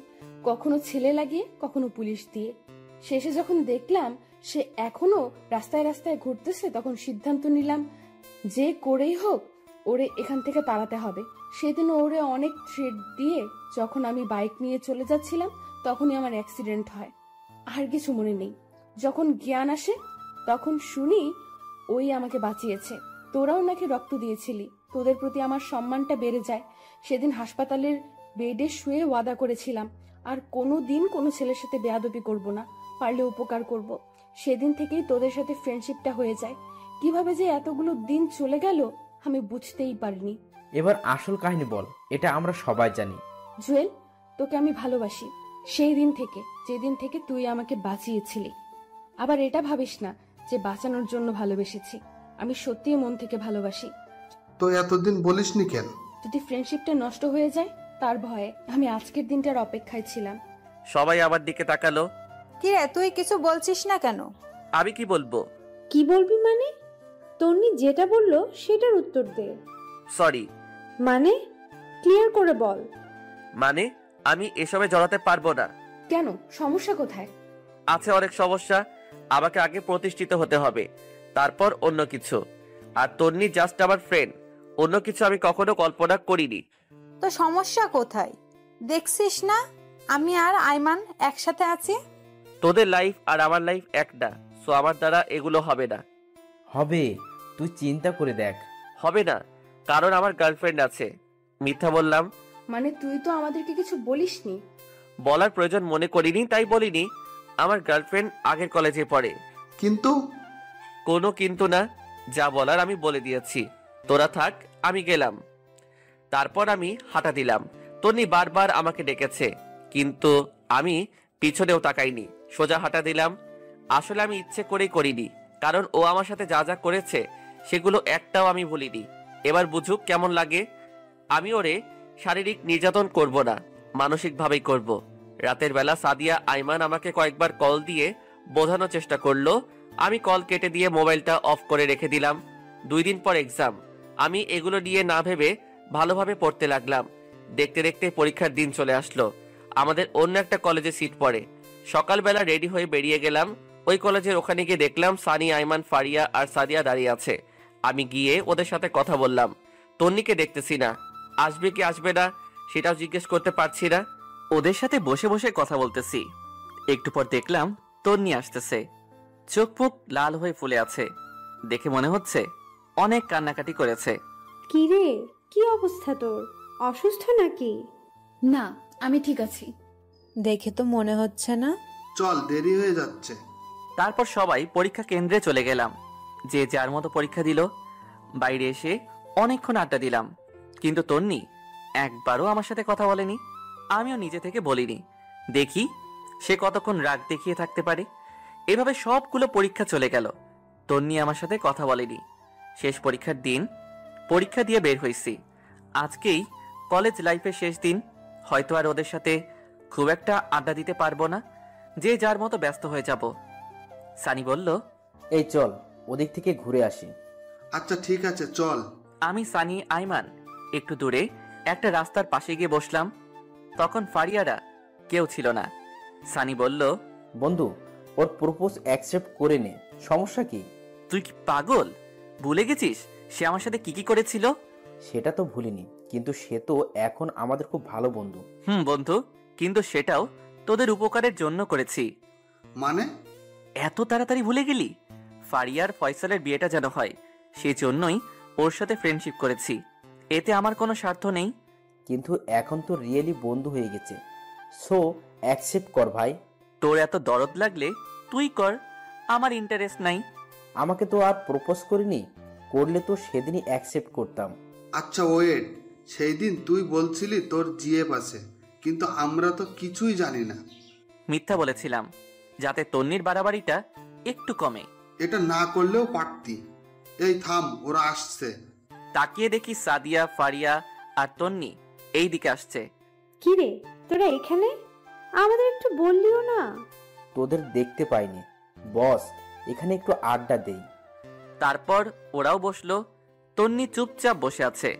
কখনো ছেলে লাগিয়ে, কখনো পুলিশ দিয়ে। শেষে যখন দেখলাম সে এখনো রাস্তায় রাস্তায় ঘুরতেছে, তখন সিদ্ধান্ত নিলাম যে করেই হোক ওরে এখান থেকে তাড়াতে হবে। সেদিন ওরে অনেক থ্রেট দিয়ে যখন আমি বাইক নিয়ে চলে যাচ্ছিলাম তখনই আমার অ্যাক্সিডেন্ট হয়। আর কিছু মনে নেই। যখন জ্ঞান আসে তখন শুনি ওই আমাকে বাঁচিয়েছে। তোরাও নাকি রক্ত দিয়েছিলি, তোদের প্রতি আমার সম্মানটা বেড়ে যায়। সেদিন হাসপাতালের বেডে শুয়ে ওয়াদা করেছিলাম আর কোনো দিন কোনো ছেলের সাথে বেয়াদবি করব না, পারলে উপকার করব। সেদিন থেকেই তোদের সাথে ফ্রেন্ডশিপটা হয়ে যায়। কিভাবে যে এতগুলো দিন চলে গেল আমি বুঝতেই পারিনি।
এবার আসল কাহিনী বল, এটা আমরা সবাই জানি।
জুয়েল, তোকে আমি ভালোবাসি সেই দিন থেকে, যেদিন থেকে তুই আমাকে বাঁচিয়েছিলি। আবার এটা ভাবিস না যে বাঁচানোর জন্য ভালোবেসেছি। আমি সত্যিই মন থেকে ভালোবাসি।
তো এতদিন বলিসনি কেন?
যদি ফ্রেন্ডশিপটা নষ্ট হয়ে যায় তার ভয়ে আমি আজকের দিনটার অপেক্ষায় ছিলাম।
সবাই আমার দিকে তাকালো।
কি রে, তুই কিছু বলছিস না কেন?
আমি কি বলবো?
কি বলবি মানে? তন্নি যেটা বললো সেটার উত্তর দে।
সরি।
মানে ক্লিয়ার করে বল।
মানে আমি এসবে জড়াতে পারবো না।
কেন, সমস্যা কোথায়?
আছে অনেক সমস্যা। আমাকে আগে প্রতিষ্ঠিত হতে হবে, তারপর অন্য কিছু। আর তন্নি জাস্ট আমার ফ্রেন্ড, অন্য কিছু আমি কখনো কল্পনা করিনি।
তো সমস্যা কোথায়? দেখছিস না আমি আর আইমান একসাথে আছি।
তোদের লাইফ আর আমার লাইফ এক না, সো আমার দ্বারা এগুলো হবে না।
হবে, তুই চিন্তা করে দেখ।
হবে না, কারণ আমার গার্লফ্রেন্ড আছে। মিথ্যা বললাম?
মানে তুই তো আমাদেরকে কিছু বলিসনি।
বলার প্রয়োজন মনে করিনি তাই বলিনি। আমার গার্লফ্রেন্ড আগের কলেজে পড়ে।
কিন্তু?
কোনো কিন্তু না, যা বলার আমি বলে দিয়েছি। তোরা থাক, আমি গেলাম। তারপর আমি হাঁটা দিলাম। তন্নি বারবার আমাকে ডেকেছে, কিন্তু আমি পিছনেও তাকাইনি, সোজা হাঁটা দিলাম। আসলে আমি ইচ্ছে করেই করিনি, কারণ ও আমার সাথে যা যা করেছে সেগুলো একটাও আমি ভুলিনি। এবার বুঝুক কেমন লাগে। আমি ওরে শারীরিক নির্যাতন করব না, মানসিকভাবেই করব। রাতের বেলা সাদিয়া আইমান আমাকে কয়েকবার কল দিয়ে বোঝানোর চেষ্টা করলো। আমি কল কেটে দিয়ে মোবাইলটা অফ করে রেখে দিলাম। 2 দিন পর এক্সাম। আমি এগুলো নিয়ে না ভেবে ভালোভাবে পড়তে লাগলাম। দেখতে দেখতে পরীক্ষার দিন চলে আসলো। আমাদের অন্য একটা কলেজে সিট পড়ে। সকালবেলা রেডি হয়ে বেরিয়ে গেলাম। ওই কলেজের ওখানে গিয়ে দেখলাম সানি, আইমান, ফারিয়া আর সাদিয়া দাঁড়িয়ে আছে। আমি গিয়ে ওদের সাথে কথা বললাম। তন্নিকে দেখতেছি না, আসবে কি আসবে না সেটাও জিজ্ঞেস করতে পারছি না। ওদের সাথে বসে বসে কথা বলতেছি। একটু পর দেখলাম তন্নি আসতেছে। চোখ মুখ লাল হয়ে ফুলে আছে। দেখে মনে হচ্ছে অনেক কান্নাকাটি করেছে।
কি রে, কি অবস্থা তোর? অসুস্থ নাকি?
না, আমি ঠিক আছি।
দেখে তো মনে হচ্ছে না।
চল, দেরি হয়ে যাচ্ছে।
তারপর সবাই পরীক্ষা কেন্দ্রে চলে গেলাম। যে যার মতো পরীক্ষা দিল। বাইরে এসে অনেকক্ষণ আড্ডা দিলাম, কিন্তু তন্নি একবারও আমার সাথে কথা বলেনি। আমিও নিজে থেকে বলিনি। দেখি সে কতক্ষণ রাগ দেখিয়ে থাকতে পারে। এভাবে সবগুলো পরীক্ষা চলে গেল, তন্নি আমার সাথে কথা বলেনি। শেষ পরীক্ষার দিন, পরীক্ষা দিয়ে বের হয়েছি। আজকেই কলেজ লাইফের শেষ দিন। হয়তো আর ওদের সাথে খুব একটা আড্ডা দিতে পারবো না, যে যার মতো ব্যস্ত হয়ে যাব। সানি বলল,
এই চল ওদিক থেকে ঘুরে আসি।
আচ্ছা ঠিক আছে, চল।
আমি, সানি, আইমান একটু দূরে একটা রাস্তার পাশে গিয়ে বসলাম। তখন ফারিয়ারা কেউ ছিল না। সানি বলল,
বন্ধু, ওর প্রপোজ অ্যাকসেপ্ট করে নে, সমস্যা কি?
তুই কি পাগল? ভুলে গেছিস সে আমার সাথে কি কি করেছিল?
সেটা তো ভুলিনি, কিন্তু সে তো এখন আমাদের খুব ভালো বন্ধু।
বন্ধু, কিন্তু সেটাও তোদের উপকারের জন্য করেছি।
মানে?
এত তাড়াতাড়ি ভুলে গেলি? ফারিয়ার ফয়সালের বিয়েটা যেন হয়, সেজন্যই ওর সাথে ফ্রেন্ডশিপ করেছি। এতে আমার কোনো স্বার্থ নেই।
কিন্তু এখন তো রিয়েলি বন্ধু হয়ে গেছে, সো অ্যাকসেপ্ট কর ভাই।
তোর এত দরদ লাগলে তুই কর, আমার ইন্টারেস্ট নাই।
আমাকে তো আর প্রপোজ করিনি, করলে তো সেদিনই অ্যাকসেপ্ট করতাম।
আচ্ছা ওয়েট, সেই দিন তুই বলছিলি তোর জিএফ আছে, কিন্তু আমরা তো কিছুই জানি না।
মিথ্যা বলেছিলাম, যাতে তন্নির বাড়াবাড়িটা একটু কমে।
এটা না করলেও পারতি। এই থাম, ওরা আসছে।
তাকিয়ে দেখি সাদিয়া, ফারিয়া আর তন্নি এই দিকে আসছে।
কি রে, তোরা এখানে? আমাদের একটু বললিও না।
তোদের দেখতে পাইনি বস, এখানে একটু আড্ডা দেই।
তারপর ওরাও বসলো। তন্নি চুপচাপ বসে আছে।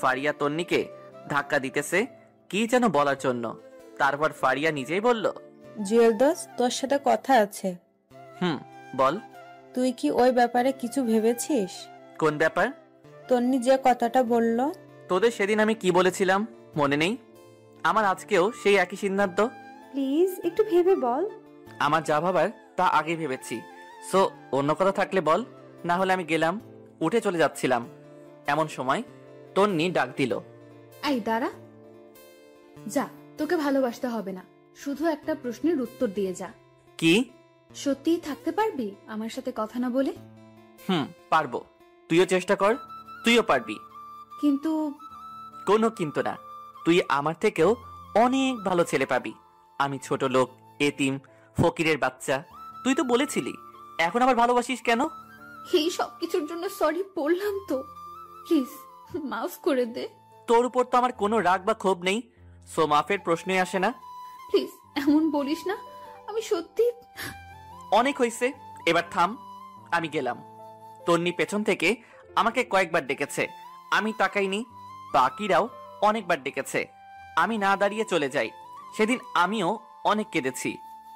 ফারিয়া তন্নিকে ধাক্কা দিতেছে কি যেন বলার জন্য। তারপর ফারিয়া নিজেই বলল,
জুয়েল দোস্ত, তোর সাথে কথা আছে।
বল।
তুই কি ওই ব্যাপারে কিছু ভেবেছিস?
কোন ব্যাপার?
তন্নি যে কথাটা বলল।
তোদের সেদিন আমি কি বলেছিলাম মনে নেই? আমার আজকেও সেই একই সিদ্ধান্ত।
প্লিজ একটু ভেবে বল।
আমার যা ভাবার তা আগে ভেবেছি। সো অন্য কথা থাকলে বল, না হলে আমি গেলাম। উঠে চলে যাচ্ছিলাম, এমন সময় তন্নি ডাক দিল,
আই দাঁড়া, যা, তোকে ভালোবাসতে হবে না, শুধু একটা প্রশ্নের উত্তর দিয়ে যা।
কি?
সত্যিই থাকতে পারবি আমার সাথে কথা না বলে?
পারবো। তুইও চেষ্টা কর, তুইও পারবি।
কিন্তু?
কোনো কিন্তু না। তুই আমার থেকেও অনেক ভালো ছেলে পাবি। আমি ছোট লোক, এতিম, ফকিরের বাচ্চা। তুই তো বলেছিলি, এখন আবার ভালোবাসিস কেন?
এই সব কিছুর জন্য সরি বললাম তো, প্লিজ মাফ করে দে।
তোর উপর তো আমার কোনো রাগ বা ক্ষোভ নেই, সো মাফের প্রশ্নই আসে না।
প্লিজ এমন বলিস না, আমি সত্যি।
অনেক হয়েছে, এবার থাম। আমি গেলাম। তন্নি পেছন থেকে আমাকে কয়েকবার ডেকেছে, আমি তাকাইনি। বাকিরাও অনেকবার ডেকেছে, আমি না দাঁড়িয়ে চলে যাই। সেদিন আমিও অনেক কেঁদেছি।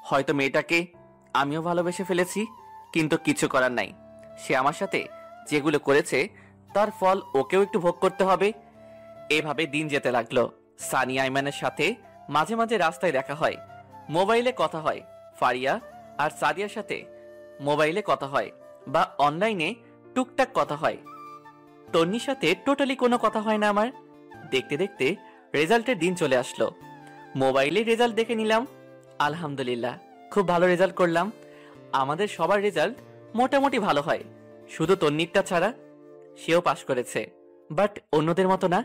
হয়তো মেয়েটাকে আমিও ভালোবেসে ফেলেছি, কিন্তু কিছু করার নাই। সে আমার সাথে যেগুলো করেছে তার ফল ওকেও একটু ভোগ করতে হবে। এভাবে দিন যেতে লাগলো। সানি, আইমানের সাথে মাঝে মাঝে রাস্তায় দেখা হয়, মোবাইলে কথা হয়। ফারিয়া আর সাদিয়ার সাথে মোবাইলে কথা হয় বা অনলাইনে টুকটাক কথা হয়। তন্নির সাথে টোটালি কোনো কথা হয় না আমার। দেখতে দেখতে রেজাল্টের দিন চলে আসলো। মোবাইলে রেজাল্ট দেখে নিলাম। আলহামদুলিল্লাহ, খুব ভালো রেজাল্ট করলাম। আমাদের সবার রেজাল্ট মোটামুটি ভালো হয়, শুধু তন্নিরটা ছাড়া। সেও পাশ করেছে, বাট অন্যদের মতো না।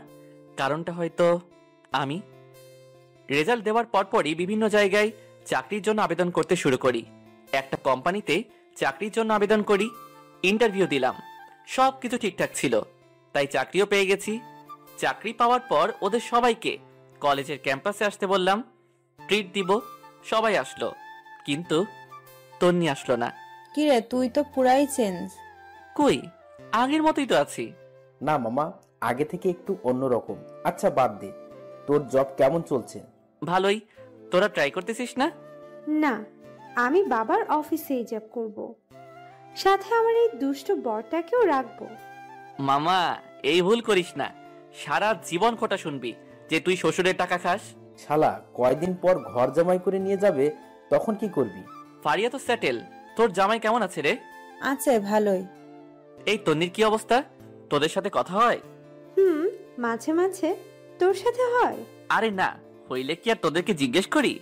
কারণটা হয়তো আমি। রেজাল্ট দেওয়ার পরপরই বিভিন্ন জায়গায় চাকরির জন্য আবেদন করতে শুরু করি। একটা কোম্পানিতে চাকরির জন্য আবেদন করি, ইন্টারভিউ দিলাম। সবকিছু ঠিকঠাক ছিল, তাই চাকরিও পেয়ে গেছি। চাকরি পাওয়ার পর ওদের সবাইকে কলেজের ক্যাম্পাসে আসতে বললাম, ট্রিট দিব। সবাই আসলো, কিন্তু তন্নি আসলো না।
কিরে, তুই তো পুরাই চেঞ্জ।
কই, আগের মতোই তো আছি।
না মামা, আগে থেকে একটু অন্যরকম। আচ্ছা বাদ দে, তোর জব কেমন চলছে?
ভালোই। তোরা ট্রাই করতেছিস না?
না, আমি বাবার অফিসেই জব করব, সাথে আমার এই দুষ্ট বরটাকেও রাখবো।
মামা, এই ভুল করিস না। সারা জীবন খোটা শুনবি যে তুই শ্বশুরের টাকা খাস।
শালা কয়দিন পর ঘর জামাই করে নিয়ে যাবে, তখন কি করবি?
ফারিয়া তো সেটেল। তোর জামাই কেমন আছে রে?
আছে, ভালোই।
এই তন্নির কি অবস্থা? তোদের সাথে কথা হয়?
মাঝে মাঝে। তোর সাথে হয়?
আরে না, হইলে কি আর তোদেরকে জিজ্ঞেস করি?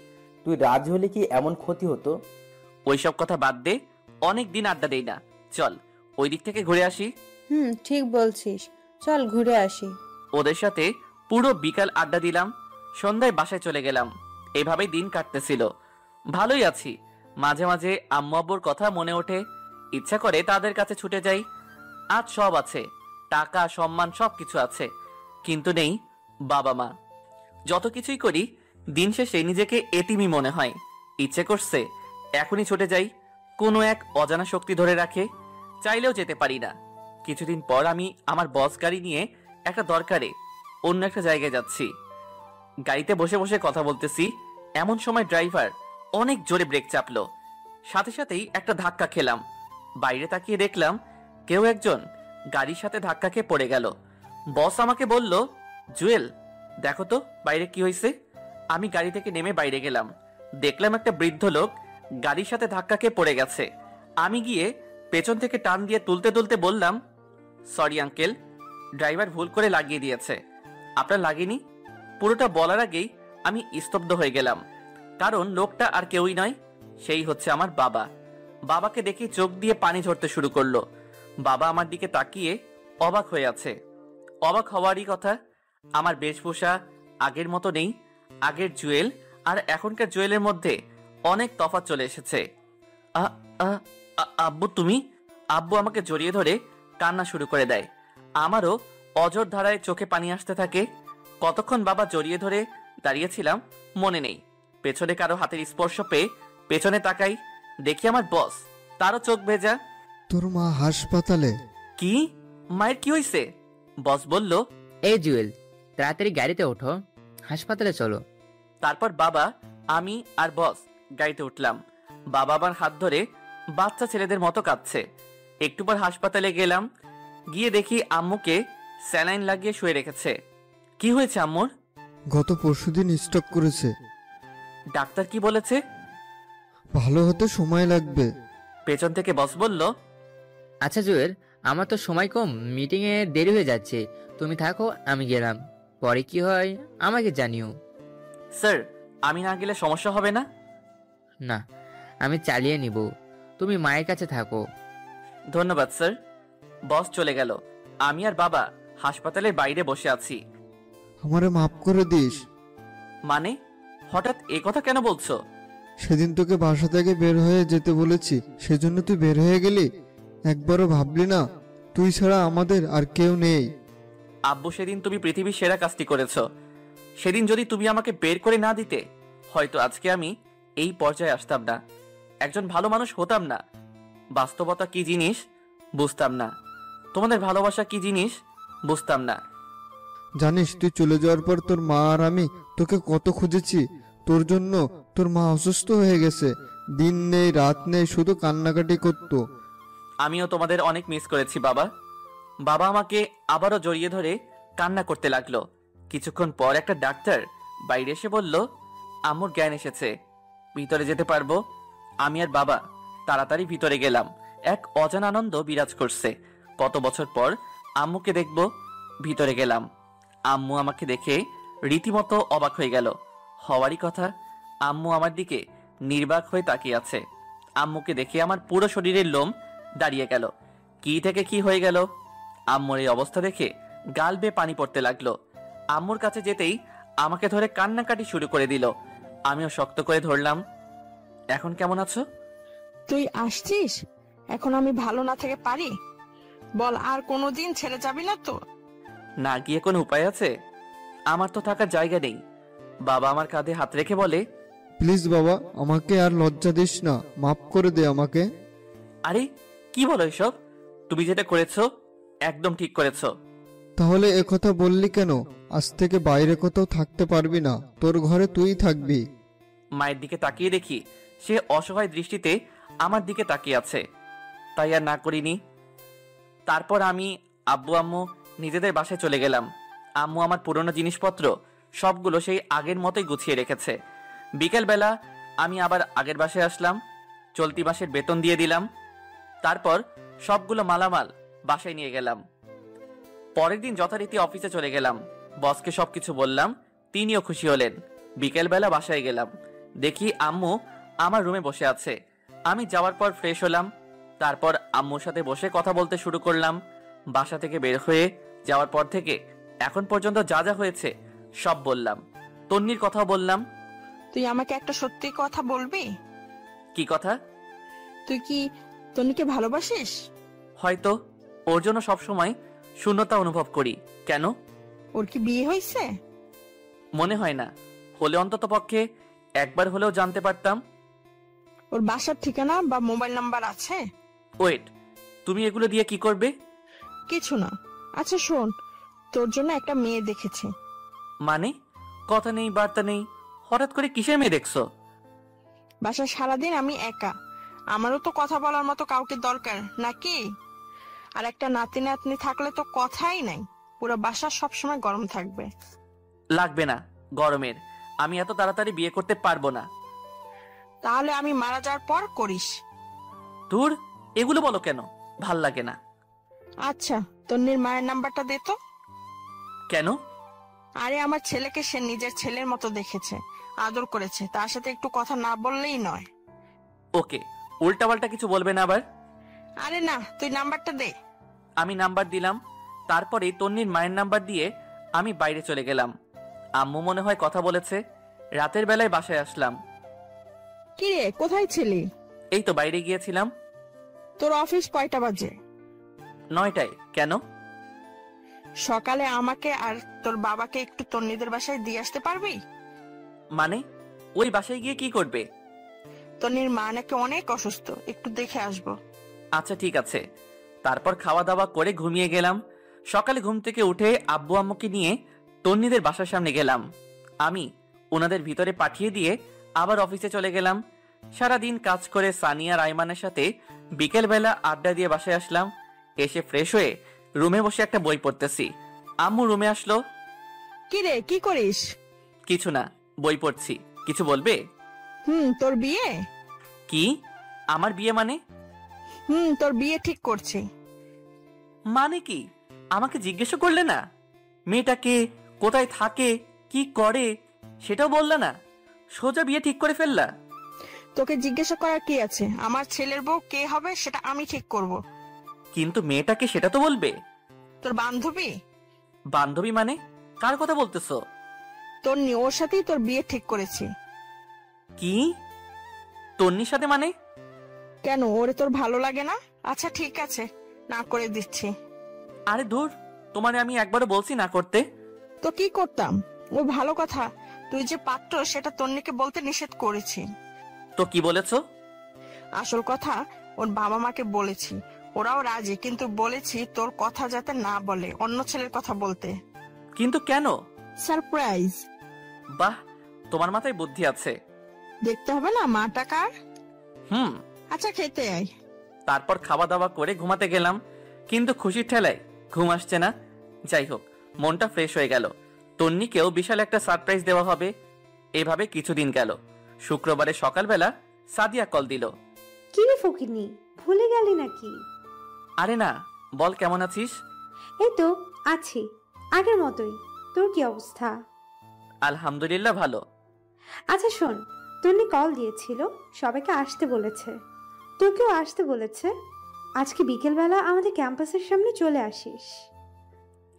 তুই রাজি হলে কি এমন ক্ষতি হতো?
ওইসব কথা বাদ দে, অনেক দিন আড্ডা দেই না। চল ওই দিক থেকে ঘুরে আসি।
ঠিক বলছিস, চল ঘুরে আসি।
ওদের সাথে পুরো বিকাল আড্ডা দিলাম, সন্ধ্যায় বাসায় চলে গেলাম। এভাবেই দিন কাটতেছিল। ভালোই আছি। মাঝে মাঝে আম্মু আব্বুর কথা মনে ওঠে, ইচ্ছা করে তাদের কাছে ছুটে যাই। আজ সব আছে, টাকা সম্মান সবকিছু আছে, কিন্তু নেই বাবা মা। যত কিছুই করি দিন শেষে নিজেকে এতিমই মনে হয়। ইচ্ছে করছে এখনই ছুটে যাই, কোনো এক অজানা শক্তি ধরে রাখে, চাইলেও যেতে পারি না। কিছুদিন পর আমি আমার বস গাড়ি নিয়ে একটা দরকারে অন্য একটা জায়গায় যাচ্ছি। গাড়িতে বসে বসে কথা বলতেছি, এমন সময় ড্রাইভার অনেক জোরে ব্রেক চাপলো। সাথে সাথেই একটা ধাক্কা খেলাম। বাইরে তাকিয়ে দেখলাম কেউ একজন গাড়ির সাথে ধাক্কা খেয়ে পড়ে গেল। বস আমাকে বলল, জুয়েল দেখো তো বাইরে কি হয়েছে। আমি গাড়ি থেকে নেমে বাইরে গেলাম, দেখলাম একটা বৃদ্ধ লোক গাড়ির সাথে ধাক্কা খেয়ে পড়ে গেছে। আমি গিয়ে পেছন থেকে টান দিয়ে তুলতে তুলতে বললাম, সরি আঙ্কেল, ড্রাইভার ভুল করে লাগিয়ে দিয়েছে। আপনার লাগেনি? পুরোটা বলার আগেই আমি স্তব্ধ হয়ে গেলাম, কারণ লোকটা আর কেউই নয়, সেই হচ্ছে আমার বাবা। বাবাকে দেখে চোখ দিয়ে পানি ঝরতে শুরু করলো। বাবা আমার দিকে তাকিয়ে অবাক হয়ে আছে। অবাক হওয়ারই কথা, আমার বেশভূষা আগের মতো নেই। আগের জুয়েল আর এখনকার জুয়েলের মধ্যে অনেক তফাৎ চলে এসেছে। আব্বু তুমি? আব্বু আমাকে জড়িয়ে ধরে কান্না শুরু করে দেয়। আমারও অজর ধারায় চোখে পানি আসতে থাকে। কতক্ষণ বাবা জড়িয়ে ধরে দাঁড়িয়েছিলাম মনে নেই। পেছনে কারো হাতের স্পর্শ পেয়ে পেছনে তাকাই, দেখি আমার বস, তারও চোখ ভেজা।
তোর মা হাসপাতালে?
কি? মায়ের কি হয়েছে? বস বলল,
এই জুয়েল, তাড়াতাড়ি গাড়িতে ওঠো, হাসপাতালে চলো।
তারপর বাবা, আমি আর বস গাড়িতে উঠলাম। বাবা আমার হাত ধরে বাচ্চা ছেলেদের মতো কাঁদছে। একটু পর হাসপাতালে গেলাম, গিয়ে দেখি আম্মুকে স্যালাইন লাগিয়ে শুয়ে রেখেছে। কি হয়েছে আম্মুর?
গত পরশুদিন স্ট্রোক করেছে।
ডাক্তার কি বলেছে?
ভালো হতে সময় লাগবে।
পেছন থেকে বস বলল,
আচ্ছা জুয়েল, আমার তো সময় কম, মিটিং এ দেরি হয়ে যাচ্ছে, তুমি থাকো, আমি গেলাম, পরে কি হয় আমাকে জানিও।
স্যার, আমি না গেলে সমস্যা হবে না?
না, আমি চালিয়ে নিব, তুমি মায়ের কাছে থাকো।
ধন্যবাদ স্যার। বস চলে গেল। আমি আর বাবা হাসপাতালের বাইরে বসে আছি।
আমারে মাফ করে দিস।
মানে হঠাৎ এ কথা কেন বলছো?
সেদিন তোকে বাসা থেকে বের হয়ে যেতে বলেছি, সেজন্য তুই বের হয়ে গেলি। একবারও ভাবলি না তুই ছাড়া আমাদের আর কেউ নেই?
আব্বু, সেদিন তুমি পৃথিবীর সেরা কাজটি করেছো। সেদিন যদি তুমি আমাকে বের করে না দিতে, হয়তো আজকে আমি এই পর্যায়ে আসতাম না, একজন ভালো মানুষ হতাম না। বাস্তবতা কি জিনিস বুঝতাম না, তোমাদের ভালোবাসা কি জিনিস বুঝতাম না।
জানিস, তুই চলে যাওয়ার পর তোর মা আর আমি তোকে কত খুঁজেছি। তোর জন্য তোর মা অসুস্থ হয়ে গেছে, দিন নেই রাত নেই, শুধু কান্নাকাটি করতো।
আমিও তোমাদের অনেক মিস করেছি বাবা। বাবা আমাকে আবারও জড়িয়ে ধরে কান্না করতে লাগলো। কিছুক্ষণ পর একটা ডাক্তার বাইরে এসে বলল, আম্মুর জ্ঞান এসেছে, ভিতরে যেতে পারবো। আমি আর বাবা তাড়াতাড়ি ভিতরে গেলাম। এক অজানা আনন্দ বিরাজ করছে। কত বছর পর আম্মুকে দেখব। ভিতরে গেলাম। আম্মু আমাকে দেখে রীতিমতো অবাক হয়ে গেল। হওয়ারই কথা, আম্মু আমার দিকে নির্বাক হয়ে তাকিয়ে আছে। আম্মুকে দেখে আমার পুরো শরীরের লোম দাঁড়িয়ে গেল। কি থেকে কি হয়ে গেল। আম্মুর এই অবস্থা দেখে গাল বেয়ে পানি পড়তে লাগলো। আম্মুর কাছে যেতেই আমাকে ধরে কান্নাকাটি শুরু করে দিল। আমিও শক্ত করে ধরলাম। এখন কেমন আছো?
তুই আসছিস? এখন আমি ভালো না থেকে পারি? বল, আর কোনোদিন ছেড়ে যাবি না তো?
না গিয়ে কোনো উপায় আছে? আমার তো থাকার জায়গা নেই। বাবা আমার কাঁধে হাত রেখে বলে,
প্লিজ বাবা, আমাকে আর লজ্জা দিস না, মাফ করে দে আমাকে।
আরে কি বলো এসব? তুমি যেটা করেছো একদম ঠিক করেছো।
তাহলে একথা বললি কেন? আজ থেকে বাইরে কোথাও থাকতে পারবি না, তোর ঘরে তুই থাকবি।
মায়ের দিকে তাকিয়ে দেখি সে অসহায় দৃষ্টিতে আমার দিকে তাকিয়ে আছে, তাই আর না করিনি। তারপর আমি আব্বু আম্মু নিজেদের বাসায় চলে গেলাম। আম্মু আমার পুরনো জিনিসপত্র সবগুলো সেই আগের মতোই গুছিয়ে রেখেছে। বিকেলবেলা আমি আবার আগের বাসায় আসলাম, চলতি মাসের বেতন দিয়ে দিলাম। তারপর সবগুলো মালামাল বাসায় নিয়ে গেলাম। পরের দিন যথারীতি অফিসে চলে গেলাম। বসকে সবকিছু বললাম, তিনিও খুশি হলেন। বিকেলবেলা বাসায় গেলাম, দেখি আম্মু আমার রুমে বসে আছে। আমি যাওয়ার পর ফ্রেশ হলাম, তারপর আম্মুর সাথে বসে কথা বলতে শুরু করলাম। বাসা থেকে বের হয়ে যাওয়ার পর থেকে এখন পর্যন্ত যা যা হয়েছে সব বললাম। তন্নির কথাও বললাম।
তুই আমাকে একটা সত্যি কথা বলবি?
কি কথা?
তুই কি তন্নিকে ভালোবাসিস?
হয়তো, ওর জন্য সবসময় শূন্যতা অনুভব করি। কেন?
ওর কি বিয়ে হয়েছে?
মনে হয় না, হলে অন্তত পক্ষে একবার হলেও জানতে পারতাম।
ওর বাসার ঠিকানা বা মোবাইল নাম্বার আছে?
ওয়েট, তুমি এগুলো দিয়ে কি করবে?
কিছু না। আচ্ছা শোন, তোর জন্য একটা মেয়ে দেখেছি।
মানে? কথা নেই বার্তা নেই, হঠাৎ করে কিসের মেয়ে দেখছো?
বাসায় সারাদিন আমি একা, আমারও তো কথা বলার মতো কাউকে দরকার নাকি? আর একটা নাতি নাতনি থাকলে তো কথাই নাই, পুরো বাসা সবসময় গরম থাকবে।
লাগবে না গরমের, আমি এত তাড়াতাড়ি বিয়ে করতে পারবো না।
তাহলে আমি মারা যাওয়ার পর করিস।
দূর, এগুলো বলো কেন, ভাল লাগে না।
আচ্ছা, তন্নির মায়ের নাম্বারটা দে তো।
কেন?
আরে আমার ছেলেকে সে নিজের ছেলের মতো দেখেছে, আদর করেছে, তার সাথে একটু কথা না বললেই নয়।
ওকে, উল্টাপাল্টা কিছু বলবে না আবার।
আরে না, তুই নাম্বারটা দে।
আমি নাম্বার দিলাম, তারপরে তন্নির মায়ের নাম্বার দিয়ে আমি বাইরে চলে গেলাম। আম্মু মনে হয় কথা বলেছে। রাতের বেলায় বাসায় আসলাম।
কি রে, কোথায় ছিলি?
এই তো বাইরে গিয়েছিলাম।
তোর অফিস কয়টা বাজে?
9টায়। কেন?
সকালে আমাকে আর তোর বাবাকে একটু তন্নিদের বাসায় দিয়ে আসতে পারবি?
মানে? ওই বাসায় গিয়ে কি করবে?
তন্নির মা নাকি অনেক অসুস্থ, একটু দেখে আসবো।
আচ্ছা ঠিক আছে। তারপর খাওয়া দাওয়া করে ঘুমিয়ে গেলাম। সকালে ঘুম থেকে উঠে আব্বু আম্মুকে নিয়ে তন্নিদের বাসার সামনে গেলাম। আমি ওনাদের ভিতরে পাঠিয়ে দিয়ে আবার অফিসে চলে গেলাম। সারাদিন কাজ করে সানিয়া রাইমানের সাথে বিকেলবেলা আড্ডা দিয়ে বাসায় আসলাম। এসে ফ্রেশ হয়ে রুমে বসে একটা বই পড়তেছি। আম্মু রুমে আসলো।
কি রে, কি করিস?
কিছু না, বই পড়ছি। কিছু বলবে?
তোর বিয়ে?
কি? আমার বিয়ে মানে?
তোর বিয়ে ঠিক করছি।
মানে কি? আমাকে জিজ্ঞেস করলে না? মেয়েটাকে কোথায় থাকে, কি করে, সেটাও বললা না, সোজা বিয়ে ঠিক করে ফেললা।
তোকে জিজ্ঞাসা করার কি আছে? আমার ছেলের বউ কে হবে সেটা আমি ঠিক করব।
কিন্তু মেয়েটাকে সেটা তো বলবে।
তোর বান্ধবী?
বান্ধবী মানে? কার কথা বলতেছো?
তন্নি, ওর সাথেই তোর বিয়ে ঠিক করেছি।
কি? তন্নির সাথে মানে?
কেন, ওরে তোর ভালো লাগে না? আচ্ছা ঠিক আছে, না করে দিচ্ছি।
আরে দূর, তোমারে আমি একবারও বলছি না করতে।
তো কি করতাম? ও ভালো কথা, তুই যে পাত্র সেটা তন্নিকে বলতে নিষেধ করেছি।
তো কি বলেছো?
আসল কথা ওর বাবা মাকে বলেছি, ওরাও রাজি, কিন্তু বলেছি তোর কথা যাতে না বলে, অন্য ছেলের কথা বলতে।
কিন্তু কেন?
সারপ্রাইজ।
বাহ, তোমার মাথায় বুদ্ধি আছে।
দেখতে হবে না মাটা কার? আচ্ছা খেতে আয়।
তারপর খাওয়া দাওয়া করে ঘুমাতে গেলাম, কিন্তু খুশির ঠেলায় ঘুম আসছে না। যাই হোক, মনটা ফ্রেশ হয়ে গেল। তন্নিকেও বিশাল একটা সারপ্রাইজ দেওয়া হবে। এভাবে কিছুদিন গেল। শুক্রবারে সকালবেলা সাদিয়া কল দিল।
কি রে ফকিনি, ভুলে গেলি নাকি?
আরে না, বল কেমন আছিস?
এই তো আছি, আগের মতোই। তোর কি অবস্থা?
আলহামদুলিল্লাহ ভালো।
আচ্ছা শোন, তন্নি কল দিয়েছিল, সবাইকে আসতে বলেছে, তোকেও আসতে বলেছে। আজকে বিকেলবেলা আমাদের ক্যাম্পাসের সামনে চলে আসিস।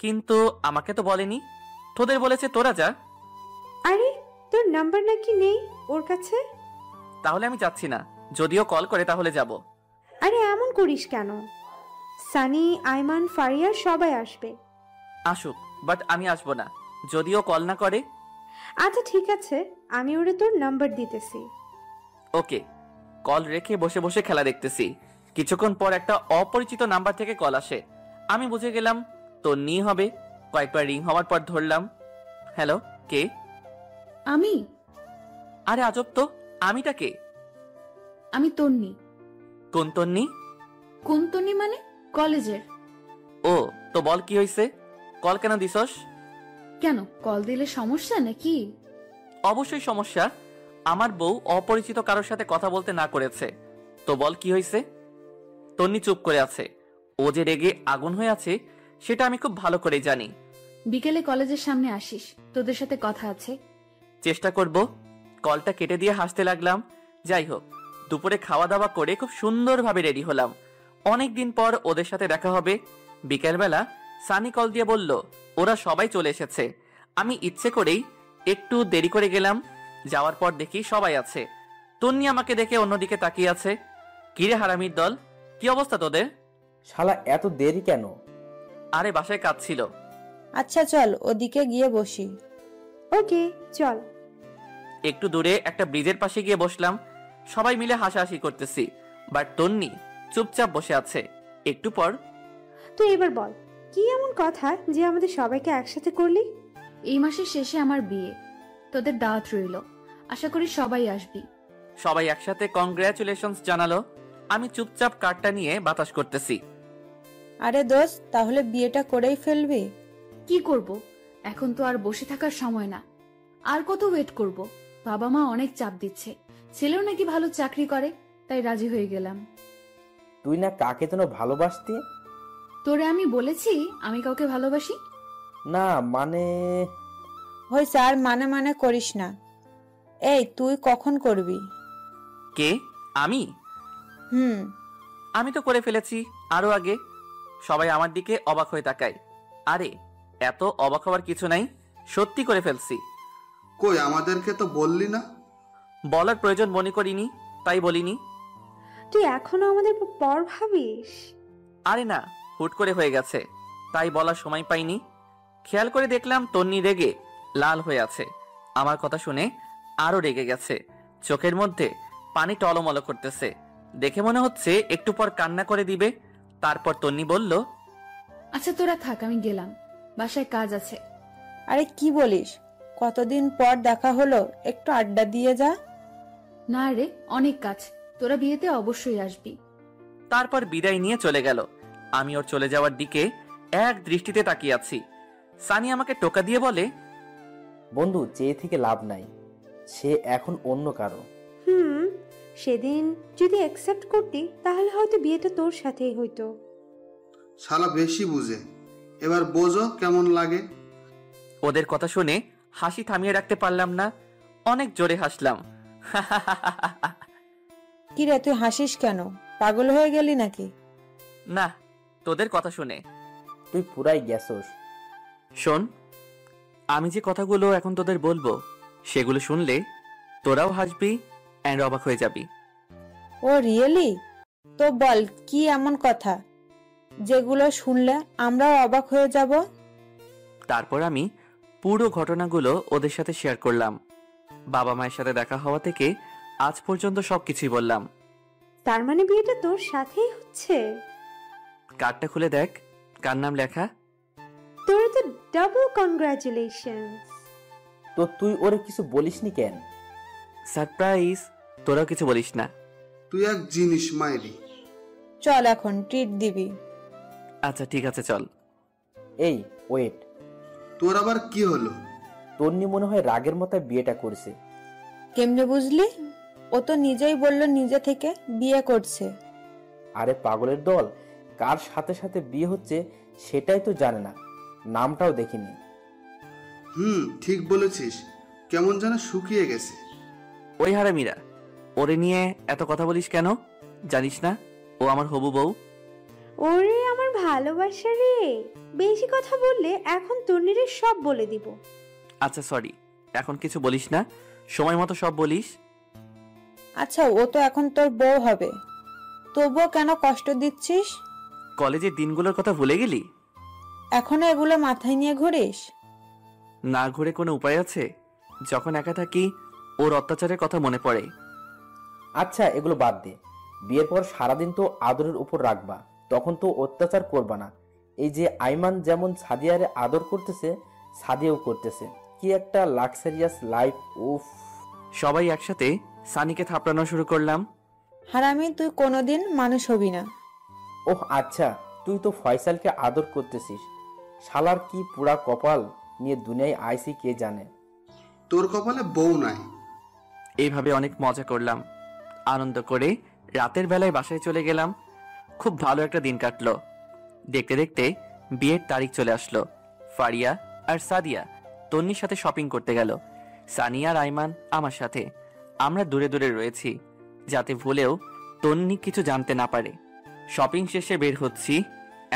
কিন্তু আমাকে তো বলেনি। তোদের বলেছে তোরা যা।
আরে তোর নাম্বার নাকি নেই ওর কাছে?
তাহলে আমি যাচ্ছি না, যদিও কল করে তাহলে যাব।
আরে এমন করিস কেন? সানি, আইমান, ফারিয়া সবাই আসবে।
আসুক, বাট আমি আসবো না যদিও কল না করে।
আচ্ছা ঠিক আছে, আমি ওরে তোর নাম্বার দিতেছি।
ওকে। কল রেখে বসে বসে খেলা দেখতেছি। কিছুক্ষণ পর একটা অপরিচিত নাম্বার থেকে কল আসে। আমি বুঝে গেলাম তন্নি হবে। কয়েকবার রিং হওয়ার পর ধরলাম। হ্যালো, কে?
আমি
আরে আজব তো, আমিটা কে?
আমি তন্নি।
কোন তন্নি?
কোন তন্নি মানে? কলেজের।
ও, তো বল কি হয়েছে? কল কেন দিছস?
কেন, কল দিলে সমস্যা নাকি?
অবশ্যই সমস্যা। আমার বউ অপরিচিত কারোর সাথে কথা বলতে না করেছে। তো বল কি হয়েছে? তন্নি চুপ করে আছে। ও যে রেগে আগুন হয়ে আছে সেটা আমি খুব ভালো করে জানি।
বিকেলে কলেজের সামনে আসিস, তোদের সাথে কথা আছে।
চেষ্টা করব। কলটা কেটে দিয়ে হাসতে লাগলাম। যাই হোক, দুপুরে খাওয়া দাওয়া করে খুব সুন্দরভাবে রেডি হলাম। অনেক দিন পর ওদের সাথে দেখা হবে। বিকেলবেলা সানি কল দিয়ে বলল ওরা সবাই চলে এসেছে। আমি ইচ্ছে করেই একটু দেরি করে গেলাম। যাওয়ার পর দেখি সবাই আছে। তন্নি আমাকে দেখে অন্যদিকে তাকিয়ে আছে। কিরে হারামির দল, কি অবস্থা তোদের?
শালা এত দেরি কেন?
আরে বাসায় কাজ ছিল।
আচ্ছা চল ওদিকে গিয়ে বসি।
ওকে চল।
একটু দূরে একটা ব্রিজের পাশে গিয়ে বসলাম। সবাই মিলে হাসাহাসি করতেছি, বাট তন্নি চুপচাপ বসে আছে। একটু পর,
তুই এবার বল কি এমন কথা যে আমাদের সবাইকে একসাথে করলি?
এই মাসের শেষে আমার বিয়ে, তোদের দাওয়াত রইল। আশা করি সবাই আসবি।
সবাই একসাথে কংগ্রাচুলেশনস জানালো। আমি চুপচাপ কার্ডটা নিয়ে বাতাস করতেছি।
আরে দোস্ত, তাহলে বিয়েটা করেই ফেলবি?
কি করব, এখন তো আর বসে থাকার সময় না। আর কত ওয়েট করব? বাবা মা অনেক চাপ দিচ্ছে। ছেলেও নাকি ভালো চাকরি করে, তাই রাজি হয়ে গেলাম।
তুই না কাকে যেন ভালোবাসতি?
তোরে আমি বলেছি আমি কাউকে ভালোবাসি?
না মানে
হয়েছে, আর মানে মানে করিস না। এই তুই কখন করবি?
কে? আমি? আমি তো করে ফেলেছি আরো আগে। সবাই আমার দিকে অবাক হয়ে তাকায়। আরে এত অবাক হওয়ার কিছু নাই, সত্যি করে ফেলছি।
কই, আমাদেরকে তো বললি না?
বলার প্রয়োজন মনে করিনি, তাই বলিনি।
তুই এখনো আমাদের পর ভাবিস?
আরে না, হুট করে হয়ে গেছে, তাই বলার সময় পাইনি। খেয়াল করে দেখলাম তন্নি রেগে লাল হয়ে আছে। আমার কথা শুনে আরো রেগে গেছে। চোখের মধ্যে পানি টলমল করতেছে। দেখে মনে হচ্ছে একটু পর কান্না করে দিবে। তারপর তন্নি বলল,
আচ্ছা তোরা থাক, আমি গেলাম, বাসায় কাজ আছে।
আরে কি বলিস, কতদিন পর দেখা হলো, একটু আড্ডা দিয়ে যা।
না রে, অনেক কাজ, তোরা বিয়েতে অবশ্যই আসবি।
তারপর বিদায় নিয়ে চলে গেল। আমি ওর চলে যাওয়ার দিকে এক দৃষ্টিতে তাকিয়ে আছি। সানি আমাকে টোকা দিয়ে বলে,
বন্ধু, চেয়ে থেকে লাভ নাই, সে এখন অন্য কারো।
সেদিন যদি অ্যাকসেপ্ট করতি তাহলে হয়তো বিয়েটা তোর সাথেই হইতো।
শালা বেশি বুঝে, এবার বোঝো কেমন লাগে।
ওদের কথা শুনে হাসি থামিয়ে রাখতে পারলাম না। অনেক জোরে হাসলাম।
কি রে, তুই হাসিস কেন? পাগল হয়ে গেলি নাকি?
না, তোদের কথা শুনে।
তুই পুরাই গেছস।
শোন, আমি যে কথাগুলো এখন তোদের বলবো সেগুলো শুনলে তোরাও হাসবি এন্ড অবাক হয়ে যাবি।
ও রিয়েলি? তো বল কি এমন কথা যেগুলো শুনলে আমরাও অবাক হয়ে যাব?
তারপর আমি পুরো ঘটনাগুলো ওদের সাথে শেয়ার করলাম। বাবা মায়ের সাথে দেখা হওয়া থেকে আজ পর্যন্ত সবকিছুই বললাম।
তার মানে বিয়েটা তোর সাথেই হচ্ছে?
কার্ডটা খুলে দেখ, কার নাম লেখা।
তোর তো ডাবল কংগ্রাচুলেশনস।
তো তুই ওরে কিছু বলিসনি কেন?
সারপ্রাইজ, তোরাও কিছু বলিস না।
তুই এক জিনিস মাইরি।
চল এখন ট্রিট দিবি।
আচ্ছা ঠিক আছে চল।
এই ওয়েট,
তোর আবার কি হলো?
তন্নি মনে হয় রাগের মাথায় বিয়েটা করছে।
কেমনে বুঝলি? ও তো নিজেই বললো নিজে থেকে বিয়ে করছে।
আরে পাগলের দল, কার সাথে সাথে বিয়ে হচ্ছে সেটাই তো জানে না, নামটাও দেখিনি।
ঠিক বলেছিস, কেমন যেন শুকিয়ে গেছে।
ওই হারামিরা, ওরে নিয়ে এত কথা বলিস কেন? জানিস না ও আমার হবু বউ?
ওরে আমার ভালোবাসা রে, বেশি কথা বললে এখন তন্নিরে সব বলে দিব।
আচ্ছা সরি, এখন কিছু বলিস না, সময় মতো সব বলিস।
আচ্ছা ও তো এখন তোর বউ হবে, তবুও কেন কষ্ট দিচ্ছিস?
কলেজের দিনগুলোর কথা ভুলে গেলি?
এখনো এগুলো মাথায় নিয়ে ঘুরিস?
না ঘুরে কোনো উপায় আছে? যখন একা থাকি ওর অত্যাচারের কথা মনে পড়ে।
আচ্ছা এগুলো বাদ দে, বিয়ের পর সারাদিন তো আদরের উপর রাখবা, তখন তো অত্যাচার করবা না। এই যে আইমান যেমন সাদিয়ারে আদর করতেছে, সাদিয়াও করতেছে, কি একটা লাক্সারিয়াস লাইফ। উফ।
সবাই একসাথে সানিকে থাপড়ানো শুরু করলাম।
হারামি, তুই কোনোদিন মানুষ হবি না।
ওহ আচ্ছা, তুই তো ফয়সালকে আদর করতেছিস। শালার কি পুরা কপাল নিয়ে দুনিয়ায় আইসি কে জানে।
তোর কপালে বউ নাই।
এইভাবে অনেক মজা করলাম, আনন্দ করে রাতের বেলায় বাসায় চলে গেলাম। খুব ভালো একটা দিন কাটলো। দেখতে দেখতে বিয়ের তারিখ চলে আসলো। ফারিয়া আর সাদিয়া তন্নির সাথে শপিং করতে গেল। সানিয়া আর আইমান আমার সাথে। আমরা দূরে দূরে রয়েছি, যাতে ভুলেও তন্নি কিছু জানতে না পারে। শপিং শেষে বের হচ্ছি,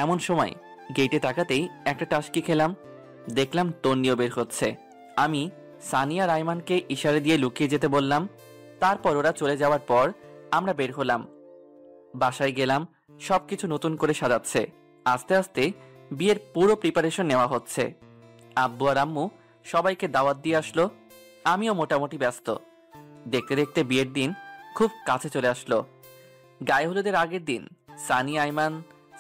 এমন সময় গেটে তাকাতেই একটা টাস্কি খেলাম। দেখলাম তন্নিও বের হচ্ছে। আমি সানিয়া আর আইমানকে ইশারা দিয়ে লুকিয়ে যেতে বললাম। তারপর ওরা চলে যাওয়ার পর আমরা বের হলাম। বাসায় গেলাম, সবকিছু নতুন করে সাজাচ্ছে। আস্তে আস্তে বিয়ের পুরো প্রিপারেশন নেওয়া হচ্ছে। আব্বু আর আম্মু সবাইকে দাওয়াত দিয়ে আসলো। আমিও মোটামুটি ব্যস্ত। দেখতে দেখতে বিয়ের দিন খুব কাছে চলে আসলো। গায়ে হলুদের আগের দিন সানি, আইমান,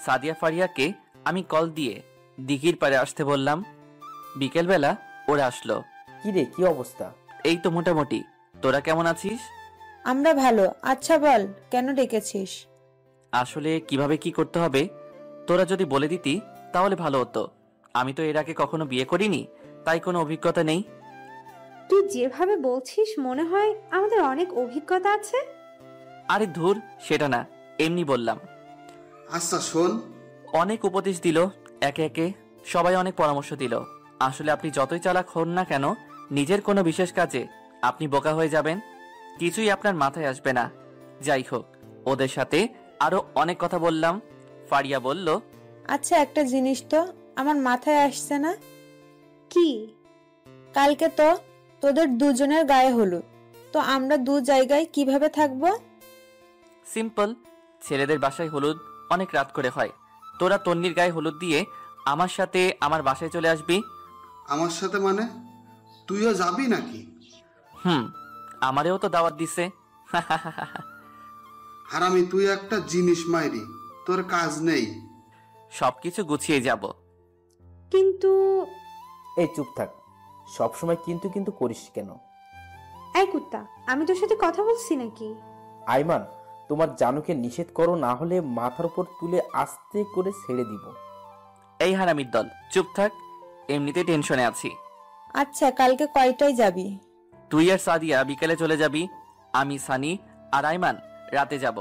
সাদিয়া, ফারিয়াকে আমি কল দিয়ে দিঘির পাড়ে আসতে বললাম। বিকেলবেলা ওরা আসলো।
কি রে, কি অবস্থা?
এই তো মোটামুটি। তোরা কেমন আছিস?
আমরা ভালো। আচ্ছা বল, কেন ডেকেছিস?
আসলে কিভাবে কি করতে হবে তোরা যদি বলে দিতি তাহলে ভালো হতো। আমি তো এর আগে কখনো বিয়ে করিনি, তাই কোনো অভিজ্ঞতা নেই।
তুই যেভাবে বলছিস মনে হয় আমাদের অনেক অভিজ্ঞতা আছে।
আরে ধুর, সেটা না, এমনি বললাম।
আচ্ছা শোন।
অনেক উপদেশ দিল, একে একে সবাই অনেক পরামর্শ দিল। আসলে আপনি যতই চালাক হন না কেন, নিজের কোনো বিশেষ কাজে আপনি বোকা হয়ে যাবেন, কিছুই আপনার মাথায় আসবে না। যাই হোক, ওদের সাথে আরো অনেক কথা বললাম। ফারিয়া বলল,
আচ্ছা একটা জিনিস তো আমার মাথায় আসছে না।
কি?
কালকে তো তোদের দুজনের গায়ে হলুদ, তো আমরা দু জায়গায় কিভাবে থাকবো?
সিম্পল, ছেলেদের বাসায় হলুদ অনেক রাত করে হয়। তোরা তন্নির গায়ে হলুদ দিয়ে আমার সাথে আমার বাসায় চলে আসবি।
আমার সাথে মানে? তুইও যাবি নাকি?
আমারেও তো দাওয়াত দিছে।
হারামি, তুই একটা জিনিস মাইরি, তোর কাজ নেই।
সবকিছু গুছিয়ে যাব।
কিন্তু
এই চুপ থাক, সবসময় কিন্তু কিন্তু করিস কেন?
এই কুত্তা, আমি তোর সাথে কথা বলছি নাকি?
আইমান, তোমার জানুকে নিষেধ করো, না হলে মাথার উপর তুলে আস্তে করে ছেড়ে দিব।
এই হারামির দল, চুপ থাক, এমনিতে টেনশনে আছি।
আচ্ছা কালকে কয়টায় যাবি?
তুই আর সাদিয়া বিকেলে চলে যাবি, আমি, সানি আর আইমান রাতে যাব।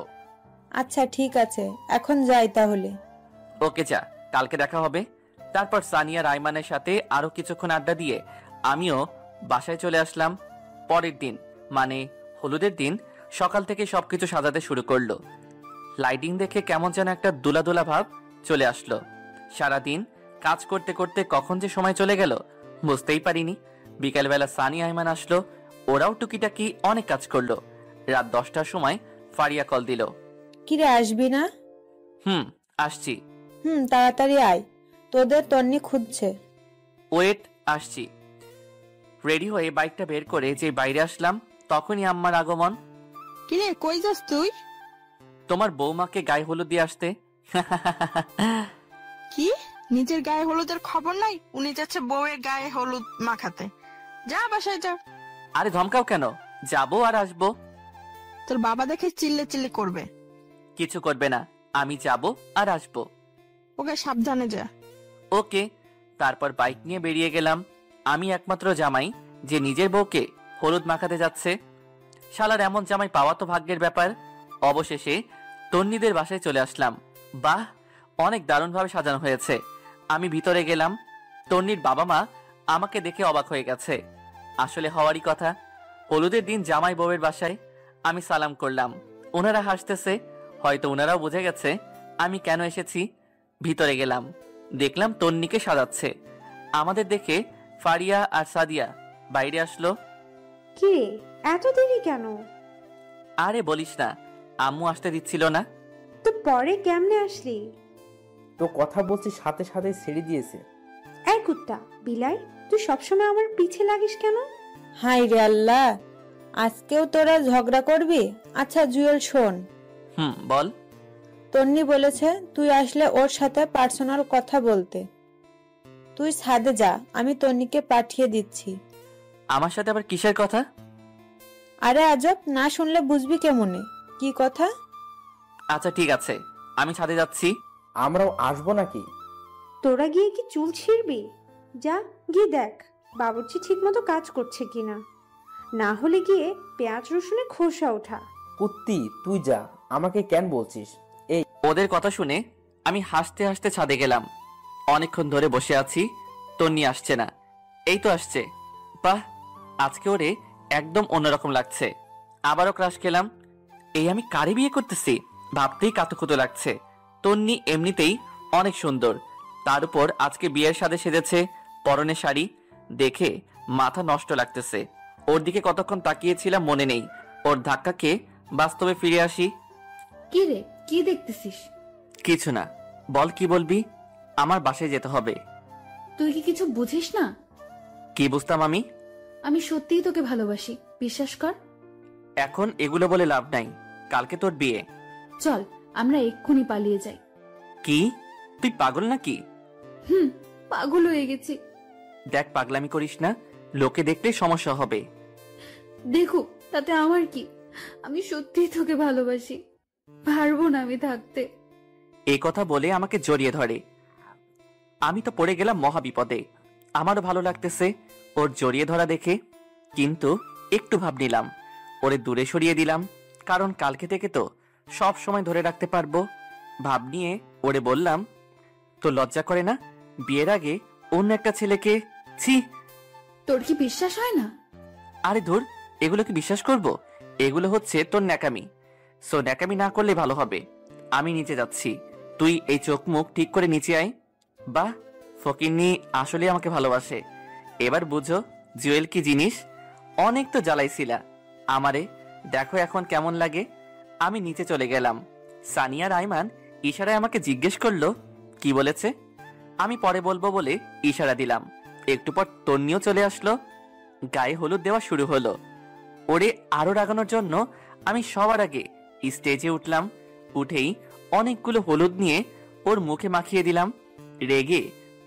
আচ্ছা ঠিক আছে, এখন যাই তাহলে।
ওকে যা, কালকে দেখা হবে। তারপর সানি আর আইমানের সাথে আরো কিছুক্ষণ আড্ডা দিয়ে আমিও বাসায় চলে আসলাম। পরের দিন মানে হলুদের দিন সকাল থেকে সবকিছু সাজাতে শুরু করলো। লাইটিং দেখে কেমন যেন একটা দোলা দোলা ভাব চলে আসলো। সারাদিন কাজ করতে করতে কখন যে সময় চলে গেল বুঝতেই পারিনি। বিকেলবেলা সানি, আইমান আসলো, ওরাও টুকিটাকি অনেক কাজ করলো। রাত 10টার সময় ফারিয়া কল দিল।
কিরে, আসবি না?
আসছি।
তাড়াতাড়ি আয়, তোদের তন্নি খুঁজছে।
ওয়েট, আসছি। রেডি হয়ে বাইকটা বের করে যে বাইরে আসলাম, তখনই আম্মার আগমন।
কিরে, কই যাস তুই?
তোমার বৌমাকে গায়ে হলুদ দিয়ে আসতে।
কি, নিজের গায়ে হলুদের খবর নাই? উনি যাচ্ছে বউয়ের গায়ে হলুদ মাখাতে। যা বাসায় যা।
আরে ধমকাও কেন, যাবো আর আসবো।
তোর বাবা দেখে চিল্লে চিল্লে করবে।
কিছু করবে না, আমি যাবো আর আসবো।
ওকে সাবধানে যা।
ওকে। তারপর বাইক নিয়ে বেরিয়ে গেলাম। আমি একমাত্র জামাই যে নিজের বউকে হলুদ মাখাতে যাচ্ছে। শালার এমন জামাই পাওয়া তো ভাগ্যের ব্যাপার। অবশেষে তন্নিদের বাসায় চলে আসলাম। বাহ, অনেক দারুণভাবে সাজানো হয়েছে। আমি ভিতরে গেলাম। তন্নির বাবা মা আমাকে দেখে অবাক হয়ে গেছে। আসলে হওয়ারই কথা, হলুদের দিন জামাই বউয়ের বাসায়। আমি সালাম করলাম, ওনারা হাসতেছে। হয়তো ওনারাও বুঝে গেছে আমি কেন এসেছি। ভিতরে গেলাম, দেখলাম তন্নিকে সাজাচ্ছে। আমাদের দেখে ফারিয়া আর সাদিয়া বাইরে আসলো।
কি এত দেরি কেন?
আরে বলিস না, আম্মু আসতে দিচ্ছিল না।
তো পরে কেমনে আসলি?
তো কথা বলছি সাথে সাথে ছেড়ে দিয়েছে।
এই কুত্তা বিলাই, তুই সবসময় আমার পিছে লাগিস কেন?
হাই রে আল্লাহ, আজকেও তোরা ঝগড়া করবি? আচ্ছা জুয়েল শোন,
বল।
তন্নি বলেছে তুই আসলে ওর সাথে পার্সোনাল কথা বলতে। তুই ছাদে যা, আমি তন্নিকে পাঠিয়ে দিচ্ছি।
আমার সাথে আবার কিসের কথা?
আরে আজব, না শুনলে বুঝবি কেমনে কি কথা।
আচ্ছা ঠিক আছে, আমি ছাদে যাচ্ছি।
আমরাও আসবো নাকি?
তোরা গিয়ে কি চুল ছিঁড়বি? যা গিয়ে দেখ বাবুর্চি ঠিক মতো কাজ করছে কিনা, না হলে গিয়ে পেঁয়াজ রসুনে খোসা ওঠা।
কুত্তি তুই যা, আমাকে কেন বলছিস? এই
ওদের কথা শুনে আমি হাসতে হাসতে ছাদে গেলাম। অনেকক্ষণ ধরে বসে আছি, তন্নি আসছে না। এই তো আসছে। বাহ, আজকে ওরে একদম অন্যরকম লাগছে। আবারও ক্রাশ খেলাম। এই আমি কারে বিয়ে করতেছি ভাবতেই কাতুকুতো লাগছে। তন্নি এমনিতেই অনেক সুন্দর, তার উপর আজকে বিয়ের সাথে সেজেছে, পরনে শাড়ি, দেখে মাথা নষ্ট লাগতেছে। ওর দিকে কতক্ষণ তাকিয়েছিলাম মনে নেই। ওর ধাক্কাকে বাস্তবে ফিরে আসি।
কি রে, কি দেখতেছিস?
কিছু না, বল কি বলবি? আমার বাসায় যেতে হবে।
তুই কি কিছু বুঝিস না?
কি বুঝতাম আমি?
আমি সত্যিই তোকে ভালোবাসি, বিশ্বাস কর।
এখন এগুলো বলে লাভ নাই, কালকে তোর বিয়ে।
চল আমরা এক্ষুনি পালিয়ে যাই।
কি তুই পাগল নাকি?
পাগল হয়ে গেছি।
দেখ পাগলামি করিস না, লোকে দেখলে সমস্যা হবে।
দেখুক, তাতে আমার কি? আমি সত্যিই তোকে ভালোবাসি, পারবো না আমি থাকতে।
এই কথা বলে আমাকে জড়িয়ে ধরে। আমি তো পড়ে গেলাম মহা বিপদে। আমারও ভালো লাগতেছে ওর জড়িয়ে ধরা দেখে, কিন্তু একটু ভাব নিলাম, ওরে দূরে সরিয়ে দিলাম, কারণ কালকে থেকে তো সব সময় ধরে রাখতে পারবো। ভাব নিয়ে ওরে বললাম, তো লজ্জা করে না বিয়ের আগে অন্য একটা ছেলেকে? ছি,
তোর কি বিশ্বাস হয় না?
আরে ধুর, এগুলো কি বিশ্বাস করব? এগুলো হচ্ছে তোর ন্যাকামি। সো ন্যাকামি না করলে ভালো হবে। আমি নিচে যাচ্ছি, তুই এই চোখ মুখ ঠিক করে নিচে আয়। বাহ, ফকিন্নি আসলে আমাকে ভালোবাসে। এবার বুঝো জুয়েল কি জিনিস। অনেক তো জ্বালাইছিলা আমারে, দেখো এখন কেমন লাগে। আমি নিচে চলে গেলাম। সানিয়া রাইমান ইশারায় আমাকে জিজ্ঞেস করলো কি বলেছে। আমি পরে বলবো বলে ইশারা দিলাম। একটু পর তন্নিও চলে আসলো। গায়ে হলুদ দেওয়া শুরু হলো। ওরে আরো রাগানোর জন্য আমি সবার আগে স্টেজে উঠলাম। উঠেই অনেকগুলো হলুদ নিয়ে ওর মুখে মাখিয়ে দিলাম। রেগে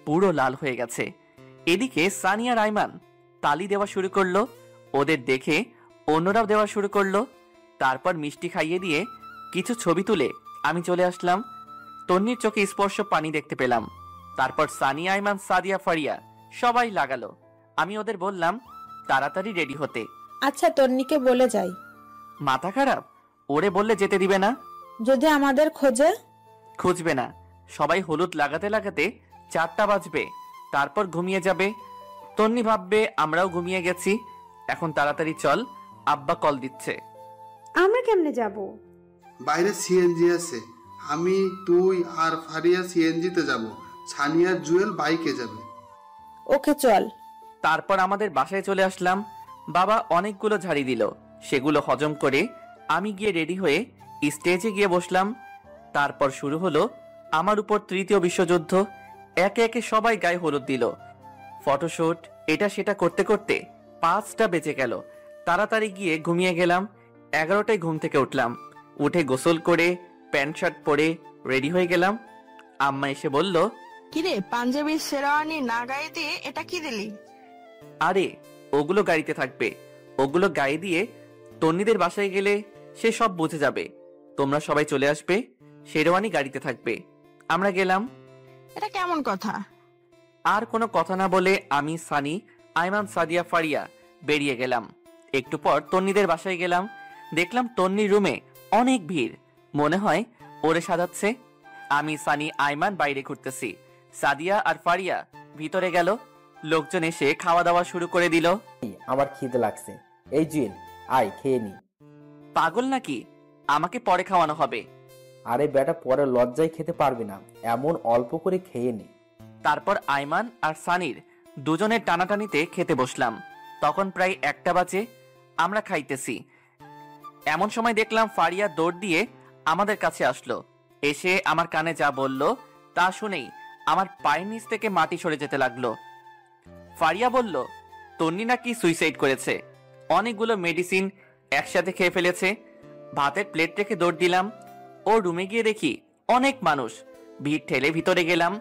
পুরো লাল হয়ে গেছে। এদিকে সানিয়া রাইমান তালি দেওয়া শুরু করলো। ওদের দেখে অন্যরাও দেওয়া শুরু করলো। তারপর মিষ্টি খাইয়ে দিয়ে কিছু ছবি তুলে আমি চলে আসলাম। তন্নির চোখে স্পর্শ পানি দেখতে পেলাম। তারপর সানিয়া, আইমান, সাদিয়া, ফারিয়া সবাই লাগালো। আমি ওদের বললাম তাড়াতাড়ি রেডি হতে।
আচ্ছা তন্নিকে বলে যাই।
মাথা খারাপ? ওরে বললে যেতে দিবে না।
যদি আমাদের খোঁজে?
খুঁজবে না, সবাই হলুদ লাগাতে লাগাতে 4টা বাজবে, তারপর ঘুমিয়ে যাবে। তন্নি ভাববে আমরাও ঘুমিয়ে গেছি। এখন তাড়াতাড়ি চল, আব্বা কল দিচ্ছে।
আমরা কেমনে যাব?
বাইরে সিএনজি আছে, আমি, তুই আর ফারিয়া সিএনজিতে যাব, সানিয়া জুয়েল বাইকে যাবে।
ওকে চল।
তারপর আমাদের বাসায় চলে আসলাম। বাবা অনেকগুলো ঝাড়ি দিল, সেগুলো হজম করে আমি গিয়ে রেডি হয়ে স্টেজে গিয়ে বসলাম। তারপর শুরু হলো আমার উপর তৃতীয় বিশ্বযুদ্ধ। একে একে সবাই গায়ে হলুদ দিল, ফটোশুট, এটা সেটা করতে করতে 5টা বেজে গেল। তাড়াতাড়ি গিয়ে ঘুমিয়ে গেলাম। 11টায় ঘুম থেকে উঠলাম। উঠে গোসল করে প্যান্ট শার্ট পরে রেডি হয়ে গেলাম। আম্মা এসে বলল,
কিরে পাঞ্জাবির শেরওয়ানি না গায়ে দিয়ে এটা কি দিলি?
আরে ওগুলো গাড়িতে থাকবে, ওগুলো গায়ে দিয়ে তন্নিদের বাসায় গেলে সে সব বুঝে যাবে। তোমরা সবাই চলে আসবে, শেরওয়ানি গাড়িতে থাকবে। আমরা গেলাম।
এটা কেমন কথা?
আর কোনো কথা না বলে আমি, সানি, আইমান, সাদিয়া, ফারিয়া বেরিয়ে গেলাম। একটু পর তন্নিদের বাসায় গেলাম। দেখলাম তন্নির রুমে অনেক ভিড়, মনে হয় ওরে সাজাচ্ছে। আমি, সানি, আইমান বাইরে ঘুরতেছি। সাদিয়া আর ফারিয়া ভিতরে গেল। লোকজন এসে খাওয়া দাওয়া শুরু করে দিল।
আমার খিদে লাগছে, এই জুয়েল আয় খেয়ে নি।
পাগল নাকি? আমাকে পরে খাওয়ানো হবে।
আরে বেটা, পরে লজ্জায় খেতে পারবি না, এমন অল্প করে খেয়ে নি।
তারপর আইমান আর সানির দুজনের টানাটানিতে খেতে বসলাম। তখন প্রায় 1টা বাজে। আমরা খাইতেছি, এমন সময় দেখলাম ফারিয়া দৌড় দিয়ে আমাদের কাছে আসলো। এসে আমার কানে যা বলল তা শুনেই আমার পায়ের নিচ থেকে মাটি সরে যেতে লাগলো। ফারিয়া বলল, তন্নি নাকি সুইসাইড করেছে, অনেকগুলো মেডিসিন একসাথে খেয়ে ফেলেছে। ভাতের প্লেট রেখে দৌড় দিলাম। ও রুমে গিয়ে দেখি অনেক মানুষ, ভিড় ঠেলে ভিতরে গেলাম।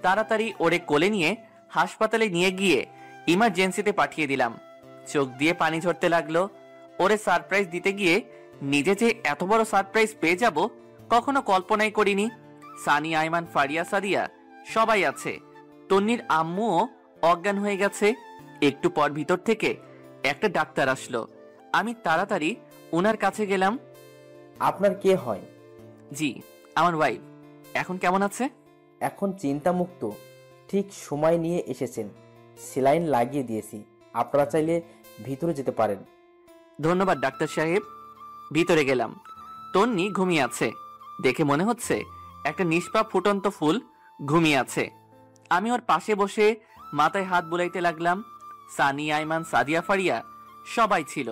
তাড়াতাড়ি ওরে কোলে নিয়ে হাসপাতালে নিয়ে গিয়ে ইমার্জেন্সিতে পাঠিয়ে দিলাম। চোখ দিয়ে পানি ঝরতে লাগলো। ওরে সারপ্রাইজ দিতে গিয়ে নিজে যে এত বড় সারপ্রাইজ পেয়ে যাব কখনো কল্পনাই করিনি। সানি, আইমান, ফারিয়া, সাদিয়া সবাই আছে। তন্নির আম্মুও অজ্ঞান হয়ে গেছে। একটু পর ভিতর থেকে একটা ডাক্তার আসলো। আমি তাড়াতাড়ি ওনার কাছে গেলাম।
আপনার কে হয়?
জি, আমার ওয়াইফ। এখন কেমন আছে?
এখন চিন্তামুক্ত। ঠিক সময় নিয়ে এসেছেন, সেলাইন লাগিয়ে দিয়েছি। আপনারা চাইলে ভিতরে যেতে পারেন।
ধন্যবাদ ডাক্তার সাহেব। ভিতরে গেলাম। তন্নি ঘুমিয়ে আছে। দেখে মনে হচ্ছে একটা নিষ্পাপ ফুটন্ত ফুল ঘুমিয়ে আছে। আমি ওর পাশে বসে মাথায় হাত বুলাইতে লাগলাম। সানি, আইমান, সাদিয়া, ফারিয়া সবাই ছিল।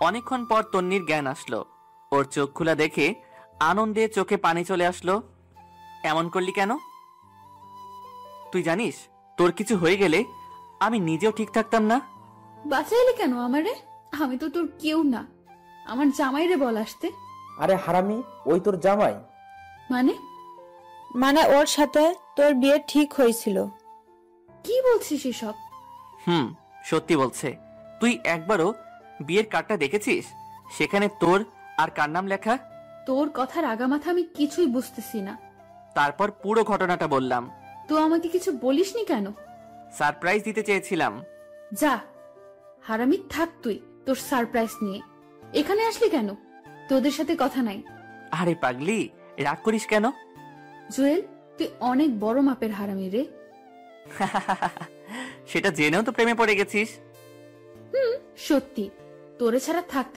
অনেকক্ষণ পর তন্নির জ্ঞান আসলো। ওর চোখ খোলা দেখে আনন্দে চোখে পানি চলে আসলো। এমন করলি কেন? তুই জানিস তোর কিছু হয়ে গেলে আমি নিজেও ঠিক থাকতাম না।
বাঁচাইলি কেন আমারে? আমি তো তোর কেউ না। আমার জামাইরে বল আসতে।
আরে হারামি, ওই তোর জামাই।
মানে ওর সাথে তোর বিয়ে ঠিক হয়েছিল।
কি বলছিস এসব?
সত্যি বলছে। তুই একবারও বিয়ের কার্ডটা দেখেছিস? সেখানে তোর আর কার নাম লেখা?
তোর কথার আগামাথা আমি কিছুই বুঝতেছি না।
তারপর পুরো ঘটনাটা বললাম।
তো আমাকে কিছু বলিসনি কেন?
সারপ্রাইজ দিতে চেয়েছিলাম।
যা হারামি, থাক তুই তোর সারপ্রাইজ নিয়ে। এখানে আসলি কেন? তোদের সাথে কথা নাই।
আরে পাগলি, রাগ করিস কেন?
জুয়েল, তুই অনেক বড় মাপের হারামি রে।
সেটা জেনেও তো প্রেমে পড়ে গেছিস।
সত্যি, তোরে ছাড়া থাক